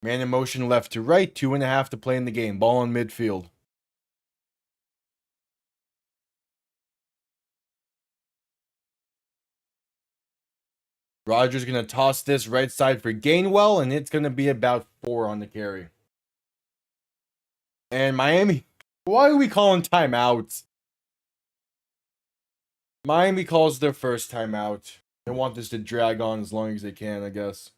Man in motion left to right, 2.5 to play in the game. Ball in midfield. Rodgers going to toss this right side for Gainwell, and it's going to be about 4 on the carry. And Miami, why are we calling timeouts? Miami calls their first timeout. They want this to drag on as long as they can, I guess.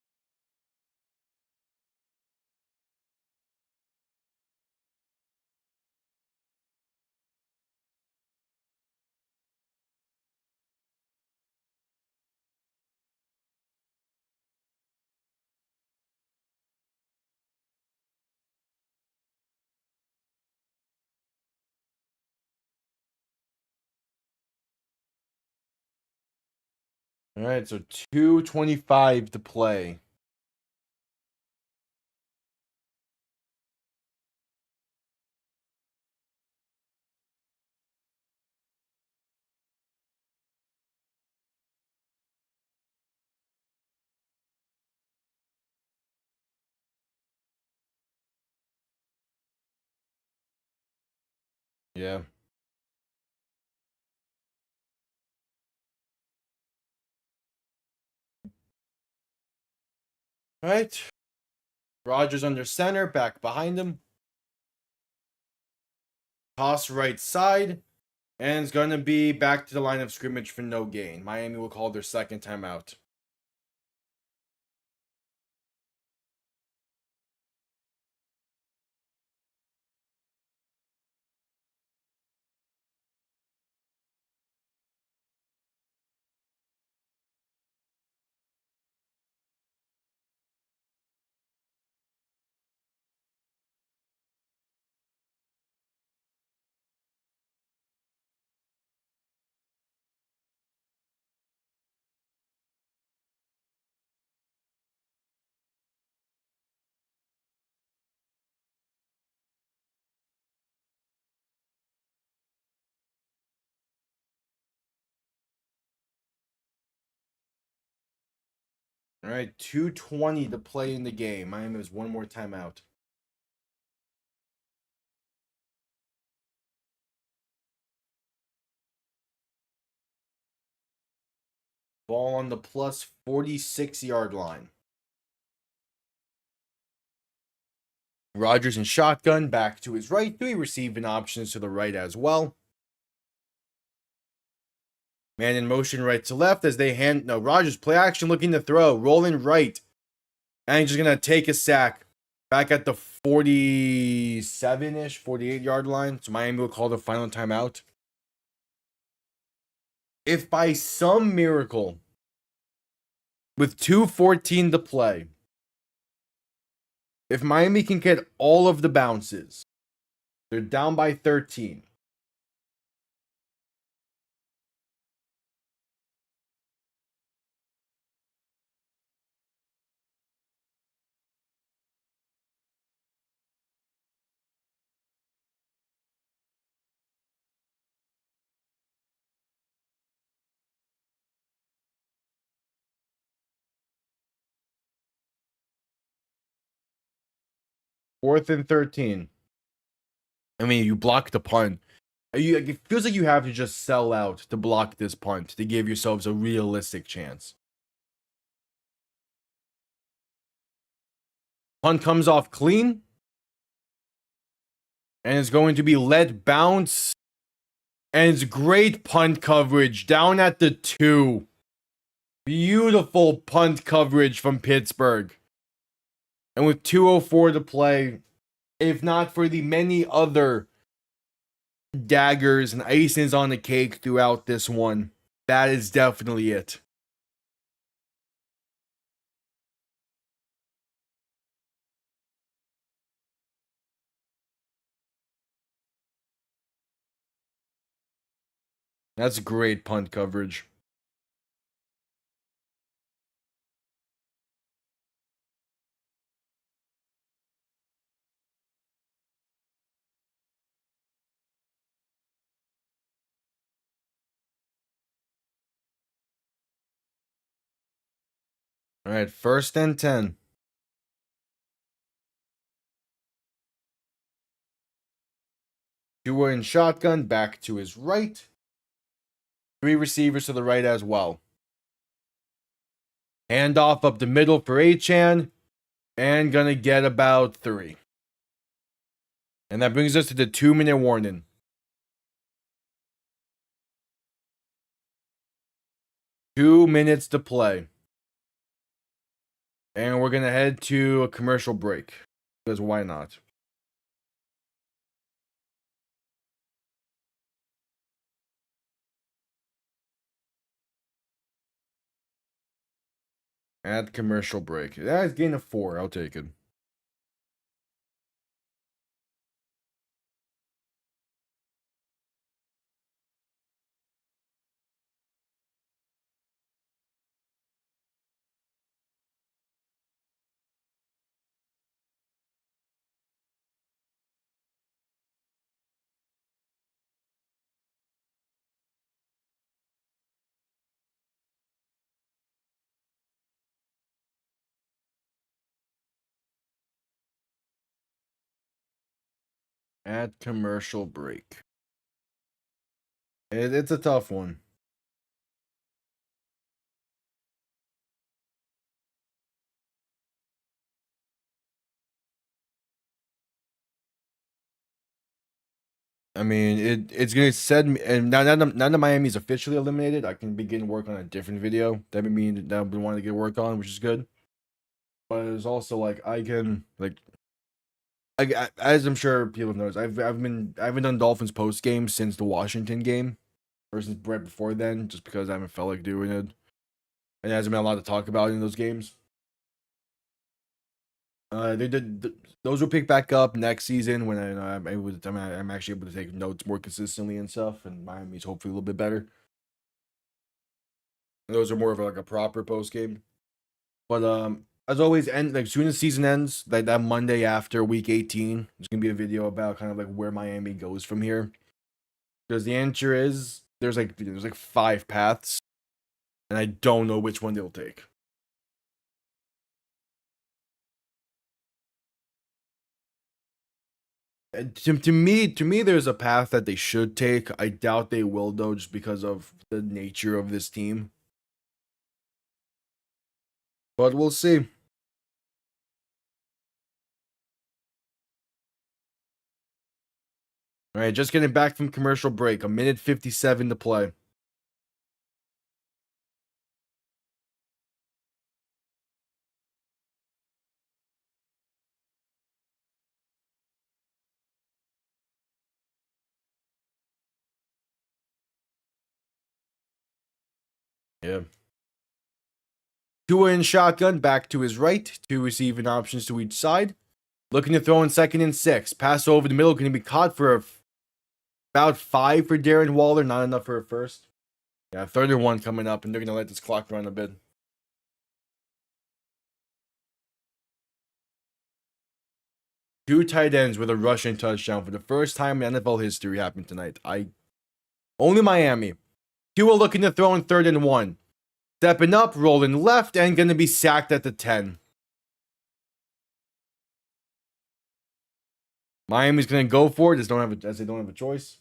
All right, so 2:25 to play. Yeah. All right. Rodgers under center, back behind him. Toss right side. And it's going to be back to the line of scrimmage for no gain. Miami will call their second timeout. All right, 2:20 to play in the game. Miami has one more timeout. Ball on the plus 46-yard line. Rodgers in shotgun, back to his right. 3 receiving options to the right as well. Man in motion right to left as they hand... No, Rodgers, play action looking to throw. Rolling right. And he's just going to take a sack back at the 47-ish, 48-yard line. So Miami will call the final timeout. If by some miracle, with 2:14 to play, if Miami can get all of the bounces, they're down by 13. Fourth and 13. I mean, you block the punt. It feels like you have to just sell out to block this punt to give yourselves a realistic chance. Punt comes off clean. And it's going to be let bounce. And it's great punt coverage down at the 2. Beautiful punt coverage from Pittsburgh. And with 2:04 to play, if not for the many other daggers and icings on the cake throughout this one, that is definitely it. That's great punt coverage. All right, 1st and 10. Tua in shotgun, back to his right. 3 receivers to the right as well. Handoff up the middle for Achane. And gonna get about 3. And that brings us to the 2-minute warning. Two minutes to play. And we're gonna head to a commercial break. Because why not? At commercial break. That's gain of 4. I'll take it. At commercial break. It's a tough one. I mean, it's gonna set me, and now that Miami's officially eliminated, I can begin work on a different video that I've been wanting to get work on, which is good. But it's also like I can as I'm sure people knows, I haven't done Dolphins post game since the Washington game, or since right before then, just because I haven't felt like doing it, and there hasn't been a lot to talk about in those games. Those will pick back up next season when I'm actually able to take notes more consistently and stuff, and Miami's hopefully a little bit better. Those are more of like a proper post game. But as always, as soon as season ends, like that Monday after week 18, there's gonna be a video about kind of like where Miami goes from here. Because the answer is there's like 5 paths, and I don't know which one they'll take. To me, there's a path that they should take. I doubt they will though, just because of the nature of this team. But we'll see. All right, just getting back from commercial break. 1:57 to play. Tua in shotgun, back to his right. Two receiving options to each side. Looking to throw in 2nd and 6. Pass over the middle, going to be caught for about 5 for Darren Waller. Not enough for a first. Yeah, 3rd and 1 coming up, and they're going to let this clock run a bit. Two tight ends with a rushing touchdown for the first time in NFL history happened tonight. Only Miami. Tua looking to throw in 3rd and 1. Stepping up, rolling left, and going to be sacked at the 10. Miami's going to go for it as they don't have a choice.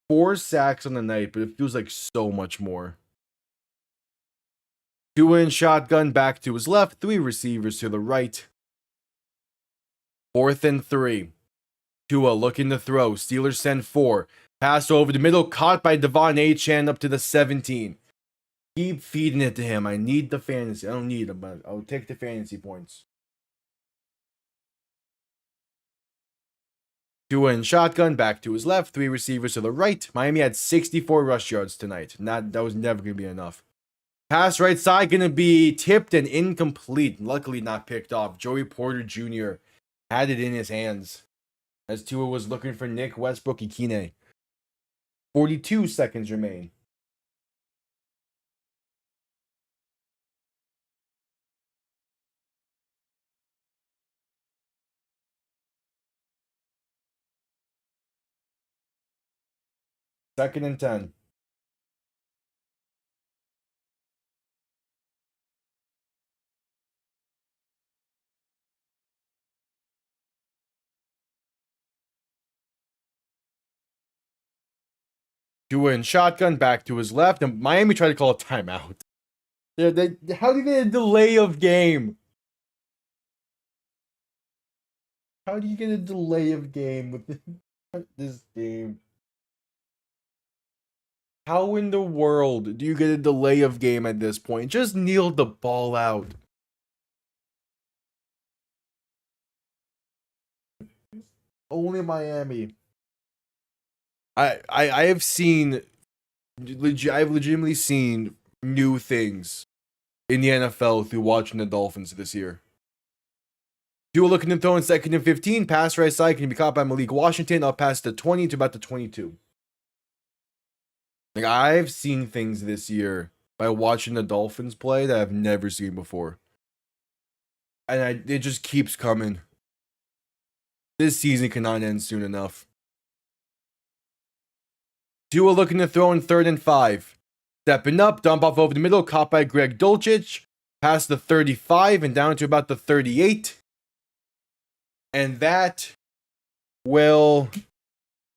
4 sacks on the night, but it feels like so much more. Tua in shotgun, back to his left. 3 receivers to the right. 4th and 3. Tua looking to throw. Steelers send 4. Pass over the middle, caught by Devon Achane up to the 17. Keep feeding it to him. I need the fantasy. I don't need them, but I'll take the fantasy points. Tua in shotgun, back to his left. 3 receivers to the right. Miami had 64 rush yards tonight. That was never going to be enough. Pass right side going to be tipped and incomplete. Luckily not picked off. Joey Porter Jr. had it in his hands as Tua was looking for Nick Westbrook-Ikine. 42 seconds remain. Second and 10. Tua in shotgun, back to his left, and Miami tried to call a timeout. How do you get a delay of game? How do you get a delay of game with this game? How in the world do you get a delay of game at this point? Just kneel the ball out. Only Miami. I have seen, I've legitimately seen new things in the NFL through watching the Dolphins this year. Tua looking to throw in 2nd and 15. Pass right side can be caught by Malik Washington up past the 20 to about the 22. Like, I've seen things this year by watching the Dolphins play that I've never seen before. And it just keeps coming. This season cannot end soon enough. Tua looking to throw in 3rd and 5. Stepping up, dump off over the middle, caught by Greg Dulcich. Past the 35 and down to about the 38. And that will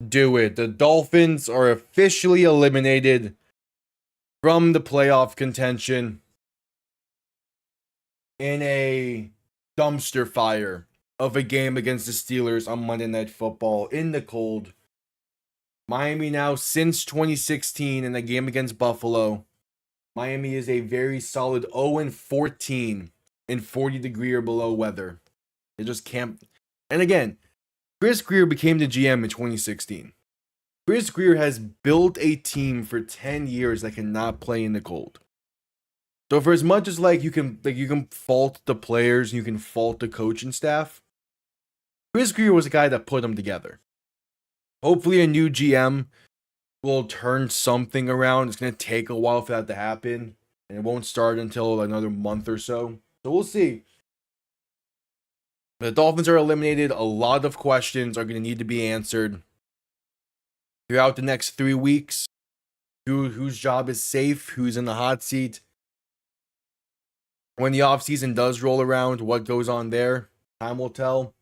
do it. The Dolphins are officially eliminated from the playoff contention in a dumpster fire of a game against the Steelers on Monday Night Football in the cold. Miami now, since 2016 in the game against Buffalo, Miami is a very solid 0-14 in 40-degree or below weather. They just can't. And again, Chris Grier became the GM in 2016. Chris Grier has built a team for 10 years that cannot play in the cold. So for as much as you can fault the players and you can fault the coaching staff, Chris Grier was the guy that put them together. Hopefully a new GM will turn something around. It's going to take a while for that to happen, and it won't start until another month or so. So we'll see. The Dolphins are eliminated. A lot of questions are going to need to be answered throughout the next 3 weeks. Whose job is safe? Who's in the hot seat? When the offseason does roll around, what goes on there? Time will tell.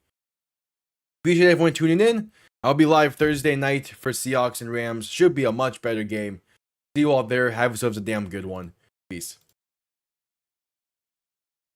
Appreciate everyone tuning in. I'll be live Thursday night for Seahawks and Rams. Should be a much better game. See you all there. Have yourselves a damn good one. Peace.